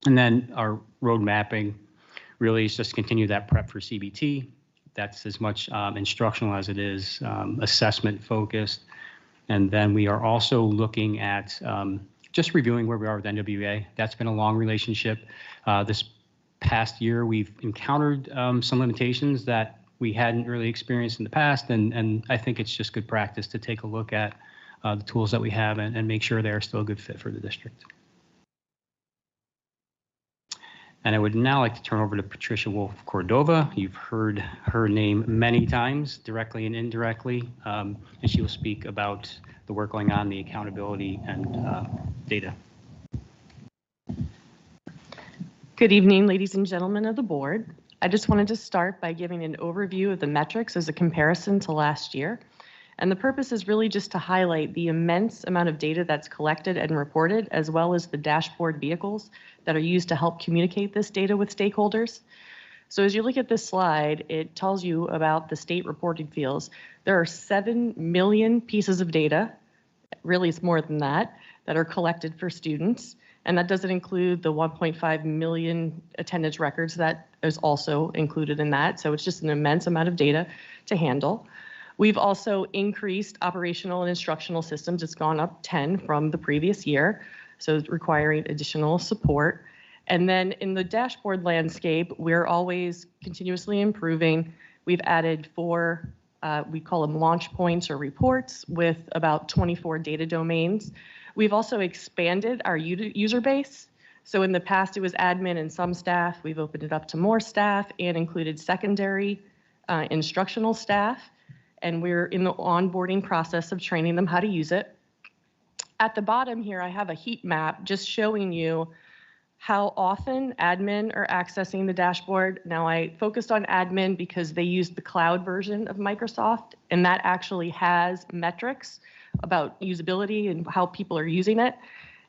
S16: And then our road mapping really is just continue that prep for CBT. That's as much instructional as it is assessment focused. And then we are also looking at just reviewing where we are with NWA. That's been a long relationship. This past year, we've encountered some limitations that we hadn't really experienced in the past. And I think it's just good practice to take a look at the tools that we have and make sure they're still a good fit for the district. And I would now like to turn over to Patricia Wolf-Cordova. You've heard her name many times, directly and indirectly, and she will speak about the work going on, the accountability and data.
S1: Good evening, ladies and gentlemen of the board. I just wanted to start by giving an overview of the metrics as a comparison to last year. And the purpose is really just to highlight the immense amount of data that's collected and reported, as well as the dashboard vehicles that are used to help communicate this data with stakeholders. So as you look at this slide, it tells you about the state reporting fields. There are 7 million pieces of data, really it's more than that are collected for students. And that doesn't include the 1.5 million attendance records that is also included in that. So it's just an immense amount of data to handle. We've also increased operational and instructional systems. It's gone up 10 from the previous year, so it's requiring additional support. And then in the dashboard landscape, we're always continuously improving. We've added 4, we call them launch points or reports, with about 24 data domains. We've also expanded our user base. So in the past, it was admin and some staff. We've opened it up to more staff and included secondary instructional staff. And we're in the onboarding process of training them how to use it. At the bottom here, I have a heat map just showing you how often admin are accessing the dashboard. Now, I focused on admin because they used the cloud version of Microsoft, and that actually has metrics about usability and how people are using it.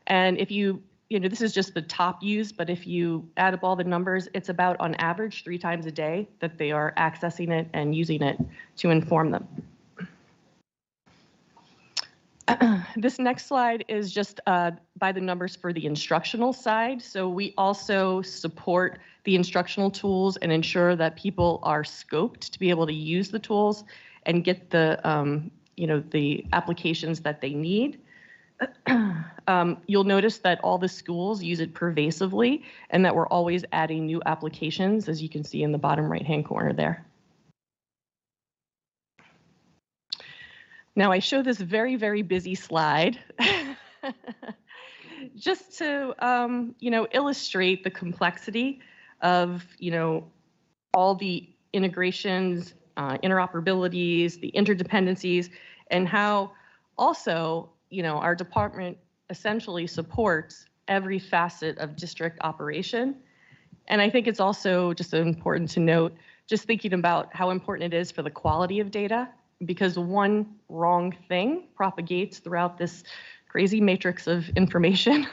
S1: And if you this is just the top use, but if you add up all the numbers, it's about on average 3 times a day that they are accessing it and using it to inform them. This next slide is just by the numbers for the instructional side. So we also support the instructional tools and ensure that people are scoped to be able to use the tools and get the the applications that they need. You'll notice that all the schools use it pervasively and that we're always adding new applications, as you can see in the bottom right-hand corner there. Now I show this very, very busy slide just to, illustrate the complexity of, all the integrations, interoperabilities, the interdependencies, and how also our department essentially supports every facet of district operation. And I think it's also just important to note, just thinking about how important it is for the quality of data, because one wrong thing propagates throughout this crazy matrix of information.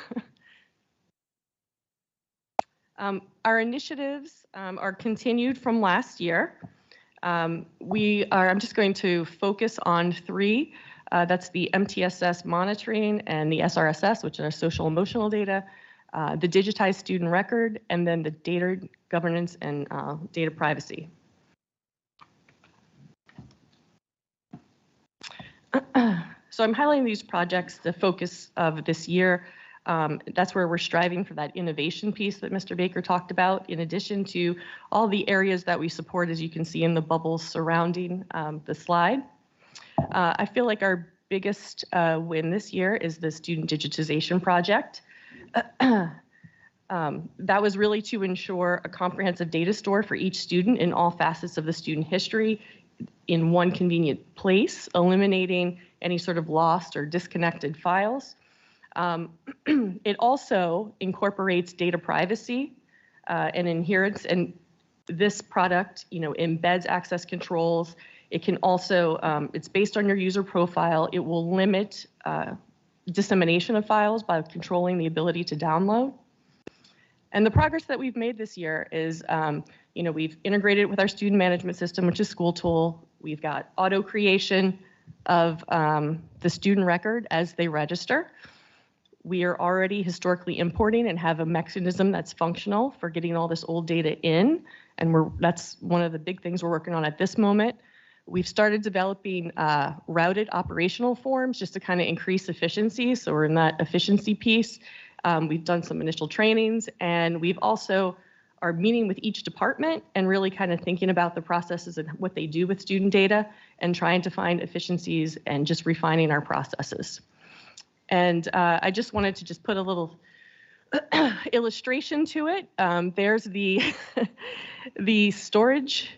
S1: Our initiatives are continued from last year. I'm just going to focus on 3. That's the MTSS monitoring and the SRSS, which are social emotional data, the digitized student record, and then the data governance and data privacy. So I'm highlighting these projects, the focus of this year. That's where we're striving for that innovation piece that Mr. Baker talked about, in addition to all the areas that we support, as you can see in the bubbles surrounding the slide. I feel like our biggest win this year is the student digitization project. That was really to ensure a comprehensive data store for each student in all facets of the student history in one convenient place, eliminating any sort of lost or disconnected files. It also incorporates data privacy and adherence, and this product, embeds access controls. It can also, it's based on your user profile. It will limit dissemination of files by controlling the ability to download. And the progress that we've made this year is, we've integrated it with our student management system, which is School Tool. We've got auto creation of the student record as they register. We are already historically importing and have a mechanism that's functional for getting all this old data in. And that's one of the big things we're working on at this moment. We've started developing routed operational forms just to kind of increase efficiency. So we're in that efficiency piece. We've done some initial trainings, and we've also are meeting with each department and really kind of thinking about the processes and what they do with student data and trying to find efficiencies and just refining our processes. And I just wanted to just put a little illustration to it. There's the the storage,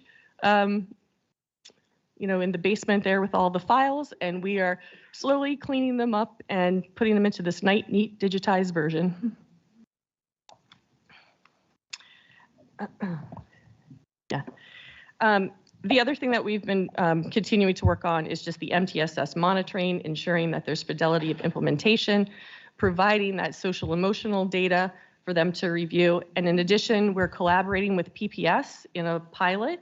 S1: in the basement there with all the files, and we are slowly cleaning them up and putting them into this neat digitized version. Yeah. The other thing that we've been continuing to work on is just the MTSS monitoring, ensuring that there's fidelity of implementation, providing that social emotional data for them to review. And in addition, we're collaborating with PPS in a pilot.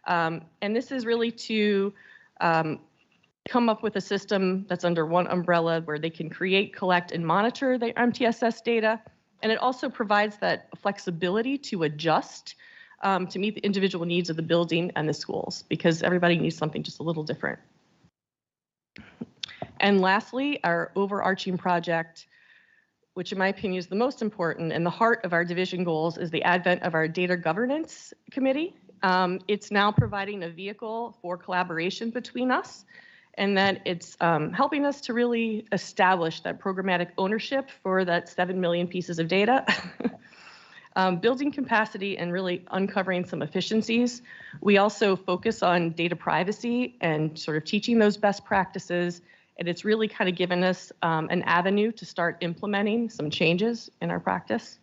S1: And this is really to come up with a system that's under one umbrella where they can create, collect, and monitor the MTSS data. And it also provides that flexibility to adjust to meet the individual needs of the building and the schools, because everybody needs something just a little different. And lastly, our overarching project, which in my opinion is the most important and the heart of our division goals, is the advent of our data governance committee. It's now providing a vehicle for collaboration between us, and that it's helping us to really establish that programmatic ownership for that 7 million pieces of data. Building capacity and really uncovering some efficiencies. We also focus on data privacy and sort of teaching those best practices. And it's really kind of given us an avenue to start implementing some changes in our practice.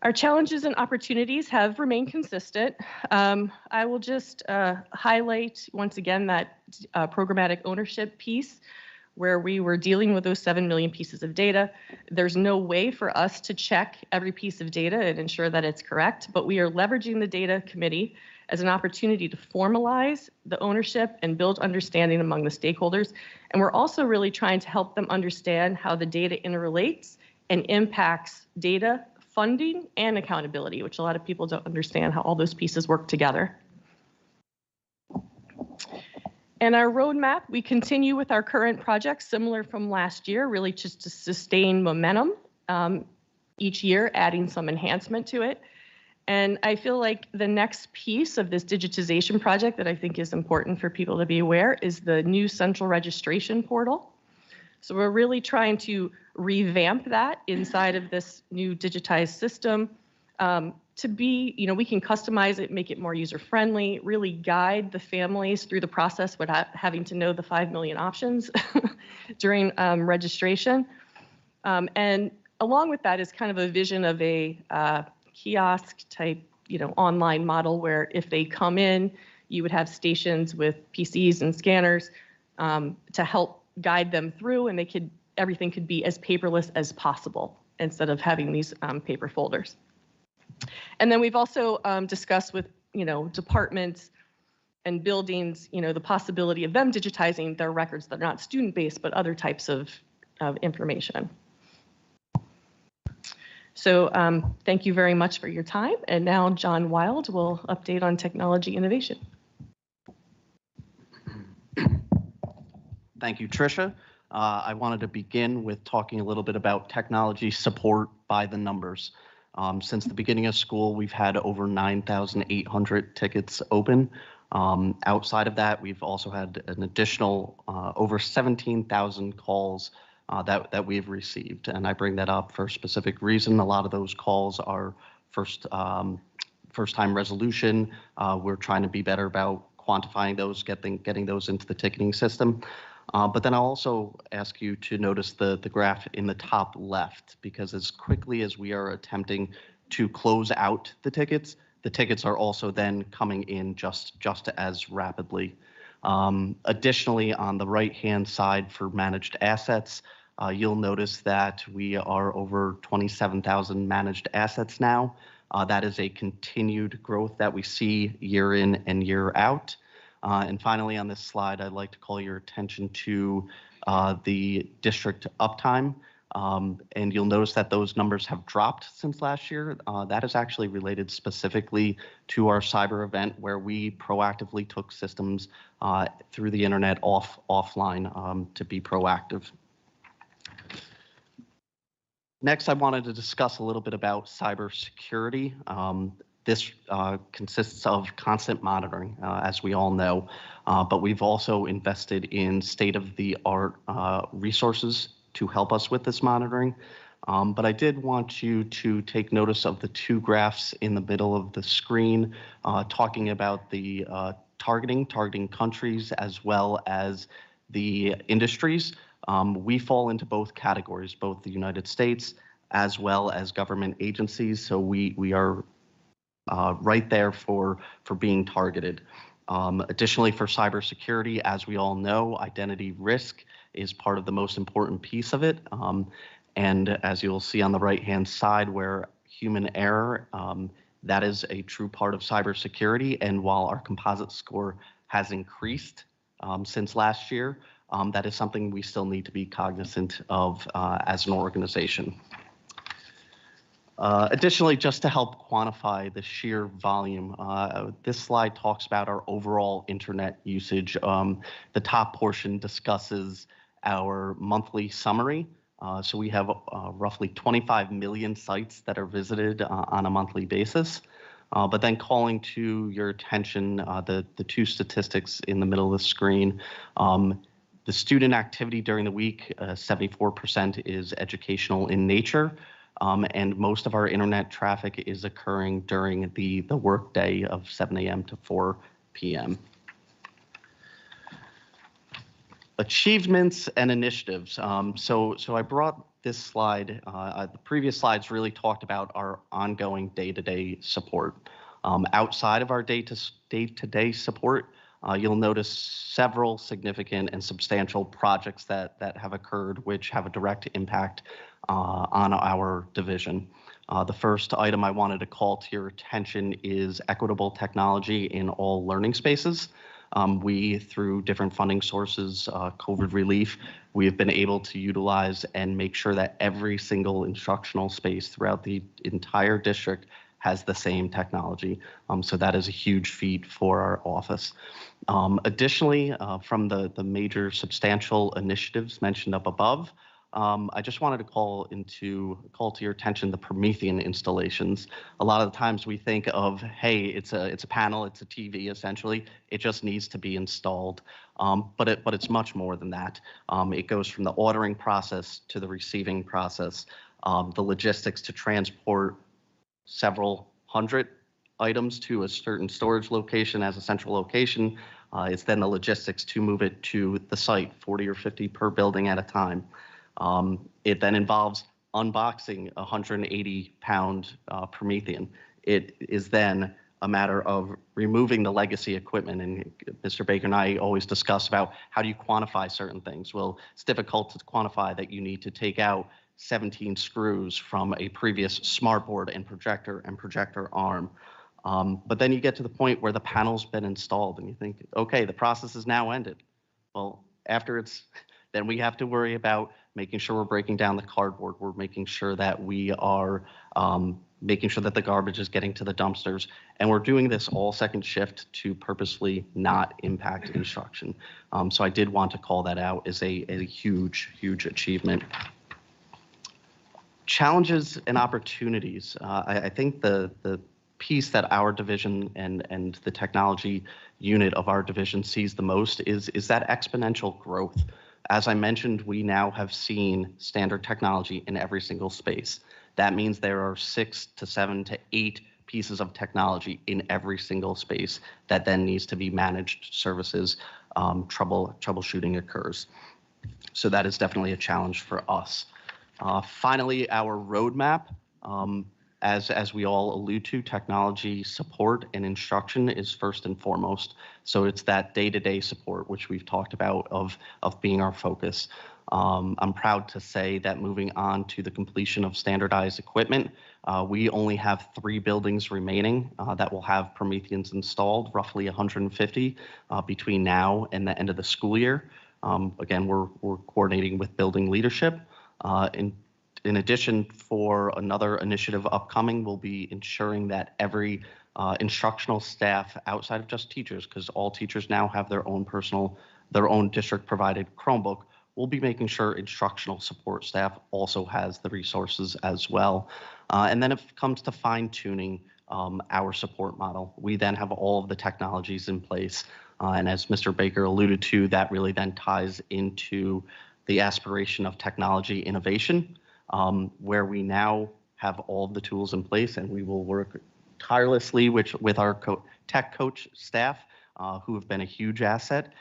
S1: Our challenges and opportunities have remained consistent. I will just highlight once again that programmatic ownership piece, where we were dealing with those 7 million pieces of data. There's no way for us to check every piece of data and ensure that it's correct, but we are leveraging the data committee as an opportunity to formalize the ownership and build understanding among the stakeholders. And we're also really trying to help them understand how the data interrelates and impacts data, funding, and accountability, which a lot of people don't understand how all those pieces work together. And our roadmap, we continue with our current projects similar from last year, really just to sustain momentum each year, adding some enhancement to it. And I feel like the next piece of this digitization project that I think is important for people to be aware is the new central registration portal. So we're really trying to revamp that inside of this new digitized system to be, we can customize it, make it more user-friendly, really guide the families through the process without having to know the 5 million options during registration. And along with that is kind of a vision of a kiosk type, online model where if they come in, you would have stations with PCs and scanners to help guide them through, and everything could be as paperless as possible instead of having these paper folders. And then we've also discussed with, departments and buildings, the possibility of them digitizing their records that are not student-based, but other types of information. So thank you very much for your time. And now John Wild will update on technology innovation.
S2: Thank you, Tricia. I wanted to begin with talking a little bit about technology support by the numbers. Since the beginning of school, we've had over 9,800 tickets open. Outside of that, we've also had an additional over 17,000 calls that we've received. And I bring that up for a specific reason. A lot of those calls are first-time resolution. We're trying to be better about quantifying those, getting those into the ticketing system. But then I'll also ask you to notice the graph in the top left, because as quickly as we are attempting to close out the tickets are also then coming in just as rapidly. Additionally, on the right-hand side for managed assets, you'll notice that we are over 27,000 managed assets now. That is a continued growth that we see year in and year out. And finally, on this slide, I'd like to call your attention to the district uptime. And you'll notice that those numbers have dropped since last year. That is actually related specifically to our cyber event, where we proactively took systems through the internet offline to be proactive. Next, I wanted to discuss a little bit about cybersecurity. This consists of constant monitoring, as we all know, but we've also invested in state-of-the-art resources to help us with this monitoring. But I did want you to take notice of the two graphs in the middle of the screen, talking about the targeting countries as well as the industries. We fall into both categories, both the United States as well as government agencies. So we are right there for being targeted. Additionally, for cybersecurity, as we all know, identity risk is part of the most important piece of it. And as you'll see on the right-hand side, where human error, that is a true part of cybersecurity. And while our composite score has increased since last year, that is something we still need to be cognizant of as an organization. Additionally, just to help quantify the sheer volume, this slide talks about our overall internet usage. The top portion discusses our monthly summary. So we have roughly 25 million sites that are visited on a monthly basis. But then calling to your attention the two statistics in the middle of the screen. The student activity during the week, 74% is educational in nature. And most of our internet traffic is occurring during the work day of 7 a.m. to 4 p.m. Achievements and initiatives. So I brought this slide. The previous slides really talked about our ongoing day-to-day support. Outside of our day-to-day support, you'll notice several significant and substantial projects that have occurred, which have a direct impact on our division. The first item I wanted to call to your attention is equitable technology in all learning spaces. We, through different funding sources, COVID relief, we have been able to utilize and make sure that every single instructional space throughout the entire district has the same technology. So that is a huge feat for our office. Additionally, from the major substantial initiatives mentioned up above, I just wanted to call to your attention the Promethean installations. A lot of the times we think of, hey, it's a panel, it's a TV essentially. It just needs to be installed, but it's much more than that. It goes from the ordering process to the receiving process, the logistics to transport several hundred items to a certain storage location as a central location. It's then the logistics to move it to the site, 40 or 50 per building at a time. It then involves unboxing a 180-pound Promethean. It is then a matter of removing the legacy equipment. And Mr. Baker and I always discuss about how do you quantify certain things. Well, it's difficult to quantify that you need to take out 17 screws from a previous smartboard and projector arm. But then you get to the point where the panel's been installed and you think, okay, the process is now ended. Well, then we have to worry about making sure we're breaking down the cardboard. We're making sure that we are making sure that the garbage is getting to the dumpsters. And we're doing this all second shift to purposely not impact instruction. So I did want to call that out as a huge, huge achievement. Challenges and opportunities. I think the piece that our division and the technology unit of our division sees the most is that exponential growth. As I mentioned, we now have seen standard technology in every single space. That means there are 6 to 7 to 8 pieces of technology in every single space that then needs to be managed services. Troubleshooting occurs. So that is definitely a challenge for us. Finally, our roadmap. As we all allude to, technology support and instruction is first and foremost. So it's that day-to-day support, which we've talked about, of being our focus. I'm proud to say that moving on to the completion of standardized equipment, we only have 3 buildings remaining that will have Prometheans installed, roughly 150 between now and the end of the school year. Again, we're coordinating with building leadership. In addition, for another initiative upcoming, we'll be ensuring that every instructional staff outside of just teachers, because all teachers now have their own district-provided Chromebook, we'll be making sure instructional support staff also has the resources as well. And then if it comes to fine-tuning our support model, we then have all of the technologies in place. And as Mr. Baker alluded to, that really then ties into the aspiration of technology innovation, where we now have all of the tools in place, and we will work tirelessly with our tech coach staff, who have been a huge asset,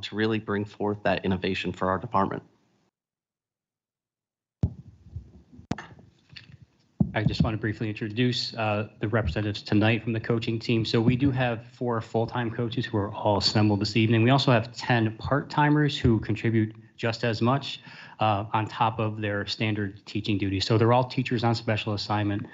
S2: to really bring forth that innovation for our department.
S16: I just want to briefly introduce the representatives tonight from the coaching team. So we do have 4 full-time coaches who are all assembled this evening. We also have 10 part-timers who contribute just as much on top of their standard teaching duties. So they're all teachers on special assignment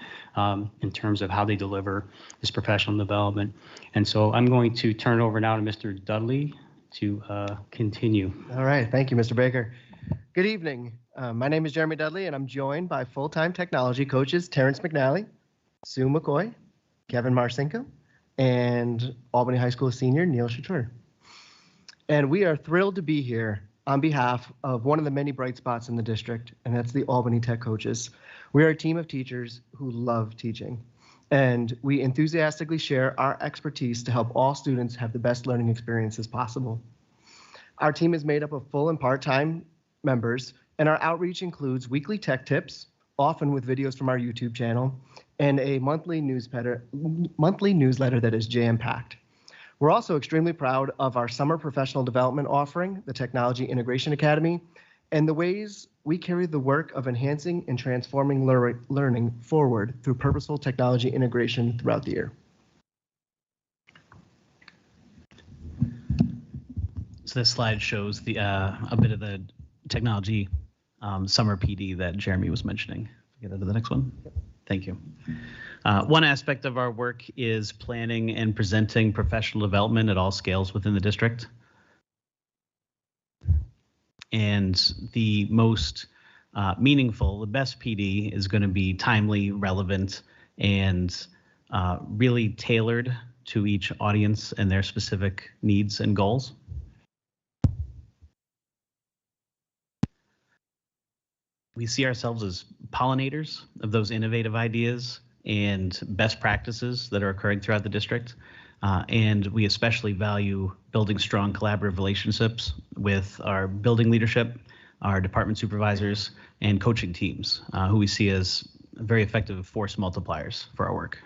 S16: in terms of how they deliver this professional development. And so I'm going to turn it over now to Mr. Dudley to continue.
S12: All right, thank you, Mr. Baker. Good evening. My name is Jeremy Dudley, and I'm joined by full-time technology coaches Terrence McNally, Sue McCoy, Kevin Marcinko, and Albany High School senior Neil Chatur. And we are thrilled to be here on behalf of one of the many bright spots in the district, and that's the Albany Tech Coaches. We are a team of teachers who love teaching, and we enthusiastically share our expertise to help all students have the best learning experiences possible. Our team is made up of full and part-time members, and our outreach includes weekly tech tips, often with videos from our YouTube channel, and a monthly newsletter that is jam-packed. We're also extremely proud of our summer professional development offering, the Technology Integration Academy, and the ways we carry the work of enhancing and transforming learning forward through purposeful technology integration throughout the year.
S22: So this slide shows the a bit of the technology summer PD that Jeremy was mentioning. Get to the next one. Thank you. One aspect of our work is planning and presenting professional development at all scales within the district. And the most meaningful, the best PD is going to be timely, relevant, and really tailored to each audience and their specific needs and goals. We see ourselves as pollinators of those innovative ideas and best practices that are occurring throughout the district. And we especially value building strong collaborative relationships with our building leadership, our department supervisors, and coaching teams, who we see as very effective force multipliers for our work.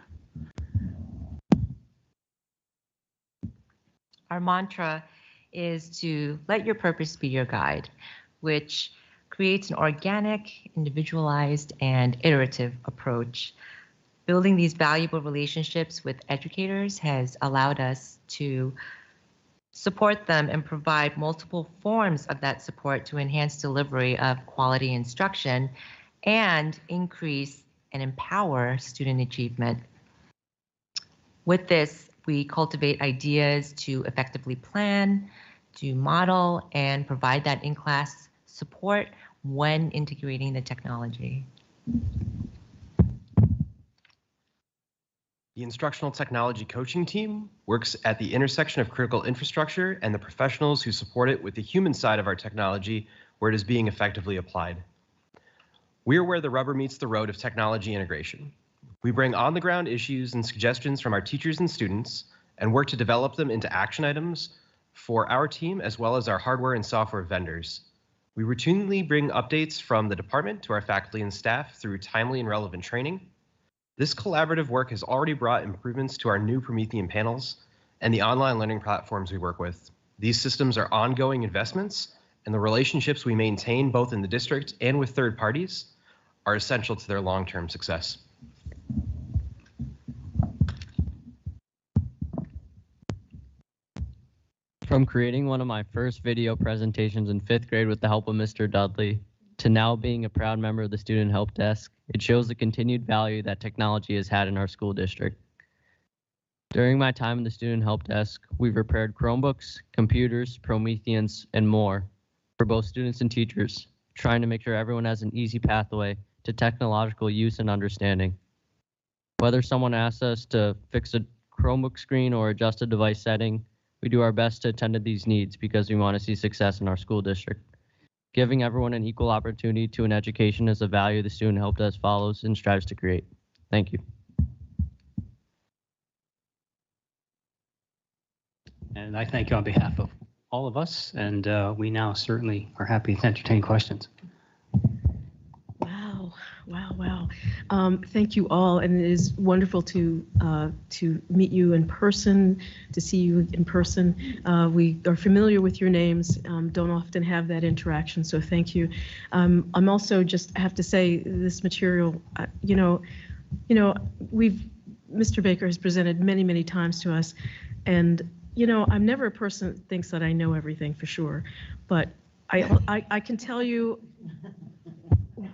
S23: Our mantra is to let your purpose be your guide, which creates an organic, individualized, and iterative approach. Building these valuable relationships with educators has allowed us to support them and provide multiple forms of that support to enhance delivery of quality instruction and increase and empower student achievement. With this, we cultivate ideas to effectively plan, to model, and provide that in-class support when integrating the technology.
S24: The Instructional Technology Coaching Team works at the intersection of critical infrastructure and the professionals who support it with the human side of our technology where it is being effectively applied. We are where the rubber meets the road of technology integration. We bring on-the-ground issues and suggestions from our teachers and students and work to develop them into action items for our team as well as our hardware and software vendors. We routinely bring updates from the department to our faculty and staff through timely and relevant training. This collaborative work has already brought improvements to our new Promethean panels and the online learning platforms we work with. These systems are ongoing investments, and the relationships we maintain both in the district and with third parties are essential to their long-term success.
S11: From creating one of my first video presentations in 5th grade with the help of Mr. Dudley, to now being a proud member of the Student Help Desk, it shows the continued value that technology has had in our school district. During my time in the Student Help Desk, we've repaired Chromebooks, computers, Prometheans, and more for both students and teachers, trying to make sure everyone has an easy pathway to technological use and understanding. Whether someone asks us to fix a Chromebook screen or adjust a device setting, we do our best to attend to these needs because we want to see success in our school district. Giving everyone an equal opportunity to an education is a value the Student Help Desk follows and strives to create. Thank you.
S16: And I thank you on behalf of all of us, and we now certainly are happy to entertain questions.
S1: Wow. Thank you all, and it is wonderful to meet you in person, to see you in person. We are familiar with your names, don't often have that interaction, so thank you. I'm also just have to say this material, Mr. Baker has presented many times to us, and I'm never a person that thinks that I know everything for sure, but I can tell you,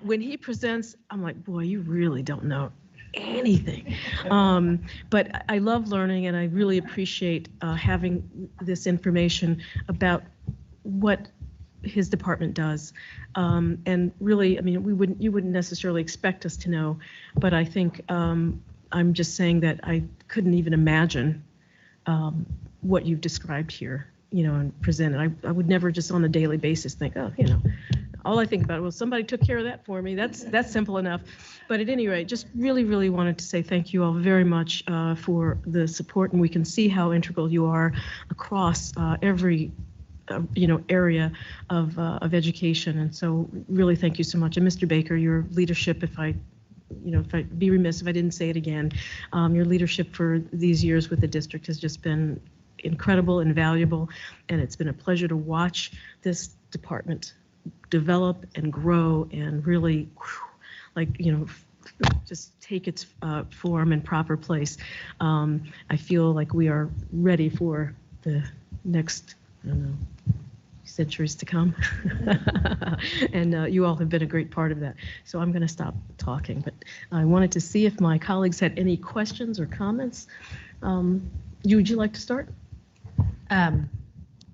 S1: when he presents, I'm like, boy, you really don't know anything. But I love learning, and I really appreciate having this information about what his department does. And really, I mean, you wouldn't necessarily expect us to know, but I think I'm just saying that I couldn't even imagine what you've described here, and presented. I would never just on a daily basis think, oh, all I think about, well, somebody took care of that for me. That's simple enough. But at any rate, just really wanted to say thank you all very much for the support, and we can see how integral you are across every area of education. And so really thank you so much. And Mr. Baker, your leadership, if I'd be remiss if I didn't say it again, your leadership for these years with the district has just been incredible and valuable, and it's been a pleasure to watch this department develop and grow and really just take its form and proper place. I feel like we are ready for the next, centuries to come. And you all have been a great part of that. So I'm going to stop talking, but I wanted to see if my colleagues had any questions or comments. Would you like to start?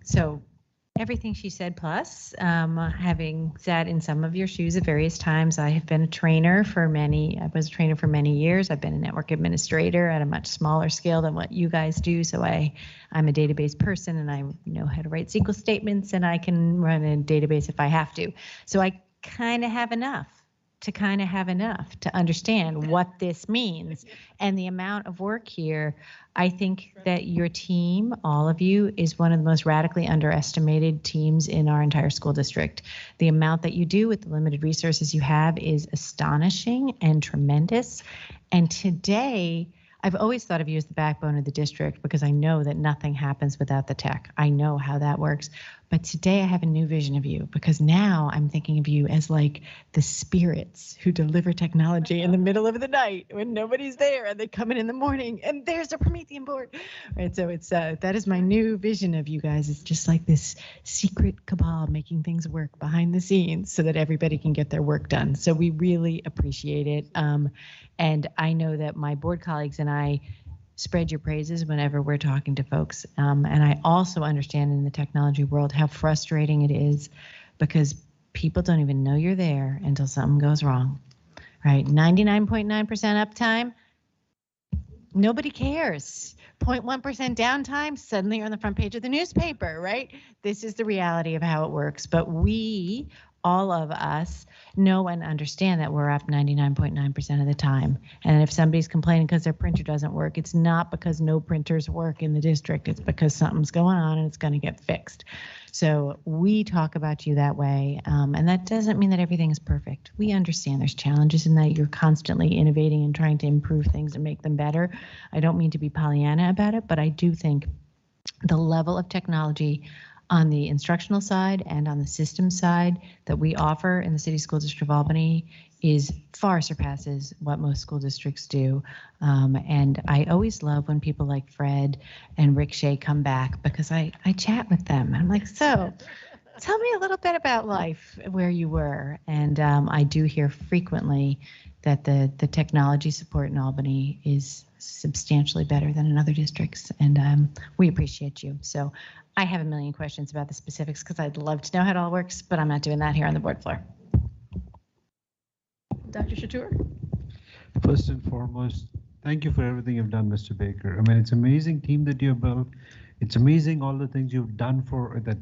S3: So everything she said, plus having sat in some of your shoes at various times, I have been a trainer for I was a trainer for many years. I've been a network administrator at a much smaller scale than what you guys do. So I'm a database person, and I know how to write SQL statements, and I can run a database if I have to. So I kind of have enough to understand what this means and the amount of work here. I think that your team, all of you, is one of the most radically underestimated teams in our entire school district. The amount that you do with the limited resources you have is astonishing and tremendous. And today, I've always thought of you as the backbone of the district because I know that nothing happens without the tech. I know how that works. But today I have a new vision of you because now I'm thinking of you as like the spirits who deliver technology in the middle of the night when nobody's there, and they come in the morning and there's a Promethean board. Right. So it's that is my new vision of you guys. It's just like this secret cabal making things work behind the scenes so that everybody can get their work done. So we really appreciate it. And I know that my board colleagues and I spread your praises whenever we're talking to folks. And I also understand in the technology world how frustrating it is because people don't even know you're there until something goes wrong, right? 99.9% uptime, nobody cares. 0.1% downtime, suddenly you're on the front page of the newspaper, right? This is the reality of how it works. But we all of us know and understand that we're up 99.9% of the time. And if somebody's complaining because their printer doesn't work, it's not because no printers work in the district. It's because something's going on and it's going to get fixed. So we talk about you that way. And that doesn't mean that everything is perfect. We understand there's challenges in that you're constantly innovating and trying to improve things and make them better. I don't mean to be Pollyanna about it, but I do think the level of technology on the instructional side and on the system side that we offer in the City School District of Albany is far surpasses what most school districts do. And I always love when people like Fred and Rick Shea come back because I chat with them. I'm like, so tell me a little bit about life, where you were. And I do hear frequently that the technology support in Albany is substantially better than in other districts. And we appreciate you. So I have a million questions about the specifics because I'd love to know how it all works, but I'm not doing that here on the board floor.
S1: Dr. Chatur?
S4: First and foremost, thank you for everything you've done, Mr. Baker. I mean, it's an amazing team that you've built. It's amazing all the things you've done for that.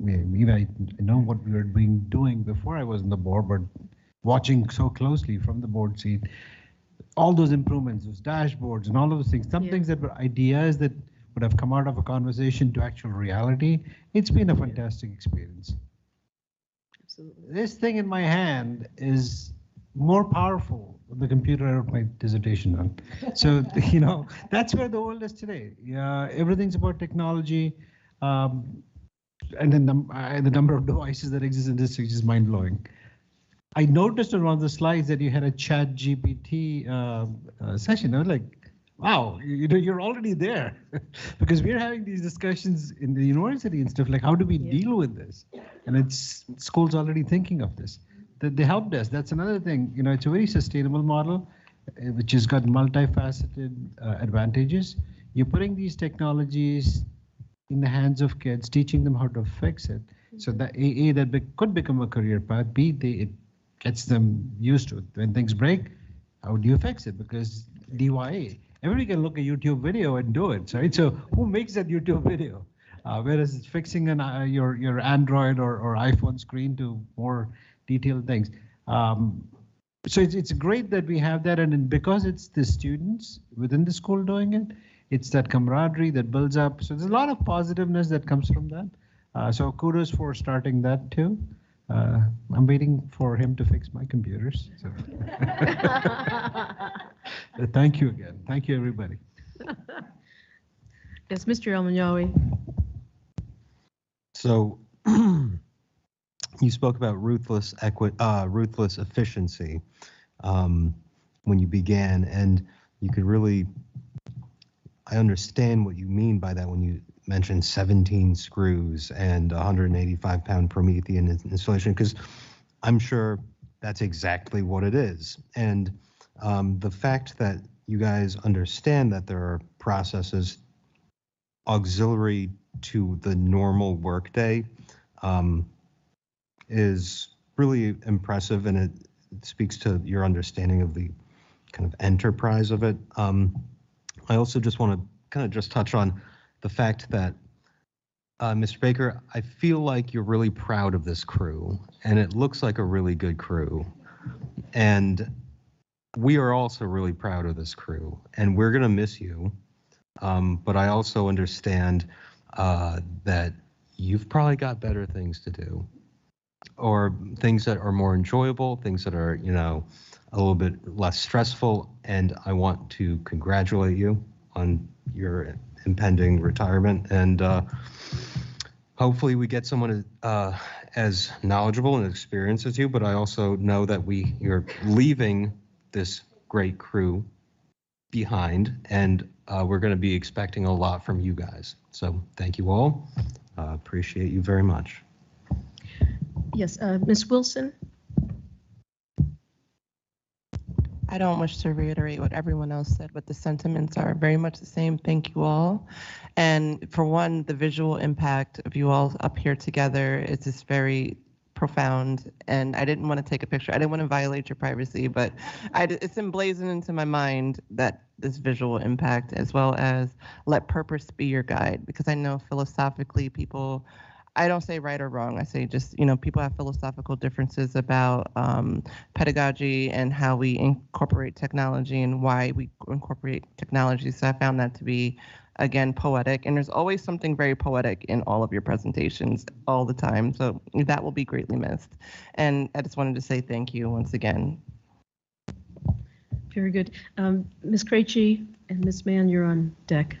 S4: Even I know what we were doing before I was on the board, but watching so closely from the board seat, all those improvements, those dashboards and all of those things, some things that were ideas that would have come out of a conversation to actual reality. It's been a fantastic experience.
S1: Absolutely.
S4: This thing in my hand is more powerful than the computer I wrote my dissertation on. So, you know, that's where the world is today. Yeah, everything's about technology. And then the number of devices that exist in this is mind blowing. I noticed on one of the slides that you had a chat GPT session. I was like, wow, you know, you're already there. Because we're having these discussions in the university and stuff like, how do we deal with this? And it's schools already thinking of this. They helped us. That's another thing. You know, it's a very sustainable model, which has got multifaceted advantages. You're putting these technologies in the hands of kids, teaching them how to fix it. So that that could become a career path. B, it gets them used to it. When things break, how do you fix it? Because DIY. Everybody can look at a YouTube video and do it, right? So who makes that YouTube video? Whereas it's fixing your Android or iPhone screen to more detailed things. So it's great that we have that, and because it's the students within the school doing it, it's that camaraderie that builds up. So there's a lot of positiveness that comes from that. So kudos for starting that too. I'm waiting for him to fix my computers. So. Thank you again. Thank you, everybody.
S1: Yes, Mr. Elmanyawi.
S7: So you spoke about ruthless efficiency when you began, and you could really, I understand what you mean by that when you mentioned 17 screws and 185-pound Promethean installation, because I'm sure that's exactly what it is. And the fact that you guys understand that there are processes auxiliary to the normal workday is really impressive, and it speaks to your understanding of the kind of enterprise of it. I also just want to kind of just touch on the fact that, Mr. Baker, I feel like you're really proud of this crew, and it looks like a really good crew. And we are also really proud of this crew, and we're going to miss you. But I also understand that you've probably got better things to do, or things that are more enjoyable, things that are, you know, a little bit less stressful. And I want to congratulate you on your impending retirement, and hopefully we get someone as knowledgeable and experienced as you. But I also know that you're leaving this great crew behind, and we're going to be expecting a lot from you guys. So thank you all. Appreciate you very much.
S1: Yes, Ms. Wilson.
S5: I don't wish to reiterate what everyone else said, but the sentiments are very much the same. Thank you all. And for one, the visual impact of you all up here together is just very profound. And I didn't want to take a picture. I didn't want to violate your privacy, but it's emblazoned into my mind that this visual impact, as well as let purpose be your guide, because I know philosophically people I don't say right or wrong. I say just, people have philosophical differences about pedagogy and how we incorporate technology and why we incorporate technology. So I found that to be, again, poetic. And there's always something very poetic in all of your presentations all the time. So that will be greatly missed. And I just wanted to say thank you once again.
S1: Very good. Ms. Krejci and Ms. Mann, you're on deck.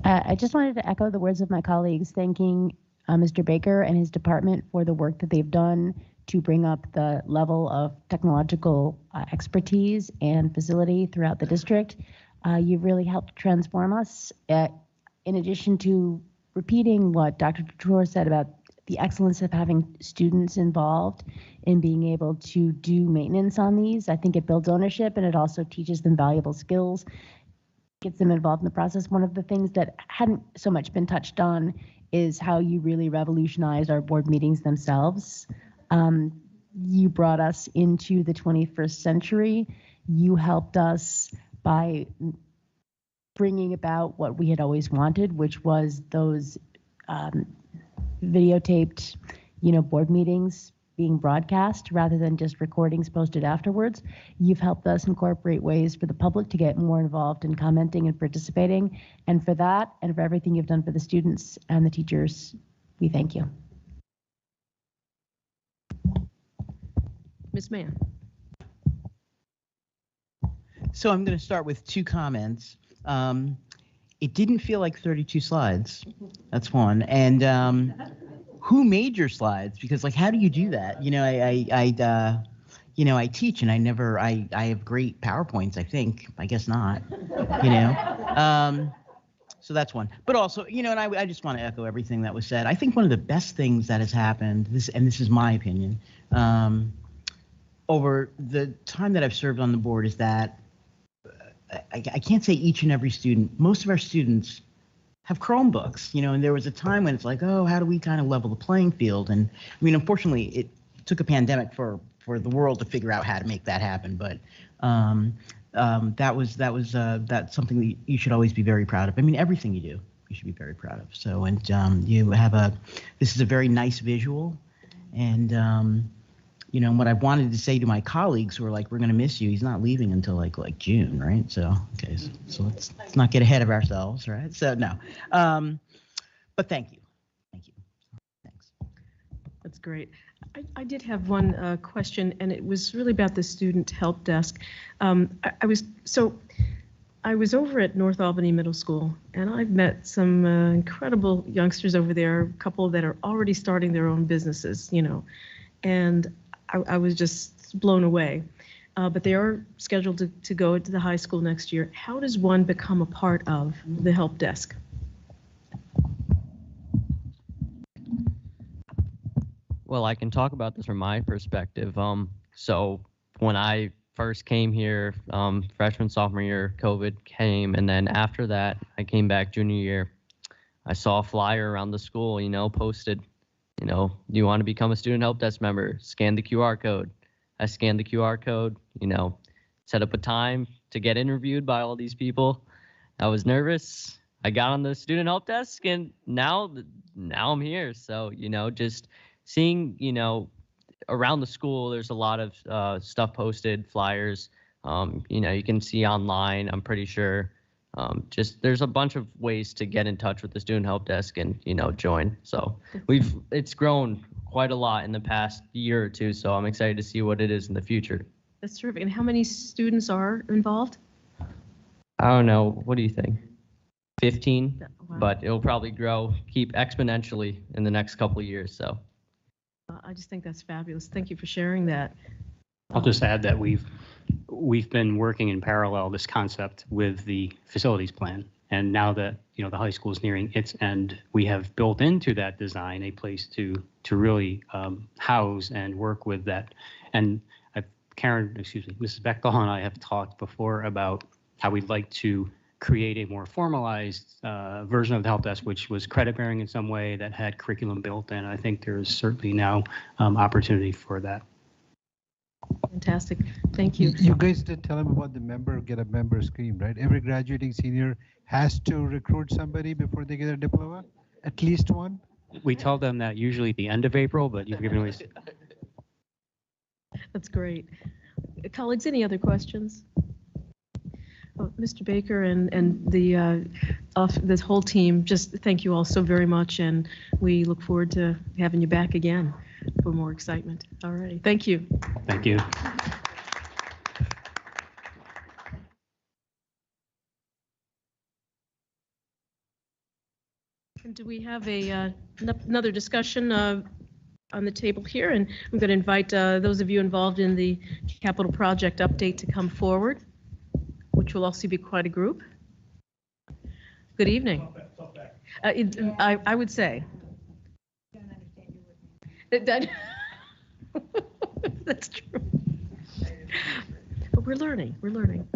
S6: I just wanted to echo the words of my colleagues, thanking Mr. Baker and his department for the work that they've done to bring up the level of technological expertise and facility throughout the district. You've really helped transform us. In addition to repeating what Dr. Couture said about the excellence of having students involved in being able to do maintenance on these, I think it builds ownership and it also teaches them valuable skills, gets them involved in the process. One of the things that hadn't so much been touched on is how you really revolutionized our board meetings themselves. You brought us into the 21st century. You helped us by bringing about what we had always wanted, which was those videotaped, board meetings being broadcast rather than just recordings posted afterwards. You've helped us incorporate ways for the public to get more involved in commenting and participating. And for that and for everything you've done for the students and the teachers, we thank you.
S1: Ms. Mann.
S8: So I'm going to start with 2 comments. It didn't feel like 32 slides. That's one. And who made your slides? Because how do you do that? I teach and I have great PowerPoints, I think. I guess not, So that's one. But also, and I just want to echo everything that was said. I think one of the best things that has happened, this is my opinion, over the time that I've served on the board is that I can't say each and every student, most of our students have Chromebooks, and there was a time when it's like, oh, how do we kind of level the playing field? And I mean, unfortunately, it took a pandemic for the world to figure out how to make that happen. But that's something that you should always be very proud of. I mean, everything you do, you should be very proud of. So, and this is a very nice visual, and what I wanted to say to my colleagues who were like, we're going to miss you. He's not leaving until like June, right? So, okay, so let's not get ahead of ourselves, right? So no, but thank you. Thanks.
S1: That's great. I did have one question, and it was really about the student help desk. I was over at North Albany Middle School, and I've met some incredible youngsters over there, a couple that are already starting their own businesses, and I was just blown away. But they are scheduled to go to the high school next year. How does one become a part of the help desk?
S11: Well, I can talk about this from my perspective. So when I first came here, freshman, sophomore year, COVID came. And then after that, I came back junior year. I saw a flyer around the school, posted, do you want to become a student help desk member? Scan the QR code. I scanned the QR code, set up a time to get interviewed by all these people. I was nervous. I got on the student help desk, and now I'm here. So, just seeing, around the school, there's a lot of stuff posted, flyers, you can see online, I'm pretty sure. Just there's a bunch of ways to get in touch with the student help desk and, join. So it's grown quite a lot in the past year or two. So I'm excited to see what it is in the future.
S1: That's terrific. And how many students are involved?
S11: I don't know. What do you think? 15,
S1: wow.
S11: But it'll probably keep exponentially in the next couple of years. So
S1: I just think that's fabulous. Thank you for sharing that.
S16: I'll just add that we've been working in parallel this concept with the facilities plan. And now that, the high school is nearing its end, we have built into that design a place to really house and work with that. And Mrs. Bechtel and I have talked before about how we'd like to create a more formalized version of the help desk, which was credit bearing in some way, that had curriculum built in. I think there is certainly now opportunity for that.
S1: Fantastic. Thank you.
S4: You guys did tell him about the get a member scheme, right? Every graduating senior has to recruit somebody before they get a diploma, at least one.
S16: we tell them that usually at the end of April, but you've given me.
S1: That's great. Colleagues, any other questions? Oh, Mr. Baker and the this whole team, just thank you all so very much, and we look forward to having you back again for more excitement. All right, thank you.
S16: Thank you.
S1: And do we have another discussion on the table here? And I'm going to invite those of you involved in the capital project update to come forward, which will also be quite a group. Good evening. I would say. That's true. But we're learning. We're learning.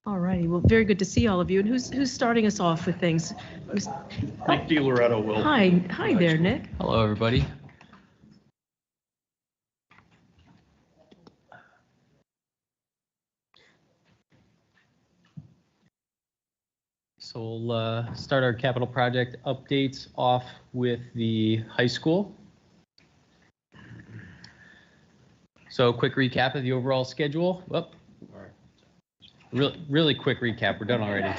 S1: All righty. Well, very good to see all of you. And who's starting us off with things?
S13: Nick DiLoretto will.
S1: Hi there, Nick.
S11: Hello, everybody. So we'll start our capital project updates off with the high school. So quick recap of the overall schedule. Whoop. Really quick recap. We're done already.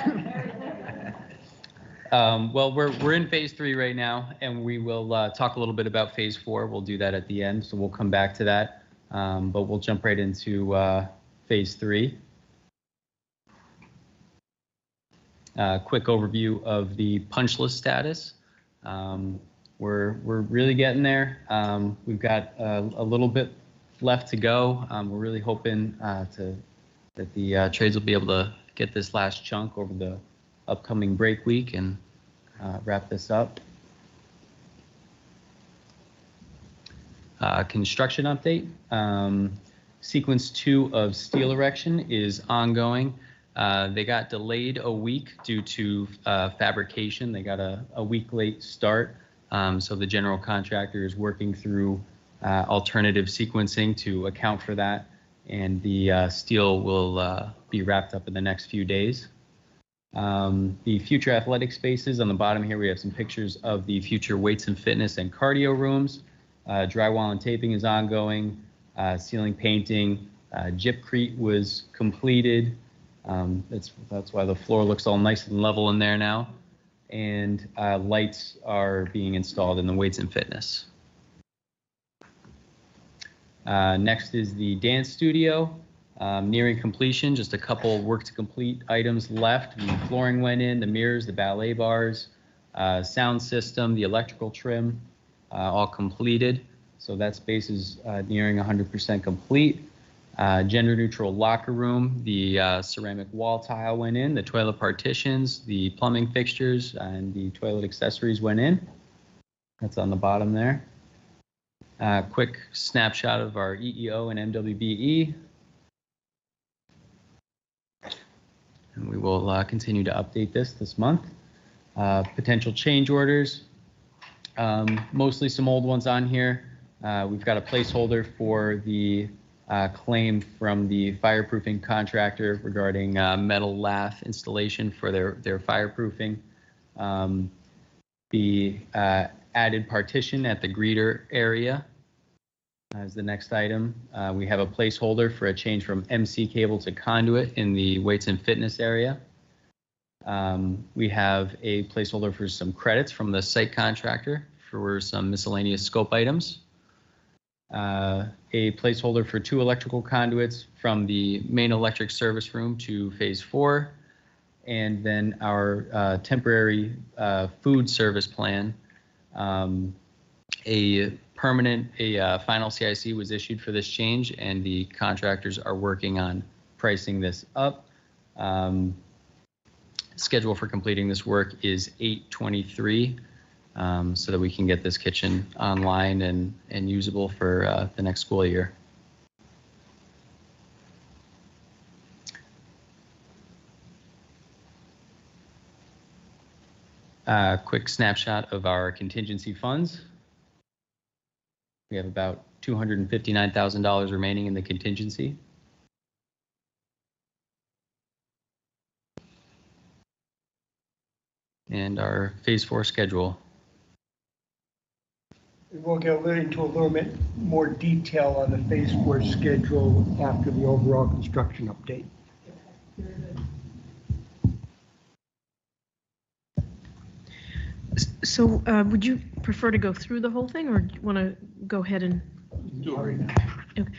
S11: Well, we're in phase 3 right now, and we will talk a little bit about phase 4. We'll do that at the end, so we'll come back to that. But we'll jump right into phase 3. Quick overview of the punch list status. We're really getting there. We've got a little bit left to go. We're really hoping that the trades will be able to get this last chunk over the upcoming break week and wrap this up. Construction update. Sequence 2 of steel erection is ongoing. They got delayed a week due to fabrication. They got a week late start. So the general contractor is working through alternative sequencing to account for that. And the steel will be wrapped up in the next few days. The future athletic spaces on the bottom here, we have some pictures of the future weights and fitness and cardio rooms. Drywall and taping is ongoing. Ceiling painting. Gypcrete was completed. That's why the floor looks all nice and level in there now. And lights are being installed in the weights and fitness. Next is the dance studio, nearing completion, just a couple work to complete items left. The flooring went in, the mirrors, the ballet bars, sound system, the electrical trim, all completed. So that space is nearing 100% complete. Gender neutral locker room, the ceramic wall tile went in, the toilet partitions, the plumbing fixtures, and the toilet accessories went in. That's on the bottom there. Quick snapshot of our EEO and MWBE. And we will continue to update this month. Potential change orders. Mostly some old ones on here. We've got a placeholder for the claim from the fireproofing contractor regarding metal lath installation for their fireproofing. The added partition at the greeter area is the next item. We have a placeholder for a change from MC cable to conduit in the weights and fitness area. We have a placeholder for some credits from the site contractor for some miscellaneous scope items. A placeholder for 2 electrical conduits from the main electric service room to phase 4. And then our temporary food service plan. A final CIC was issued for this change, and the contractors are working on pricing this up. Schedule for completing this work is 8/23, so that we can get this kitchen online and usable for the next school year. Quick snapshot of our contingency funds. We have about $259,000 remaining in the contingency. and our Phase 4 schedule.
S10: We'll get into a little bit more detail on the Phase 4 schedule after the overall construction update.
S1: So would you prefer to go through the whole thing, or do you want to go ahead and
S10: Do it right now.
S1: Okay.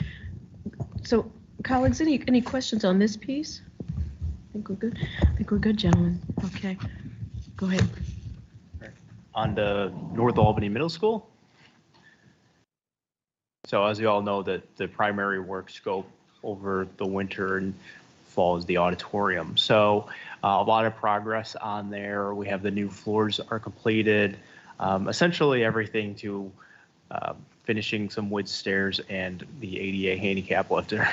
S1: So colleagues, any questions on this piece? I think we're good. I think we're good, gentlemen. Okay, go ahead.
S13: On the North Albany Middle School. So as you all know, the primary work scope over the winter and fall is the auditorium. So a lot of progress on there. We have the new floors are completed. Essentially everything to finishing some wood stairs and the ADA handicap lift are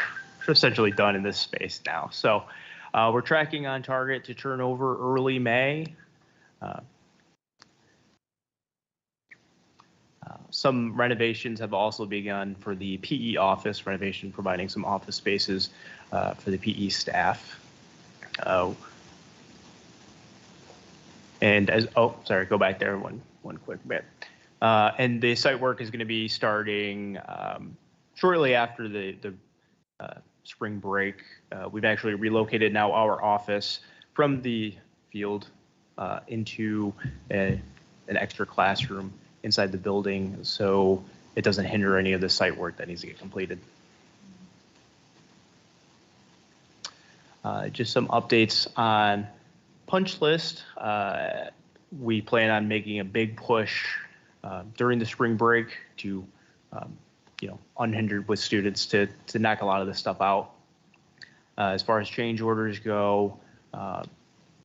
S13: essentially done in this space now. So we're tracking on target to turn over early May. Some renovations have also begun for the PE office renovation, providing some office spaces for the PE staff. And as, oh, sorry, go back there one quick bit. And the site work is going to be starting shortly after the spring break. We've actually relocated now our office from the field into an extra classroom inside the building, so it doesn't hinder any of the site work that needs to get completed. Just some updates on punch list. We plan on making a big push during the spring break to, unhindered with students to knock a lot of this stuff out. As far as change orders go,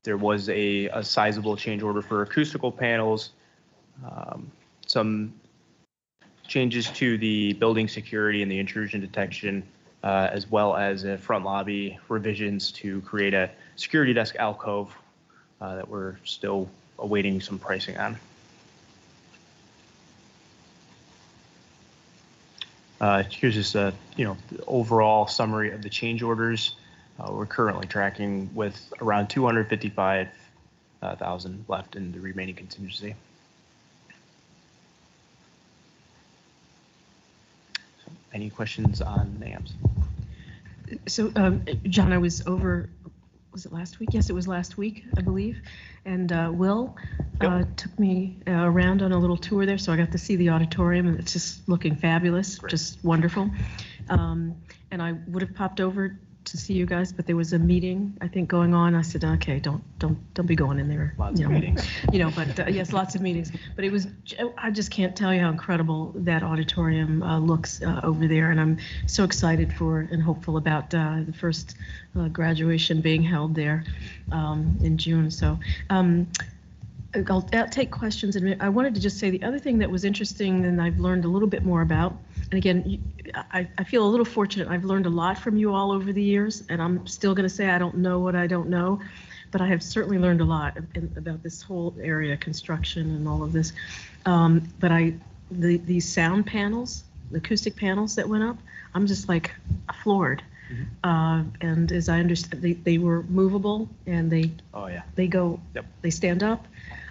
S13: there was a sizable change order for acoustical panels. Some changes to the building security and the intrusion detection, as well as front lobby revisions to create a security desk alcove that we're still awaiting some pricing on. Here's just a the overall summary of the change orders. We're currently tracking with around 255,000 left in the remaining contingency. Any questions on NAMs?
S1: So, John, I was over, was it last week? Yes, it was last week, I believe. And Will took me around on a little tour there, so I got to see the auditorium, and it's just looking fabulous, just wonderful. And I would have popped over to see you guys, but there was a meeting, I think, going on. I said, okay, don't be going in there.
S13: Lots of meetings.
S1: But yes, lots of meetings. But it was, I just can't tell you how incredible that auditorium looks over there. And I'm so excited for and hopeful about the first graduation being held there in June. So I'll take questions in a minute. I wanted to just say the other thing that was interesting and I've learned a little bit more about, and again, I feel a little fortunate. I've learned a lot from you all over the years, and I'm still going to say I don't know what I don't know, but I have certainly learned a lot about this whole area, construction and all of this. But these sound panels, the acoustic panels that went up, I'm just like floored. Mm-hmm. And as I understand, they were movable and they stand up.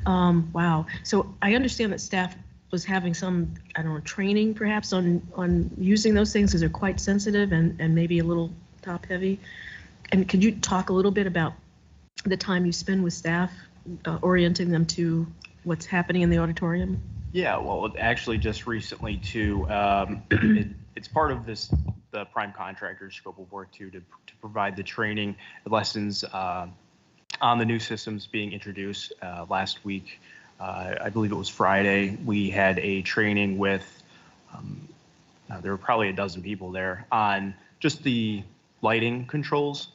S1: Wow. So I understand that staff was having some, I don't know, training perhaps on using those things because they're quite sensitive and maybe a little top heavy. And could you talk a little bit about the time you spend with staff orienting them to what's happening in the auditorium?
S13: Yeah, well, actually just recently too, it's part of the prime contractor's scope of work too, to provide the training, the lessons on the new systems being introduced last week. I believe it was Friday. We had a training with, there were probably a dozen people there on just the lighting controls.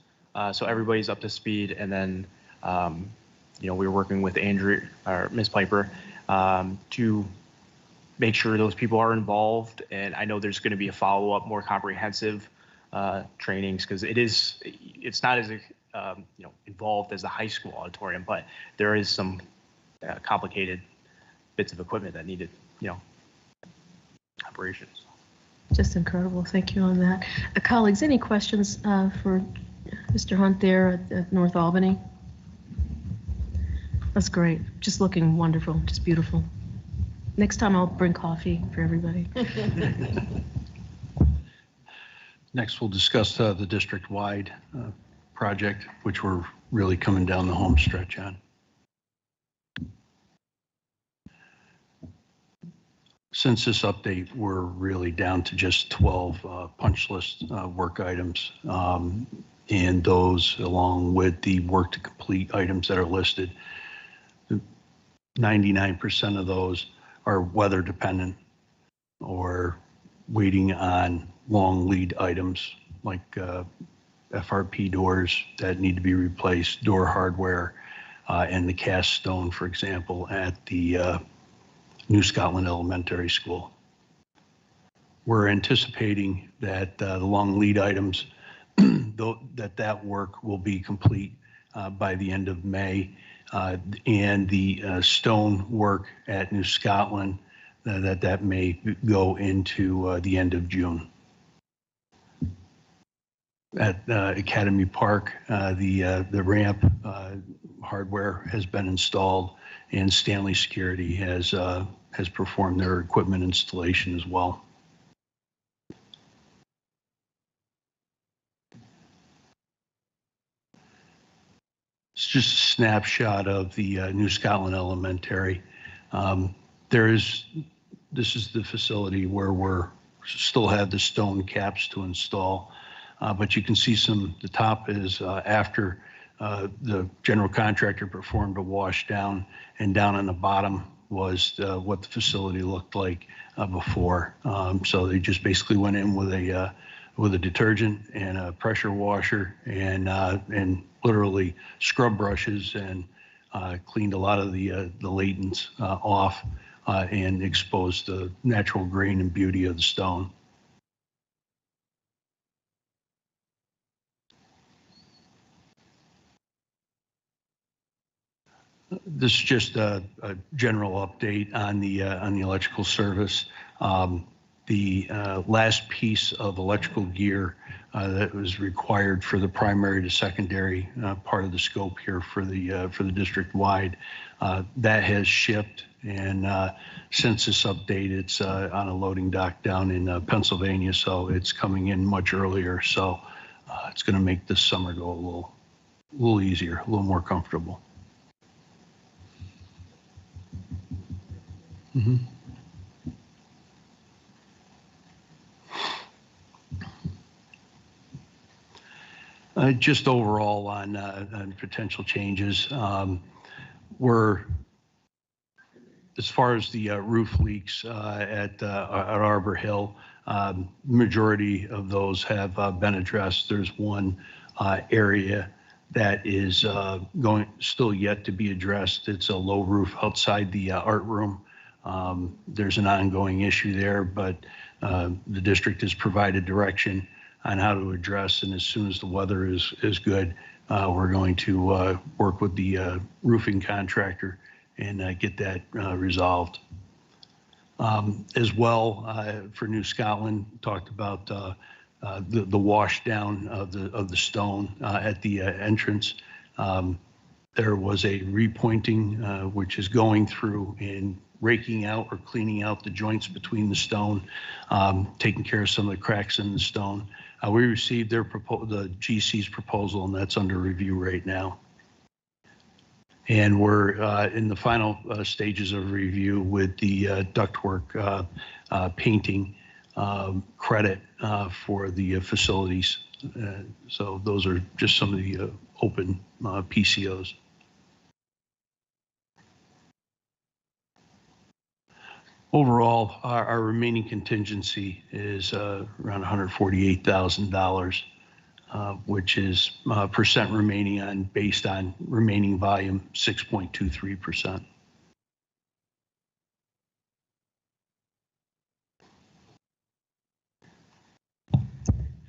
S13: So everybody's up to speed. And then, we were working with Andrew or Ms. Piper to make sure those people are involved. And I know there's going to be a follow-up, more comprehensive trainings because it's not as involved as the high school auditorium, but there is some complicated bits of equipment that needed, operations.
S1: Just incredible. Thank you on that. Colleagues, any questions for Mr. Hunt there at North Albany? That's great. Just looking wonderful, just beautiful. Next time I'll bring coffee for everybody.
S14: Next, we'll discuss the district-wide project, which we're really coming down the home stretch on. Since this update, we're really down to just 12 punch list work items, and those along with the work to complete items that are listed. 99% of those are weather dependent or waiting on long lead items like FRP doors that need to be replaced, door hardware, and the cast stone, for example, at the New Scotland Elementary School. We're anticipating that the long lead items, that work will be complete by the end of May, and the stone work at New Scotland, that may go into the end of June. At Academy Park, the ramp hardware has been installed, and Stanley Security has performed their equipment installation as well. It's just a snapshot of the New Scotland Elementary. This is the facility where we're still have the stone caps to install, but you can see the top is after the general contractor performed a wash down, and down on the bottom was what the facility looked like before. So they just basically went in with a detergent and a pressure washer and literally scrub brushes and cleaned a lot of the latents off and exposed the natural grain and beauty of the stone. This is just a general update on the electrical service. The last piece of electrical gear that was required for the primary to secondary part of the scope here for the district wide, that has shipped, and since this update, it's on a loading dock down in Pennsylvania, so it's coming in much earlier. So it's going to make this summer go a little easier, a little more comfortable. Mm-hmm. Just overall on potential changes, we're, as far as the roof leaks at Arbor Hill, majority of those have been addressed. There's one area that is still yet to be addressed. It's a low roof outside the art room. There's an ongoing issue there, but the district has provided direction on how to address, and as soon as the weather is good, we're going to work with the roofing contractor and get that resolved. As well, for New Scotland, talked about the wash down of the stone at the entrance. There was a repointing which is going through and raking out or cleaning out the joints between the stone, taking care of some of the cracks in the stone. We received the GC's proposal, and that's under review right now. And we're in the final stages of review with the ductwork painting credit for the facilities. So those are just some of the open PCOs. Overall, our remaining contingency is around $148,000, which is percent remaining based on remaining volume 6.23%.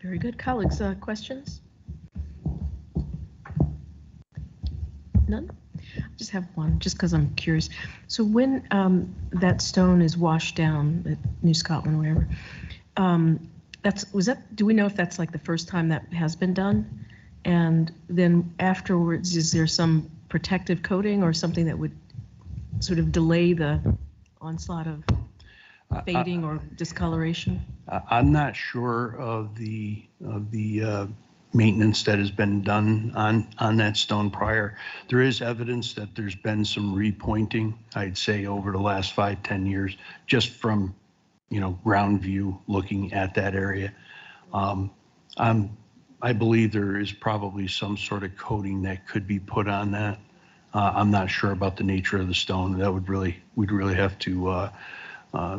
S1: Very good. Colleagues, questions? None? I just have one, just because I'm curious. So when that stone is washed down at New Scotland, wherever, do we know if that's like the first time that has been done? And then afterwards, is there some protective coating or something that would sort of delay the onslaught of fading or discoloration?
S14: I'm not sure of the maintenance that has been done on that stone prior. There is evidence that there's been some repointing, I'd say, over the last 5-10 years, just from, ground view looking at that area. I believe there is probably some sort of coating that could be put on that. I'm not sure about the nature of the stone. We'd really have to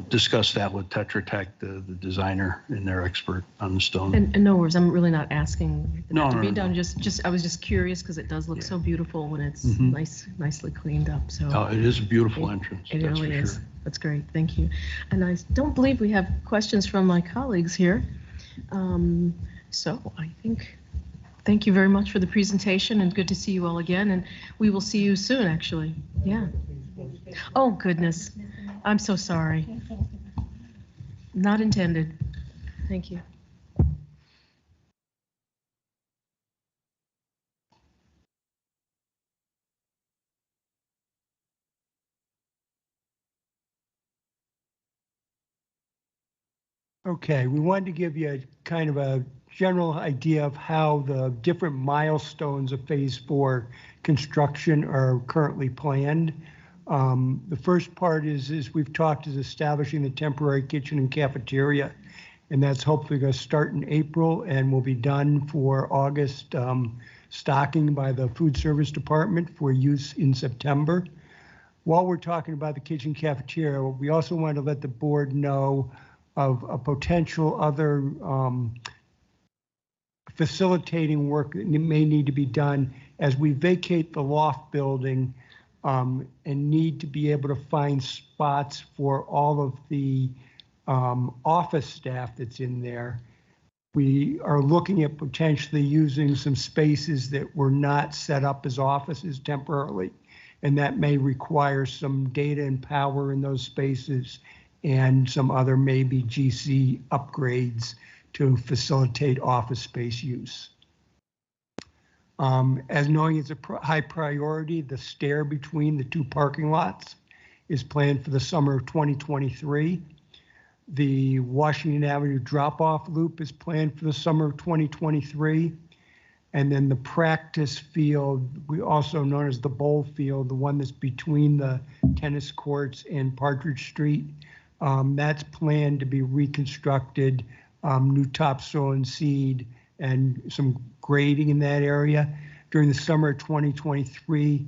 S14: discuss that with Tetra Tech, the designer and their expert on the stone.
S1: And no worries, I'm really not asking that to be done.
S14: No.
S1: Just I was just curious because it does look so beautiful when it's nicely cleaned up. So
S14: It is a beautiful entrance.
S1: It
S14: that's
S1: really
S14: for
S1: is.
S14: sure.
S1: That's great. Thank you. And I don't believe we have questions from my colleagues here. So I think, thank you very much for the presentation and good to see you all again. And we will see you soon, actually. Yeah. Oh, goodness. I'm so sorry. Not intended. Thank you.
S10: Okay, we wanted to give you a kind of a general idea of how the different milestones of Phase 4 construction are currently planned. The first part is we've talked is establishing the temporary kitchen and cafeteria, and that's hopefully going to start in April and will be done for August stocking by the food service department for use in September. While we're talking about the kitchen cafeteria, we also want to let the board know of a potential other facilitating work that may need to be done as we vacate the loft building and need to be able to find spots for all of the office staff that's in there. We are looking at potentially using some spaces that were not set up as offices temporarily, and that may require some data and power in those spaces and some other maybe GC upgrades to facilitate office space use. As knowing it's a high priority, the stair between the two parking lots is planned for the summer of 2023. The Washington Avenue drop-off loop is planned for the summer of 2023. And then the practice field, we also known as the bowl field, the one that's between the tennis courts and Partridge Street, that's planned to be reconstructed, new topsoil and seed, and some grading in that area during the summer of 2023,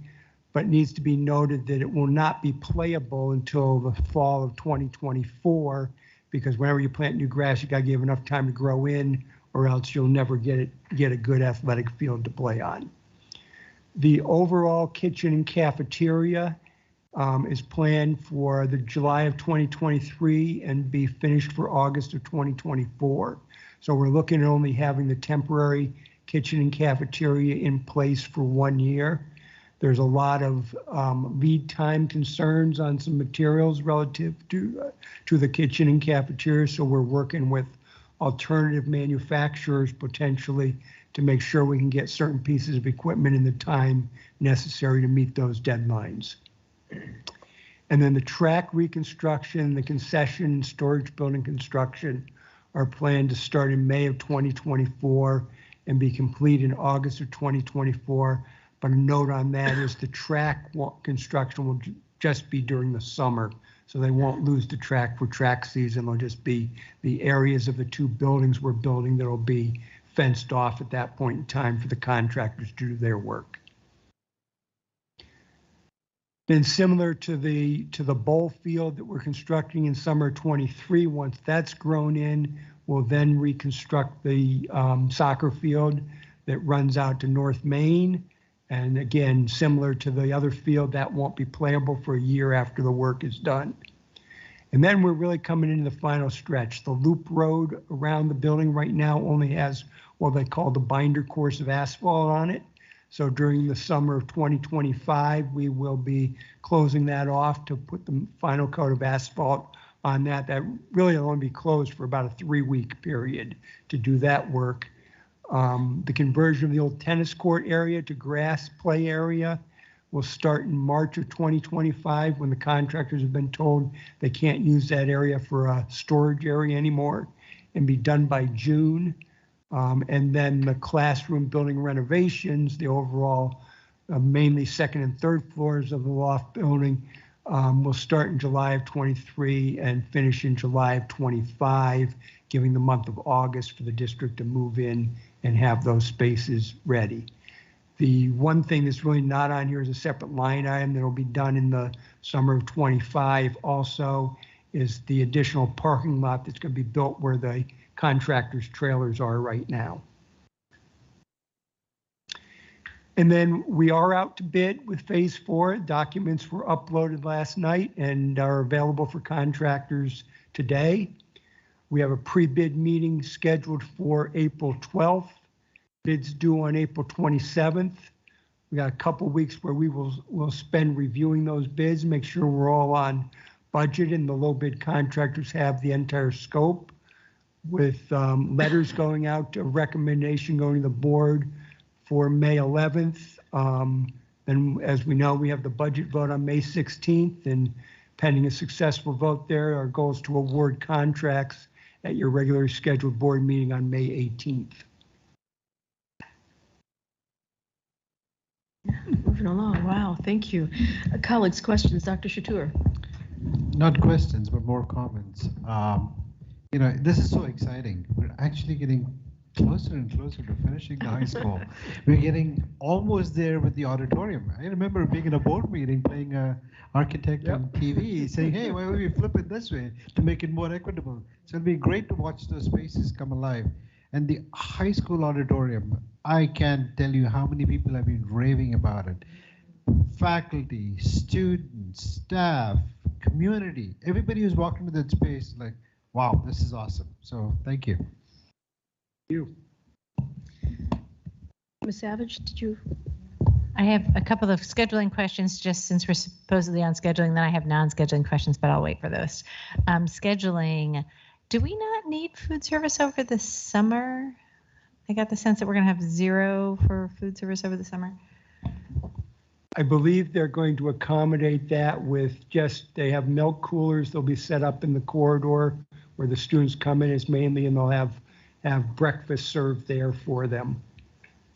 S10: but needs to be noted that it will not be playable until the fall of 2024, because whenever you plant new grass, you got to give enough time to grow in, or else you'll never get a good athletic field to play on. The overall kitchen and cafeteria is planned for the July of 2023 and be finished for August of 2024. So we're looking at only having the temporary kitchen and cafeteria in place for 1 year. There's a lot of lead time concerns on some materials relative to the kitchen and cafeteria. So we're working with alternative manufacturers potentially to make sure we can get certain pieces of equipment in the time necessary to meet those deadlines. And then the track reconstruction, the concession and storage building construction are planned to start in May of 2024 and be complete in August of 2024. But a note on that is the track construction will just be during the summer. So they won't lose the track for track season. They'll just be the areas of the two buildings we're building that will be fenced off at that point in time for the contractors to do their work. Then similar to the bowl field that we're constructing in summer 23, once that's grown in, we'll then reconstruct the soccer field that runs out to North Main. And again, similar to the other field, that won't be playable for a year after the work is done. And then we're really coming into the final stretch. The loop road around the building right now only has what they call the binder course of asphalt on it. So during the summer of 2025, we will be closing that off to put the final coat of asphalt on that. That really will only be closed for about a 3-week period to do that work. The conversion of the old tennis court area to grass play area will start in March of 2025 when the contractors have been told they can't use that area for a storage area anymore, and be done by June. And then the classroom building renovations, the overall mainly second and third floors of the loft building will start in July of 23 and finish in July of 25, giving the month of August for the district to move in and have those spaces ready. The one thing that's really not on here is a separate line item that will be done in the summer of 25 also is the additional parking lot that's going to be built where the contractors' trailers are right now. And then we are out to bid with phase 4. Documents were uploaded last night and are available for contractors today. We have a pre-bid meeting scheduled for April 12th. Bids due on April 27th. We got a couple weeks where we'll spend reviewing those bids, make sure we're all on budget and the low bid contractors have the entire scope, with letters going out, a recommendation going to the board for May 11th. And as we know, we have the budget vote on May 16th, and pending a successful vote there, our goal is to award contracts at your regularly scheduled board meeting on May 18th.
S1: Moving along. Wow, thank you. Colleagues, questions? Dr. Chatur.
S4: Not questions, but more comments. You know, this is so exciting. We're actually getting closer and closer to finishing the high school. We're getting almost there with the auditorium. I remember being in a board meeting, playing a architect on TV, saying, hey, why don't we flip it this way to make it more equitable? So it'll be great to watch those spaces come alive. And the high school auditorium, I can't tell you how many people have been raving about it. Faculty, students, staff, community, everybody who's walked into that space, like, wow, this is awesome. So thank you.
S10: You.
S1: Ms. Savage, did you?
S3: I have a couple of scheduling questions, just since we're supposedly on scheduling, then I have non-scheduling questions, but I'll wait for those. Scheduling, do we not need food service over the summer? I got the sense that we're going to have 0 for food service over the summer.
S10: I believe they're going to accommodate that with just, they have milk coolers, they'll be set up in the corridor where the students come in as mainly, and they'll have breakfast served there for them.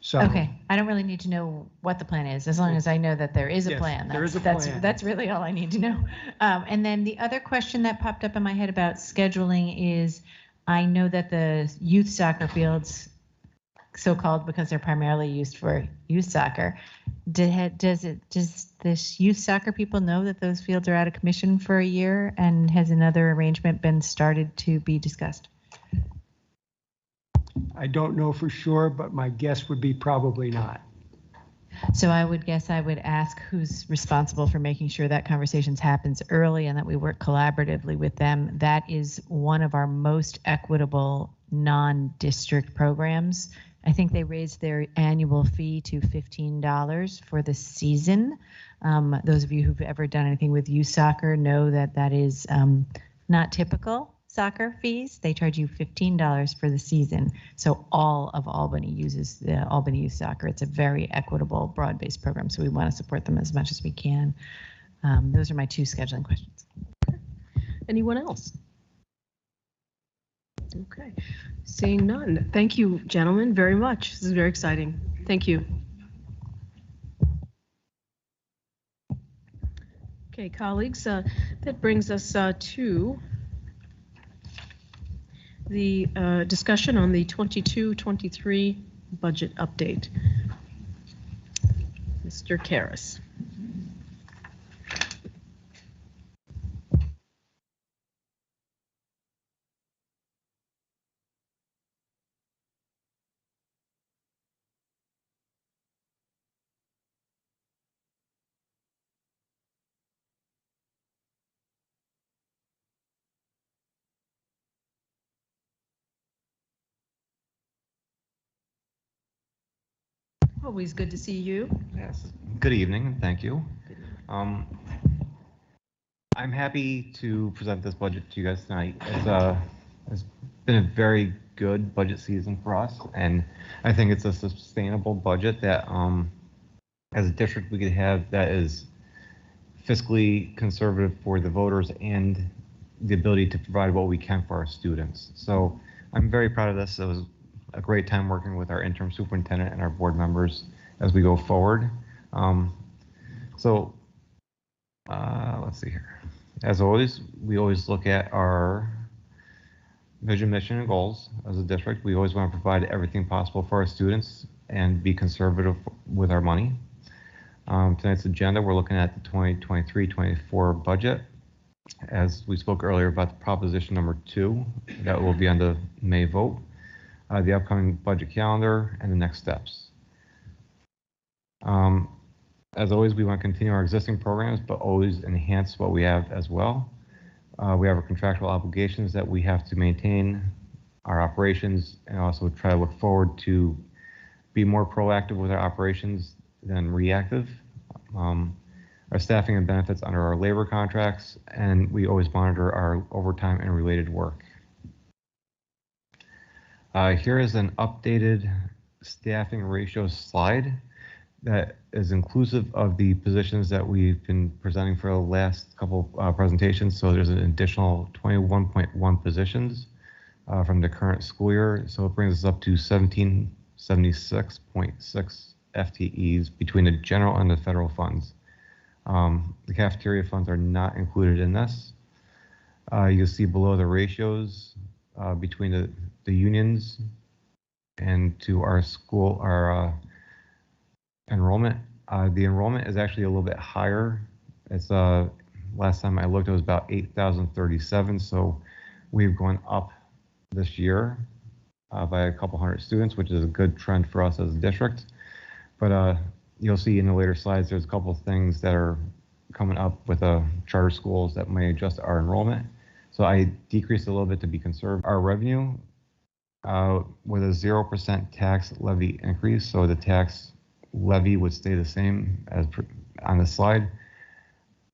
S10: So
S3: okay, I don't really need to know what the plan is, as long as I know that there is a plan.
S10: There is a plan.
S3: That's really all I need to know. And then the other question that popped up in my head about scheduling is, I know that the youth soccer fields, so-called because they're primarily used for youth soccer, does this youth soccer people know that those fields are out of commission for a year, and has another arrangement been started to be discussed?
S10: I don't know for sure, but my guess would be probably not.
S3: So I would guess I would ask who's responsible for making sure that conversations happens early and that we work collaboratively with them. That is one of our most equitable non-district programs. I think they raised their annual fee to $15 for the season. Those of you who've ever done anything with youth soccer know that that is not typical soccer fees. They charge you $15 for the season. So all of Albany uses the Albany Youth Soccer. It's a very equitable, broad-based program, so we want to support them as much as we can. Those are my 2 scheduling questions.
S1: Anyone else? Okay, seeing none. Thank you, gentlemen, very much. This is very exciting. Thank you. Okay, colleagues, that brings us to the discussion on the 22-23 budget update. Mr. Karras. Always good to see you.
S21: Yes. Good evening, and thank you. I'm happy to present this budget to you guys tonight. It's been a very good budget season for us, and I think it's a sustainable budget that as a district we could have that is fiscally conservative for the voters and the ability to provide what we can for our students. So I'm very proud of this. It was a great time working with our interim superintendent and our board members as we go forward. Let's see here. As always, we always look at our vision, mission, and goals as a district. We always want to provide everything possible for our students and be conservative with our money. Tonight's agenda, we're looking at the 2023-24 budget. As we spoke earlier about the proposition number 2, that will be on the May vote, the upcoming budget calendar, and the next steps. As always, we want to continue our existing programs, but always enhance what we have as well. We have our contractual obligations that we have to maintain, our operations, and also try to look forward to be more proactive with our operations than reactive. Our staffing and benefits under our labor contracts, and we always monitor our overtime and related work. Here is an updated staffing ratio slide that is inclusive of the positions that we've been presenting for the last couple presentations. So there's an additional 21.1 positions from the current school year. So it brings us up to 1776.6 FTEs between the general and the federal funds. The cafeteria funds are not included in this. You'll see below the ratios between the unions and to our school, our enrollment. The enrollment is actually a little bit higher. It's last time I looked, it was about 8,037. So we've gone up this year by a couple hundred students, which is a good trend for us as a district. But you'll see in the later slides, there's a couple of things that are coming up with charter schools that may adjust our enrollment. So I decreased a little bit to be conservative. Our revenue with a 0% tax levy increase. So the tax levy would stay the same as on the slide.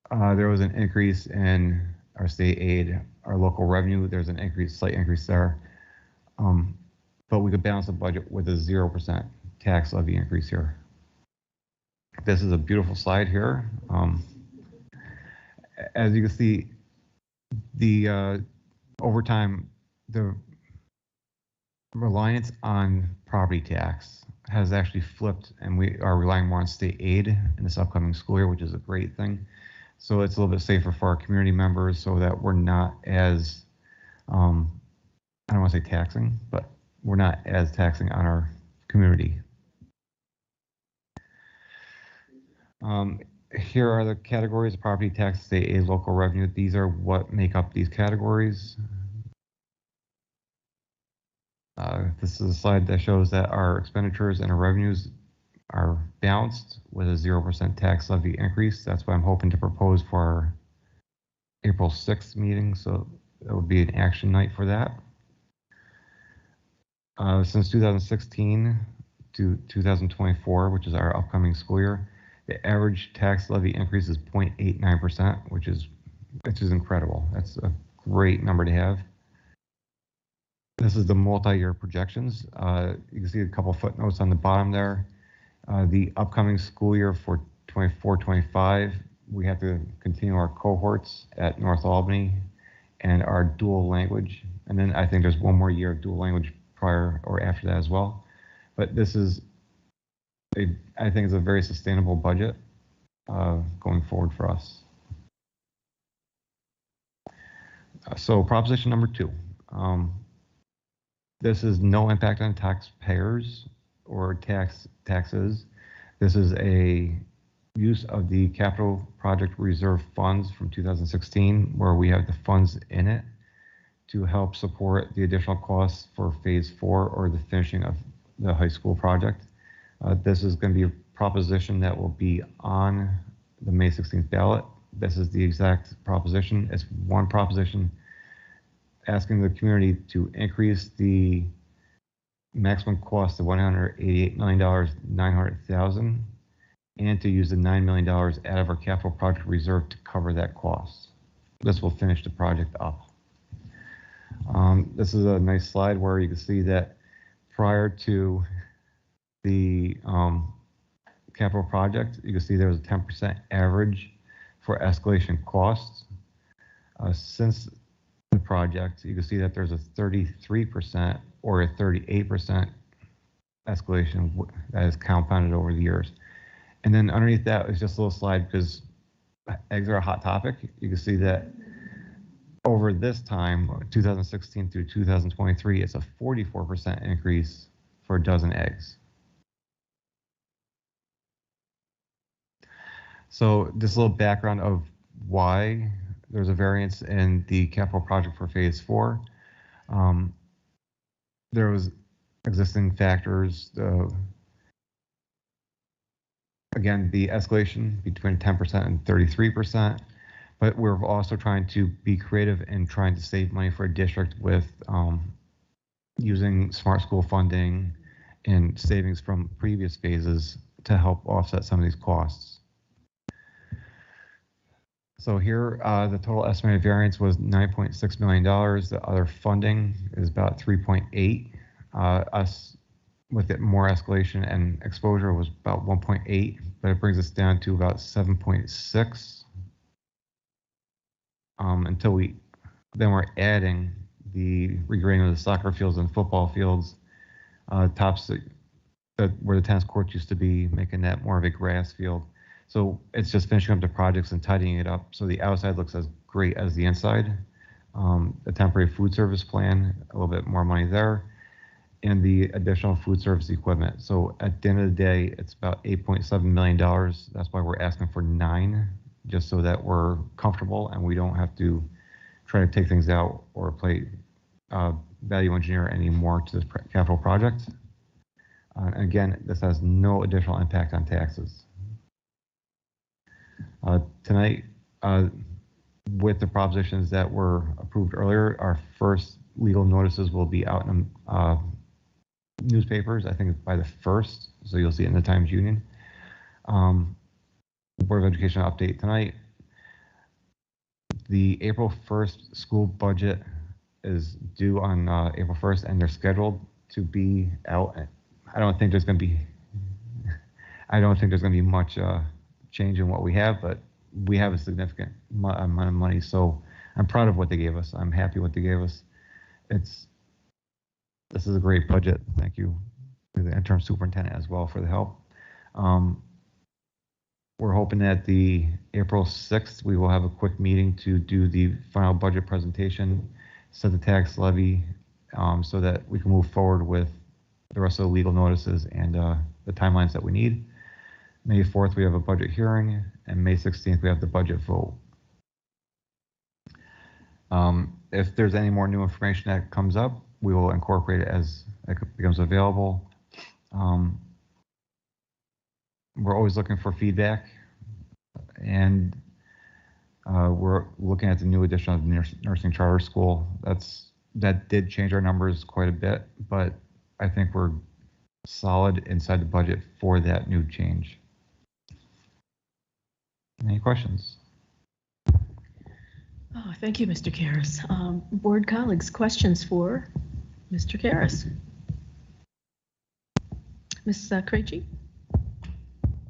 S21: There was an increase in our state aid, our local revenue. There's an increase, slight increase there. But we could balance the budget with a 0% tax levy increase here. This is a beautiful slide here. As you can see, the overtime, the reliance on property tax has actually flipped, and we are relying more on state aid in this upcoming school year, which is a great thing. So it's a little bit safer for our community members so that we're not as, I don't want to say taxing, but we're not as taxing on our community. Here are the categories: property tax, state aid, local revenue. These are what make up these categories. This is a slide that shows that our expenditures and our revenues are balanced with a 0% tax levy increase. That's what I'm hoping to propose for our April 6th meeting. So it would be an action night for that. Since 2016 to 2024, which is our upcoming school year, the average tax levy increase is 0.89%, which is incredible. That's a great number to have. This is the multi-year projections. You can see a couple footnotes on the bottom there. The upcoming school year for 24-25, we have to continue our cohorts at North Albany and our dual language. And then I think there's one more year of dual language prior or after that as well. But this is, I think it's a very sustainable budget going forward for us. So proposition number 2. This is no impact on taxpayers or taxes. This is a use of the capital project reserve funds from 2016, where we have the funds in it to help support the additional costs for phase 4 or the finishing of the high school project. This is going to be a proposition that will be on the May 16th ballot. This is the exact proposition. It's one proposition asking the community to increase the maximum cost to $188,900,000 and to use the $9 million out of our capital project reserve to cover that cost. This will finish the project up. This is a nice slide where you can see that prior to the capital project, you can see there was a 10% average for escalation costs. Since the project, you can see that there's a 33% or a 38% escalation that is compounded over the years. And then underneath that is just a little slide because eggs are a hot topic. You can see that over this time, 2016 through 2023, it's a 44% increase for a dozen eggs. So just a little background of why there's a variance in the capital project for phase 4. There was existing factors, again, the escalation between 10% and 33%, but we're also trying to be creative and trying to save money for a district with using smart school funding and savings from previous phases to help offset some of these costs. So here, the total estimated variance was $9.6 million. The other funding is about 3.8. Us with it more escalation and exposure was about 1.8, but it brings us down to about 7.6. Until we're adding the regrading of the soccer fields and football fields, tops where the tennis courts used to be, making that more of a grass field. So it's just finishing up the projects and tidying it up so the outside looks as great as the inside. A temporary food service plan, a little bit more money there, and the additional food service equipment. So at the end of the day, it's about $8.7 million. That's why we're asking for 9, just so that we're comfortable and we don't have to try to take things out or play value engineer anymore to this capital project. Again, this has no additional impact on taxes. Tonight, with the propositions that were approved earlier, our first legal notices will be out in newspapers, I think by the 1st, so you'll see it in the Times Union. Board of Education update tonight. The April 1st school budget is due on April 1st, and they're scheduled to be out. I don't think there's going to be much change in what we have, but we have a significant amount of money, so I'm proud of what they gave us. I'm happy what they gave us. This is a great budget. Thank you to the interim superintendent as well for the help. We're hoping that the April 6th, we will have a quick meeting to do the final budget presentation, set the tax levy, so that we can move forward with the rest of the legal notices and the timelines that we need. May 4th, we have a budget hearing, and May 16th, we have the budget vote. If there's any more new information that comes up, we will incorporate it as it becomes available. We're always looking for feedback, and we're looking at the new addition of the nursing charter school. That did change our numbers quite a bit, but I think we're solid inside the budget for that new change. Any questions?
S1: Oh, thank you, Mr. Karras. Board colleagues, questions for Mr. Karras? Ms. Krejci?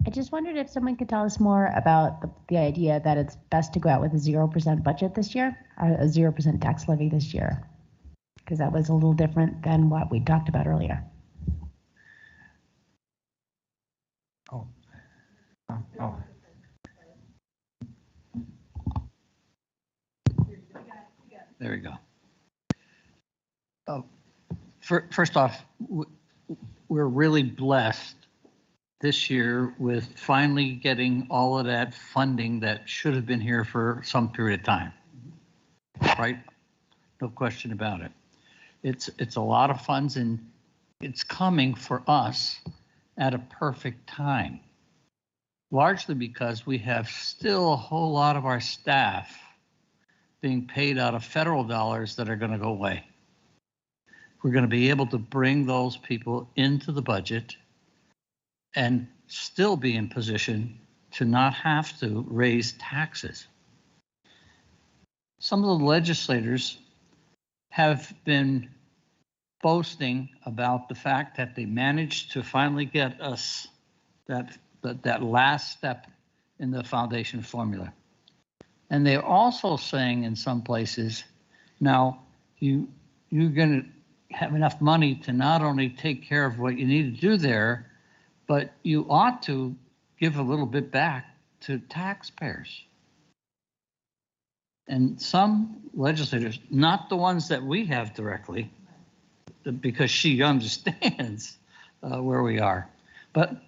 S6: I just wondered if someone could tell us more about the idea that it's best to go out with a 0% budget this year, or a 0% tax levy this year, because that was a little different than what we talked about earlier.
S9: There we go. First off, we're really blessed this year with finally getting all of that funding that should have been here for some period of time, right? No question about it. It's a lot of funds, and it's coming for us at a perfect time, largely because we have still a whole lot of our staff being paid out of federal dollars that are going to go away. We're going to be able to bring those people into the budget and still be in position to not have to raise taxes. Some of the legislators have been boasting about the fact that they managed to finally get us the that last step in the foundation formula. And they're also saying in some places, now you're going to have enough money to not only take care of what you need to do there, but you ought to give a little bit back to taxpayers. And some legislators, not the ones that we have directly, because she understands where we are, but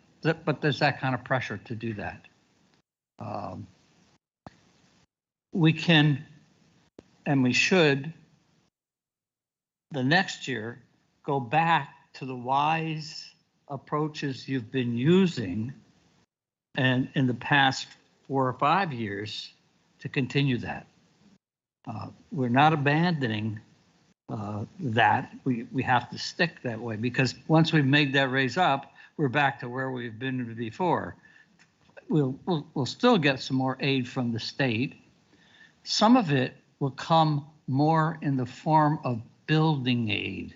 S9: there's that kind of pressure to do that. We can, and we should, the next year, go back to the wise approaches you've been using and in the past 4 or 5 years to continue that. We're not abandoning that. We have to stick that way, because once we've made that raise up, we're back to where we've been before. We'll still get some more aid from the state. Some of it will come more in the form of building aid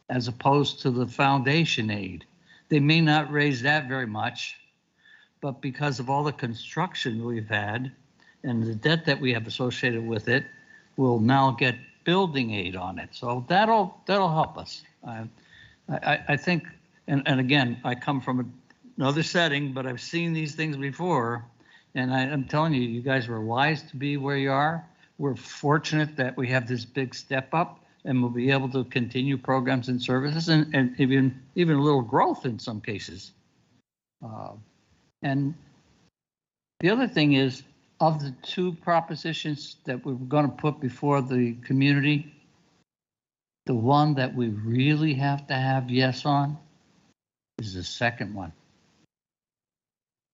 S9: as opposed to the foundation aid. They may not raise that very much, but because of all the construction we've had and the debt that we have associated with it, we'll now get building aid on it. So that'll help us. I think, and again, I come from another setting, but I've seen these things before, and I'm telling you, you guys were wise to be where you are. We're fortunate that we have this big step up, and we'll be able to continue programs and services, and even a little growth in some cases. And the other thing is, of the 2 propositions that we're going to put before the community, the one that we really have to have yes on is the second one.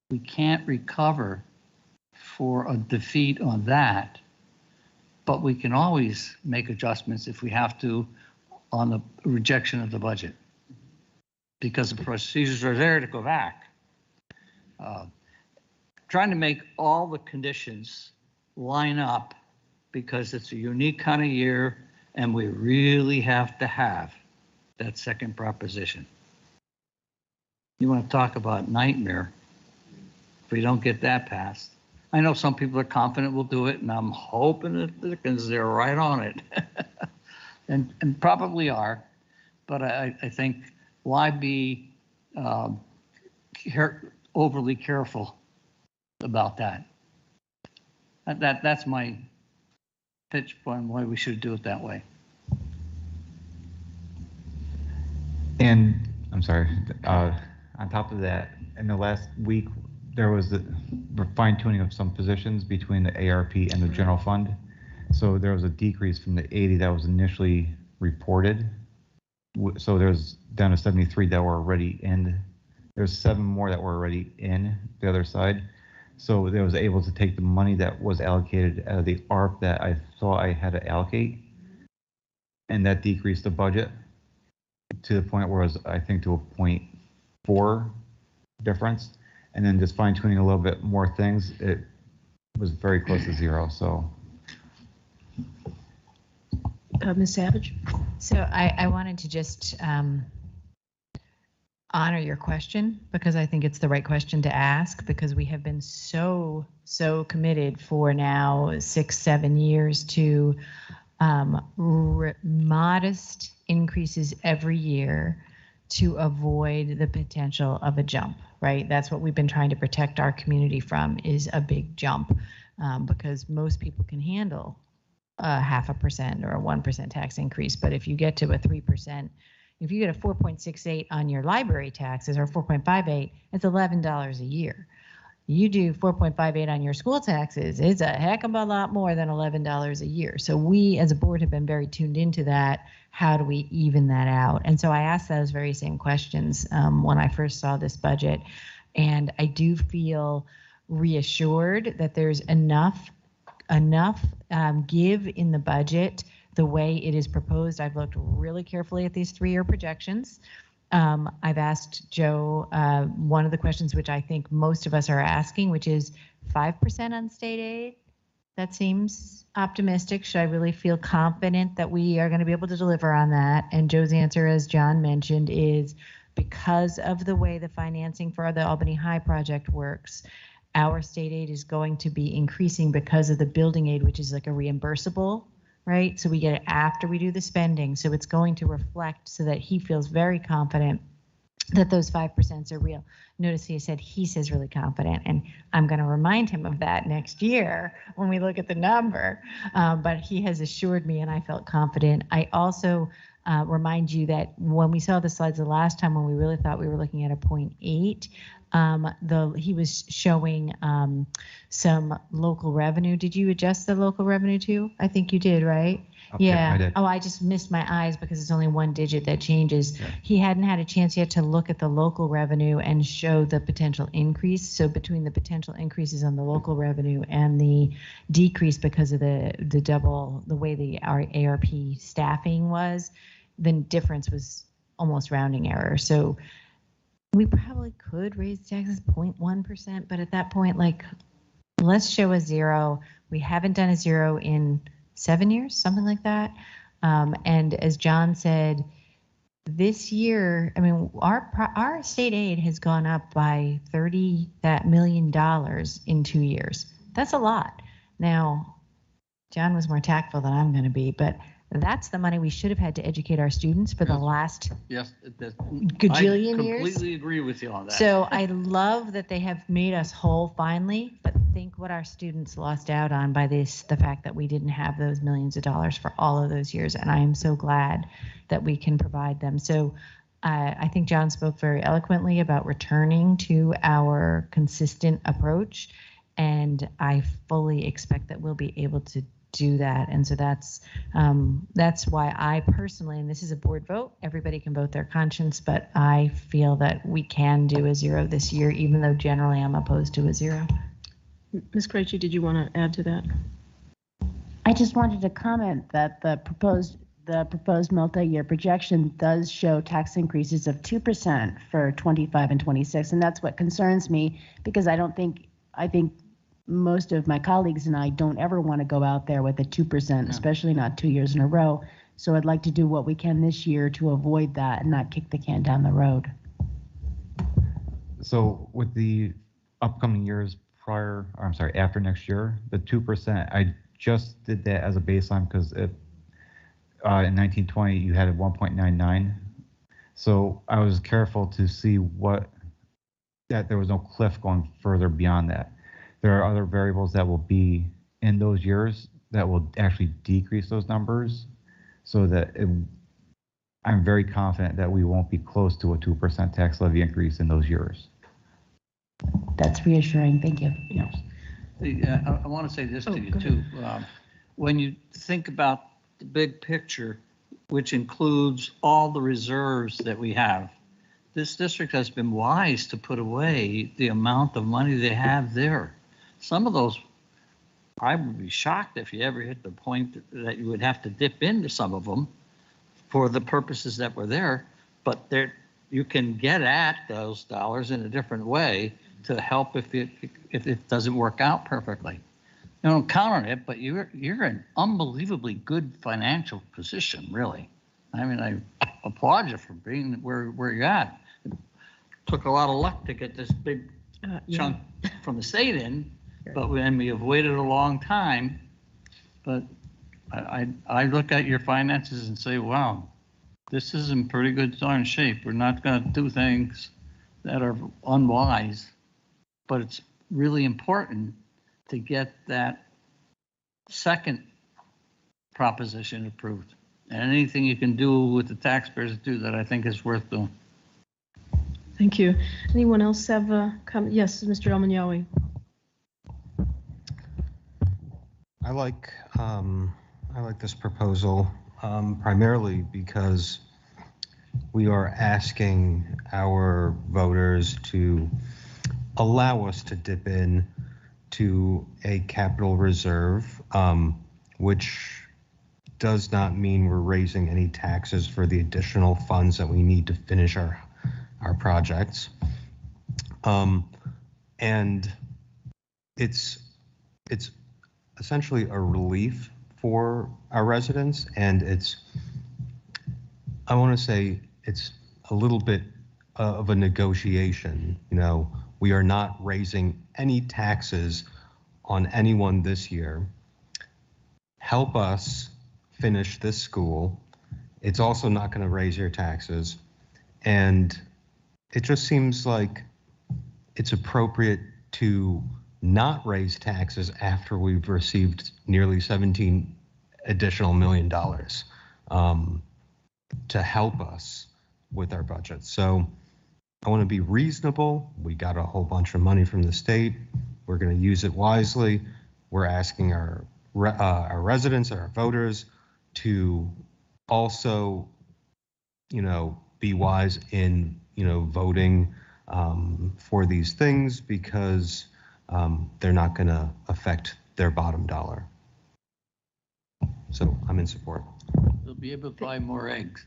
S9: We can't recover for a defeat on that, but we can always make adjustments if we have to on the rejection of the budget, because the procedures are there to go back. Trying to make all the conditions line up, because it's a unique kind of year and we really have to have that second proposition. You want to talk about nightmare if we don't get that passed. I know some people are confident we'll do it, and I'm hoping that they're right on it. and probably are, but I think why be overly careful about that? That's my pitch point why we should do it that way.
S21: And I'm sorry, on top of that, in the last week, there was the fine tuning of some positions between the ARP and the general fund. So there was a decrease from the 80 that was initially reported. So there's down to 73 that were already in. There's 7 more that were already in the other side. So they was able to take the money that was allocated out of the ARP that I thought I had to allocate, and that decreased the budget to the point where it was, I think, to a 0.4 difference. And then just fine tuning a little bit more things, it was very close to 0. So,
S1: Ms. Savage?
S3: So I wanted to just honor your question, because I think it's the right question to ask, because we have been so committed for now 6-7 years to modest increases every year to avoid the potential of a jump, right? That's what we've been trying to protect our community from, is a big jump, because most people can handle a 0.5% or a 1% tax increase. But if you get to a 3%, if you get a 4.68 on your library taxes, or 4.58, it's $11 a year. You do 4.58 on your school taxes, it's a heck of a lot more than $11 a year. So we as a board have been very tuned into that. How do we even that out? And so I asked those very same questions when I first saw this budget. And I do feel reassured that there's enough give in the budget the way it is proposed. I've looked really carefully at these 3-year projections. I've asked Joe one of the questions which I think most of us are asking, which is 5% on state aid. That seems optimistic. Should I really feel confident that we are going to be able to deliver on that? And Joe's answer, as John mentioned, is because of the way the financing for the Albany High project works, our state aid is going to be increasing because of the building aid, which is like a reimbursable, right? So we get it after we do the spending. So it's going to reflect so that he feels very confident that those 5% are real. Notice he says really confident, and I'm going to remind him of that next year when we look at the number. But he has assured me, and I felt confident. I also remind you that when we saw the slides the last time, when we really thought we were looking at a 0.8, he was showing some local revenue. Did you adjust the local revenue too? I think you did, right?
S21: Okay,
S3: Yeah.
S21: I did.
S3: Oh, I just missed my eyes because it's only one digit that changes. Yeah. He hadn't had a chance yet to look at the local revenue and show the potential increase. So between the potential increases on the local revenue and the decrease because of the way the ARP staffing was, the difference was almost rounding error. So we probably could raise taxes 0.1%, but at that point, like, let's show a zero. We haven't done a zero in 7 years, something like that. And as John said, this year, I mean, our state aid has gone up by $30 million in 2 years. That's a lot. Now, John was more tactful than I'm going to be, but that's the money we should have had to educate our students for the last gajillion years.
S9: I completely agree with you on that.
S3: So I love that they have made us whole finally, but think what our students lost out on by the fact that we didn't have those millions of dollars for all of those years. And I am so glad that we can provide them. So I think John spoke very eloquently about returning to our consistent approach. And I fully expect that we'll be able to do that. And so that's why I personally, and this is a board vote, everybody can vote their conscience, but I feel that we can do a zero this year, even though generally I'm opposed to a zero.
S1: Ms. Krejci, did you want to add to that?
S6: I just wanted to comment that the proposed multi-year projection does show tax increases of 2% for 25 and 26, and that's what concerns me, because I think most of my colleagues and I don't ever want to go out there with a 2%, especially not 2 years in a row. So I'd like to do what we can this year to avoid that and not kick the can down the road.
S21: So with the upcoming years after next year, the 2%, I just did that as a baseline because if in 1920 you had a 1.99. So I was careful to see that there was no cliff going further beyond that. There are other variables that will be in those years that will actually decrease those numbers, so that I'm very confident that we won't be close to a 2% tax levy increase in those years.
S6: That's reassuring. Thank you.
S9: Yes. I want to say this to you too. When you think about the big picture, which includes all the reserves that we have, this district has been wise to put away the amount of money they have there. Some of those, I would be shocked if you ever hit the point that you would have to dip into some of them for the purposes that were there, but you can get at those dollars in a different way to help if it doesn't work out perfectly. You don't count on it, but you're in unbelievably good financial position, really. I mean, I applaud you for being where you're at. It took a lot of luck to get this big chunk from the state in, but we have waited a long time. But I look at your finances and say, wow, this is in pretty good darn shape. We're not going to do things that are unwise, but it's really important to get that second proposition approved. And anything you can do with the taxpayers to do that, I think is worth doing.
S1: Thank you. Anyone else have a comment? Yes, Mr. Elmanyawi.
S7: I like this proposal primarily because we are asking our voters to allow us to dip in to a capital reserve, which does not mean we're raising any taxes for the additional funds that we need to finish our projects. And it's essentially a relief for our residents, and I want to say it's a little bit of a negotiation. You know, we are not raising any taxes on anyone this year. Help us finish this school. It's also not going to raise your taxes. And it just seems like it's appropriate to not raise taxes after we've received nearly $17 additional million to help us with our budget. So I want to be reasonable. We got a whole bunch of money from the state. We're going to use it wisely. We're asking our residents, our voters, to also, you know, be wise in, you know, voting for these things, because they're not going to affect their bottom dollar. So I'm in support.
S9: They'll be able to buy more eggs.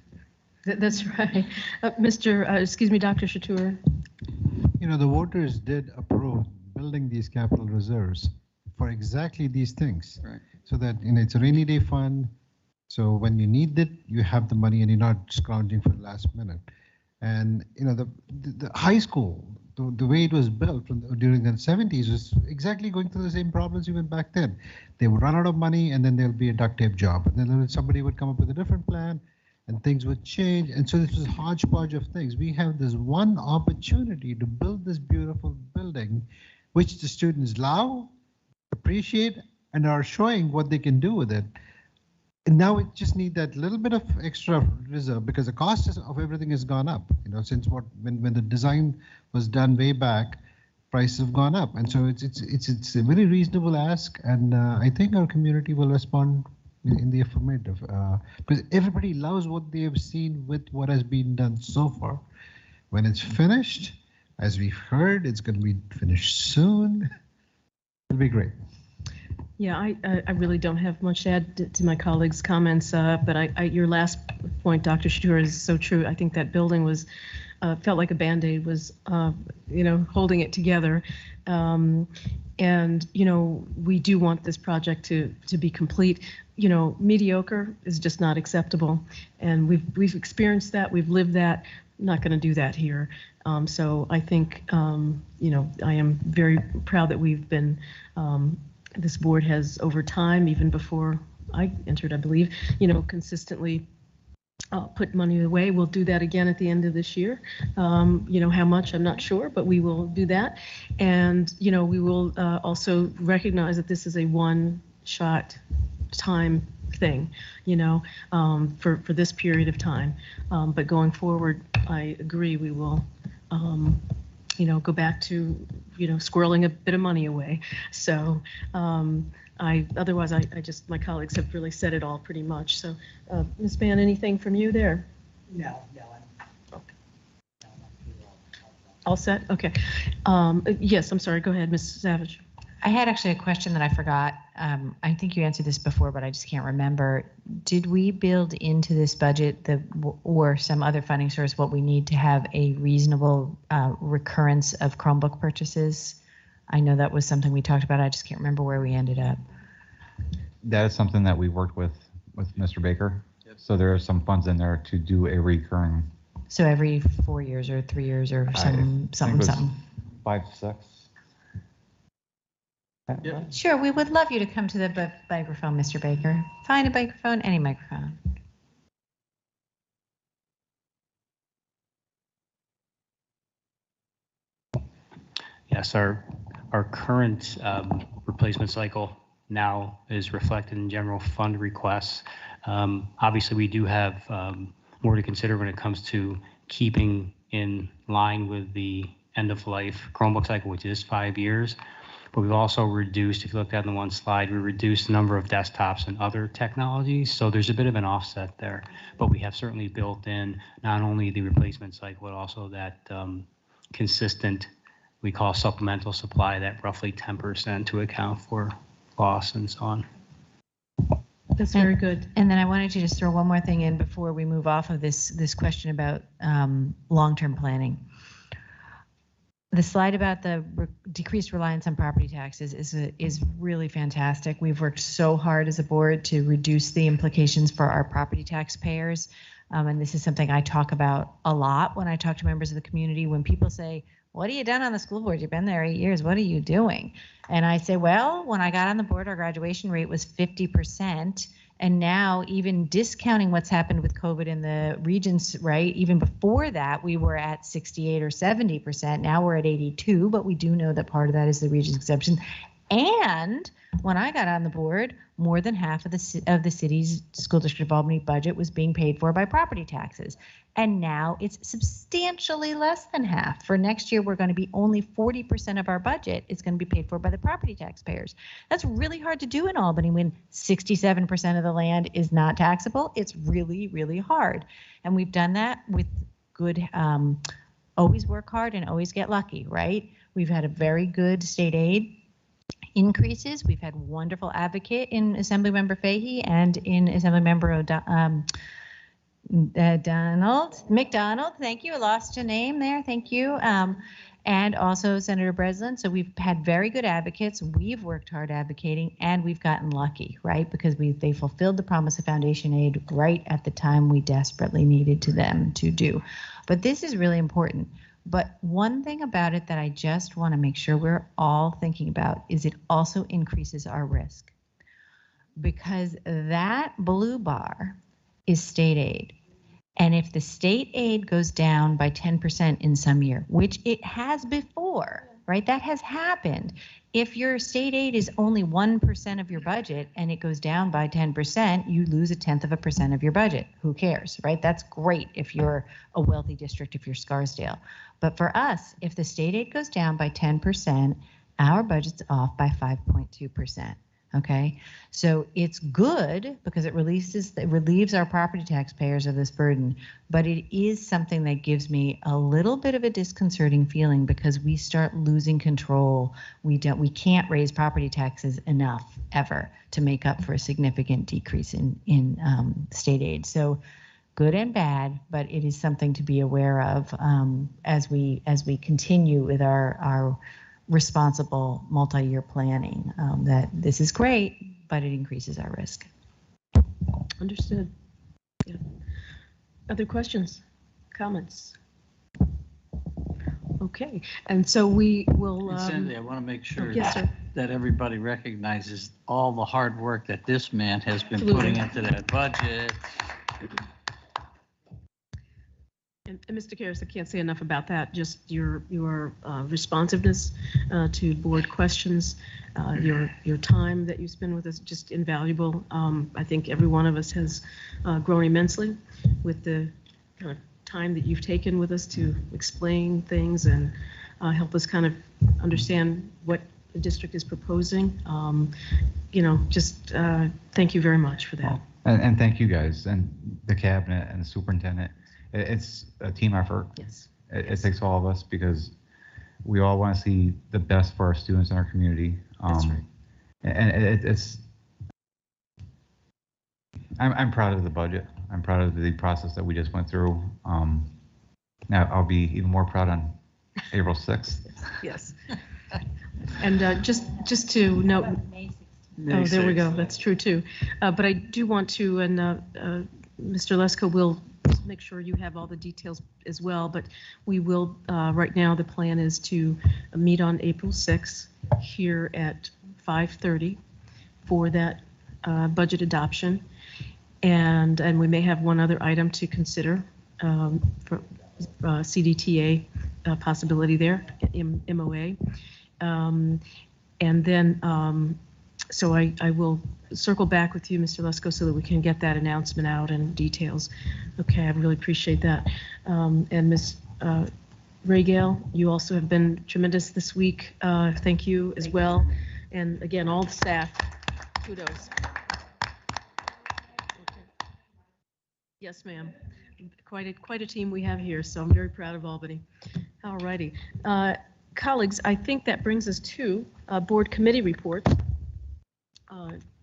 S1: That's right. Dr. Chatur.
S4: You know, the voters did approve building these capital reserves for exactly these things.
S9: Right.
S4: So that, you know, it's a rainy day fund. So when you need it, you have the money and you're not scrounging for the last minute. And, you know, the high school, the way it was built during the 70s was exactly going through the same problems even back then. They would run out of money and then there'll be a duct tape job. And then somebody would come up with a different plan and things would change. And so this was a hodgepodge of things. We have this one opportunity to build this beautiful building, which the students love, appreciate, and are showing what they can do with it. And now we just need that little bit of extra reserve, because the cost of everything has gone up. You know, since when the design was done way back, prices have gone up, and so it's a very reasonable ask, and I think our community will respond in the affirmative, because everybody loves what they have seen with what has been done so far. When it's finished, as we've heard, it's going to be finished soon. It'll be great.
S1: Yeah, I really don't have much to add to my colleagues' comments, but your last point, Dr. Chatur, is so true. I think that building was felt like a Band-Aid, was you know, holding it together. And you know, we do want this project to be complete. You know, mediocre is just not acceptable, and we've experienced that, we've lived that. I'm not going to do that here. So I think you know, I am very proud that we've been. This board has, over time, even before I entered, I believe, you know, consistently put money away. We'll do that again at the end of this year. You know, how much, I'm not sure, but we will do that. And, you know, we will also recognize that this is a one-shot time thing, you know, for this period of time. But going forward, I agree, we will you know, go back to, you know, squirreling a bit of money away. So otherwise, my colleagues have really said it all pretty much. So Ms. Mann, anything from you there?
S8: No.
S1: Okay. All set? Okay. Yes, I'm sorry. Go ahead, Ms. Savage.
S3: I had actually a question that I forgot. I think you answered this before, but I just can't remember. Did we build into this budget or some other funding source what we need to have a reasonable recurrence of Chromebook purchases? I know that was something we talked about. I just can't remember where we ended up.
S21: That is something that we worked with Mr. Baker. Yep. So there are some funds in there to do a recurring.
S3: So every 4 years or 3 years or something.
S21: 5, 6.
S3: Yeah. Sure, we would love you to come to the microphone, Mr. Baker. Find a microphone, any microphone.
S16: Yes, our current replacement cycle now is reflected in general fund requests. Obviously, we do have more to consider when it comes to keeping in line with the end-of-life Chromebook cycle, which is 5 years. But we've also reduced, if you looked at the one slide, we reduced the number of desktops and other technologies. So there's a bit of an offset there. But we have certainly built in not only the replacement cycle, but also that consistent, we call supplemental supply, that roughly 10% to account for loss and so on.
S1: That's very good.
S3: And then I wanted to just throw one more thing in before we move off of this question about long-term planning. The slide about the decreased reliance on property taxes is really fantastic. We've worked so hard as a board to reduce the implications for our property taxpayers. And this is something I talk about a lot when I talk to members of the community. When people say, what have you done on the school board? You've been there 8 years. What are you doing? And I say, well, when I got on the board, our graduation rate was 50%. And now, even discounting what's happened with COVID in the regions, right? Even before that, we were at 68 or 70%. Now we're at 82, but we do know that part of that is the region's exemption. And when I got on the board, more than half of the city's school district of Albany budget was being paid for by property taxes. And now it's substantially less than half. For next year, we're going to be only 40% of our budget is going to be paid for by the property taxpayers. That's really hard to do in Albany when 67% of the land is not taxable. It's really, really hard. And we've done that with good, always work hard and always get lucky, right? We've had a very good state aid increases. We've had wonderful advocate in Assemblymember Fahey and in Assemblymember McDonald. Thank you. I lost your name there. Thank you. And also Senator Breslin. So we've had very good advocates. We've worked hard advocating, and we've gotten lucky, right? Because they fulfilled the promise of foundation aid right at the time we desperately needed them to do. But this is really important. But one thing about it that I just want to make sure we're all thinking about is it also increases our risk, because that blue bar is state aid. And if the state aid goes down by 10% in some year, which it has before, right? That has happened. If your state aid is only 1% of your budget and it goes down by 10%, you lose 0.1% of your budget. Who cares, right? That's great if you're a wealthy district, if you're Scarsdale. But for us, if the state aid goes down by 10%, our budget's off by 5.2%. Okay, so it's good because it relieves our property taxpayers of this burden, but it is something that gives me a little bit of a disconcerting feeling because we start losing control. We can't raise property taxes enough ever to make up for a significant decrease in state aid. So good and bad, but it is something to be aware of as we continue with our responsible multi-year planning, that this is great, but it increases our risk.
S1: Understood. Yeah. Other questions, comments? Okay, and so we will.
S9: Cindy, I want to make sure
S1: yes, sir.
S9: that everybody recognizes all the hard work that this man has been
S1: Absolutely.
S9: putting into that budget.
S1: And Mr. Karras, I can't say enough about that. Just your responsiveness to board questions, your time that you spend with us, just invaluable. I think every one of us has grown immensely with the kind of time that you've taken with us to explain things and help us kind of understand what the district is proposing. Thank you very much for that.
S21: And thank you guys and the cabinet and the superintendent. It's a team effort.
S1: Yes.
S21: It takes all of us because we all want to see the best for our students in our community.
S1: That's right.
S21: And I'm proud of the budget. I'm proud of the process that we just went through. Now I'll be even more proud on April 6th.
S1: Yes. And just to note, oh, there we go. That's true too. But I do want to, and Mr. Lesko will make sure you have all the details as well, but we will, right now the plan is to meet on April 6th here at 5:30 for that budget adoption. And we may have one other item to consider for CDTA possibility there, MOA. And then, so I will circle back with you, Mr. Lesko, so that we can get that announcement out and details. Okay, I really appreciate that. And Ms. Raygale, you also have been tremendous this week. Thank you as well. And again, all the staff, kudos. Okay. Yes, ma'am. Quite a team we have here, so I'm very proud of Albany. All righty. Colleagues, I think that brings us to board committee reports.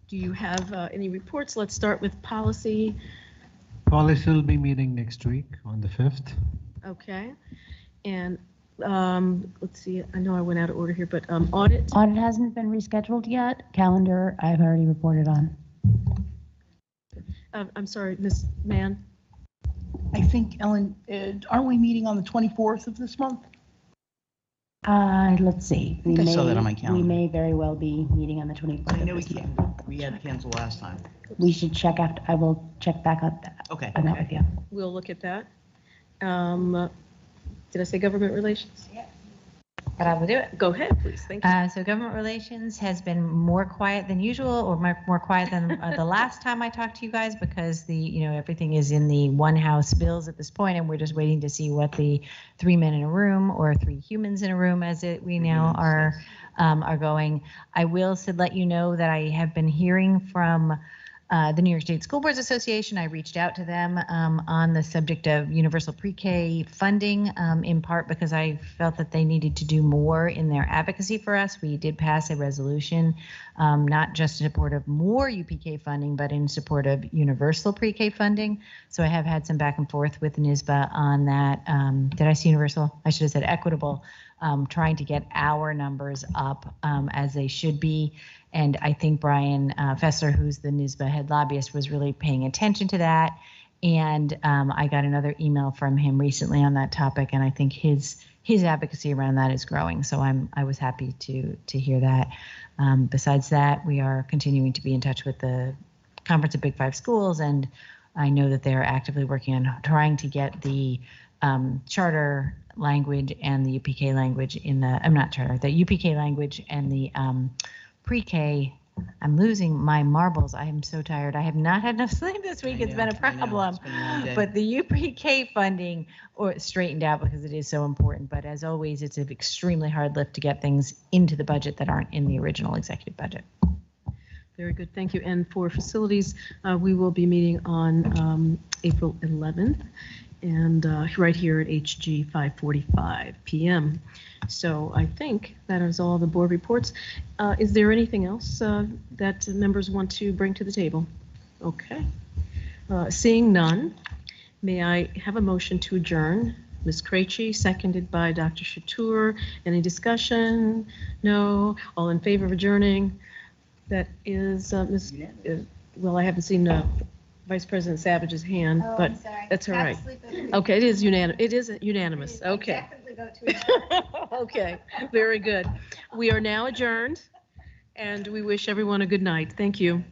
S1: Do you have any reports? Let's start with policy.
S4: Policy will be meeting next week on the 5th.
S1: Okay. And let's see, I know I went out of order here, but audit.
S6: Audit hasn't been rescheduled yet. Calendar, I've already reported on.
S1: I'm sorry, Ms. Mann.
S15: I think, Ellen, aren't we meeting on the 24th of this month?
S6: Let's see.
S8: I think I saw that on my calendar.
S6: We may very well be meeting on the 24th.
S8: I know we had to cancel last time.
S6: We should check after. I will check back on that.
S8: Okay.
S6: On that with you.
S1: We'll look at that. Did I say government relations?
S23: Yeah. But I will do it.
S1: Go ahead, please. Thank you.
S23: So government relations has been more quiet than usual, or more quiet than the last time I talked to you guys, because everything is in the one house bills at this point, and we're just waiting to see what the 3 men in a room or 3 humans in a room, as we now are going. I will let you know that I have been hearing from the New York State School Boards Association. I reached out to them on the subject of universal pre-K funding, in part because I felt that they needed to do more in their advocacy for us. We did pass a resolution, not just in support of more UPK funding, but in support of universal pre-K funding. So I have had some back and forth with NYSBA on that. Did I say universal? I should have said equitable, trying to get our numbers up as they should be. And I think Brian Fessler, who's the NYSBA head lobbyist, was really paying attention to that. And I got another email from him recently on that topic, and I think his advocacy around that is growing. So I was happy to hear that. Besides that, we are continuing to be in touch with the Conference of Big Five Schools, and I know that they are actively working on trying to get the charter language and the UPK language in the the UPK language and the pre-K. I'm losing my marbles. I am so tired. I have not had enough sleep this week. It's been a problem. But the UPK funding straightened out because it is so important. But as always, it's an extremely hard lift to get things into the budget that aren't in the original executive budget.
S1: Very good. Thank you. And for facilities, we will be meeting on April 11th. And right here at HG 5:45 p.m. So I think that is all the board reports. Is there anything else that members want to bring to the table? Okay. Seeing none, may I have a motion to adjourn? Ms. Krejci, seconded by Dr. Chatur. Any discussion? No. All in favor of adjourning? That is Ms. Well, I haven't seen Vice President Savage's hand, but that's all right. Okay, it is unanimous. It is unanimous. Okay. Okay, very good. We are now adjourned, and we wish everyone a good night. Thank you.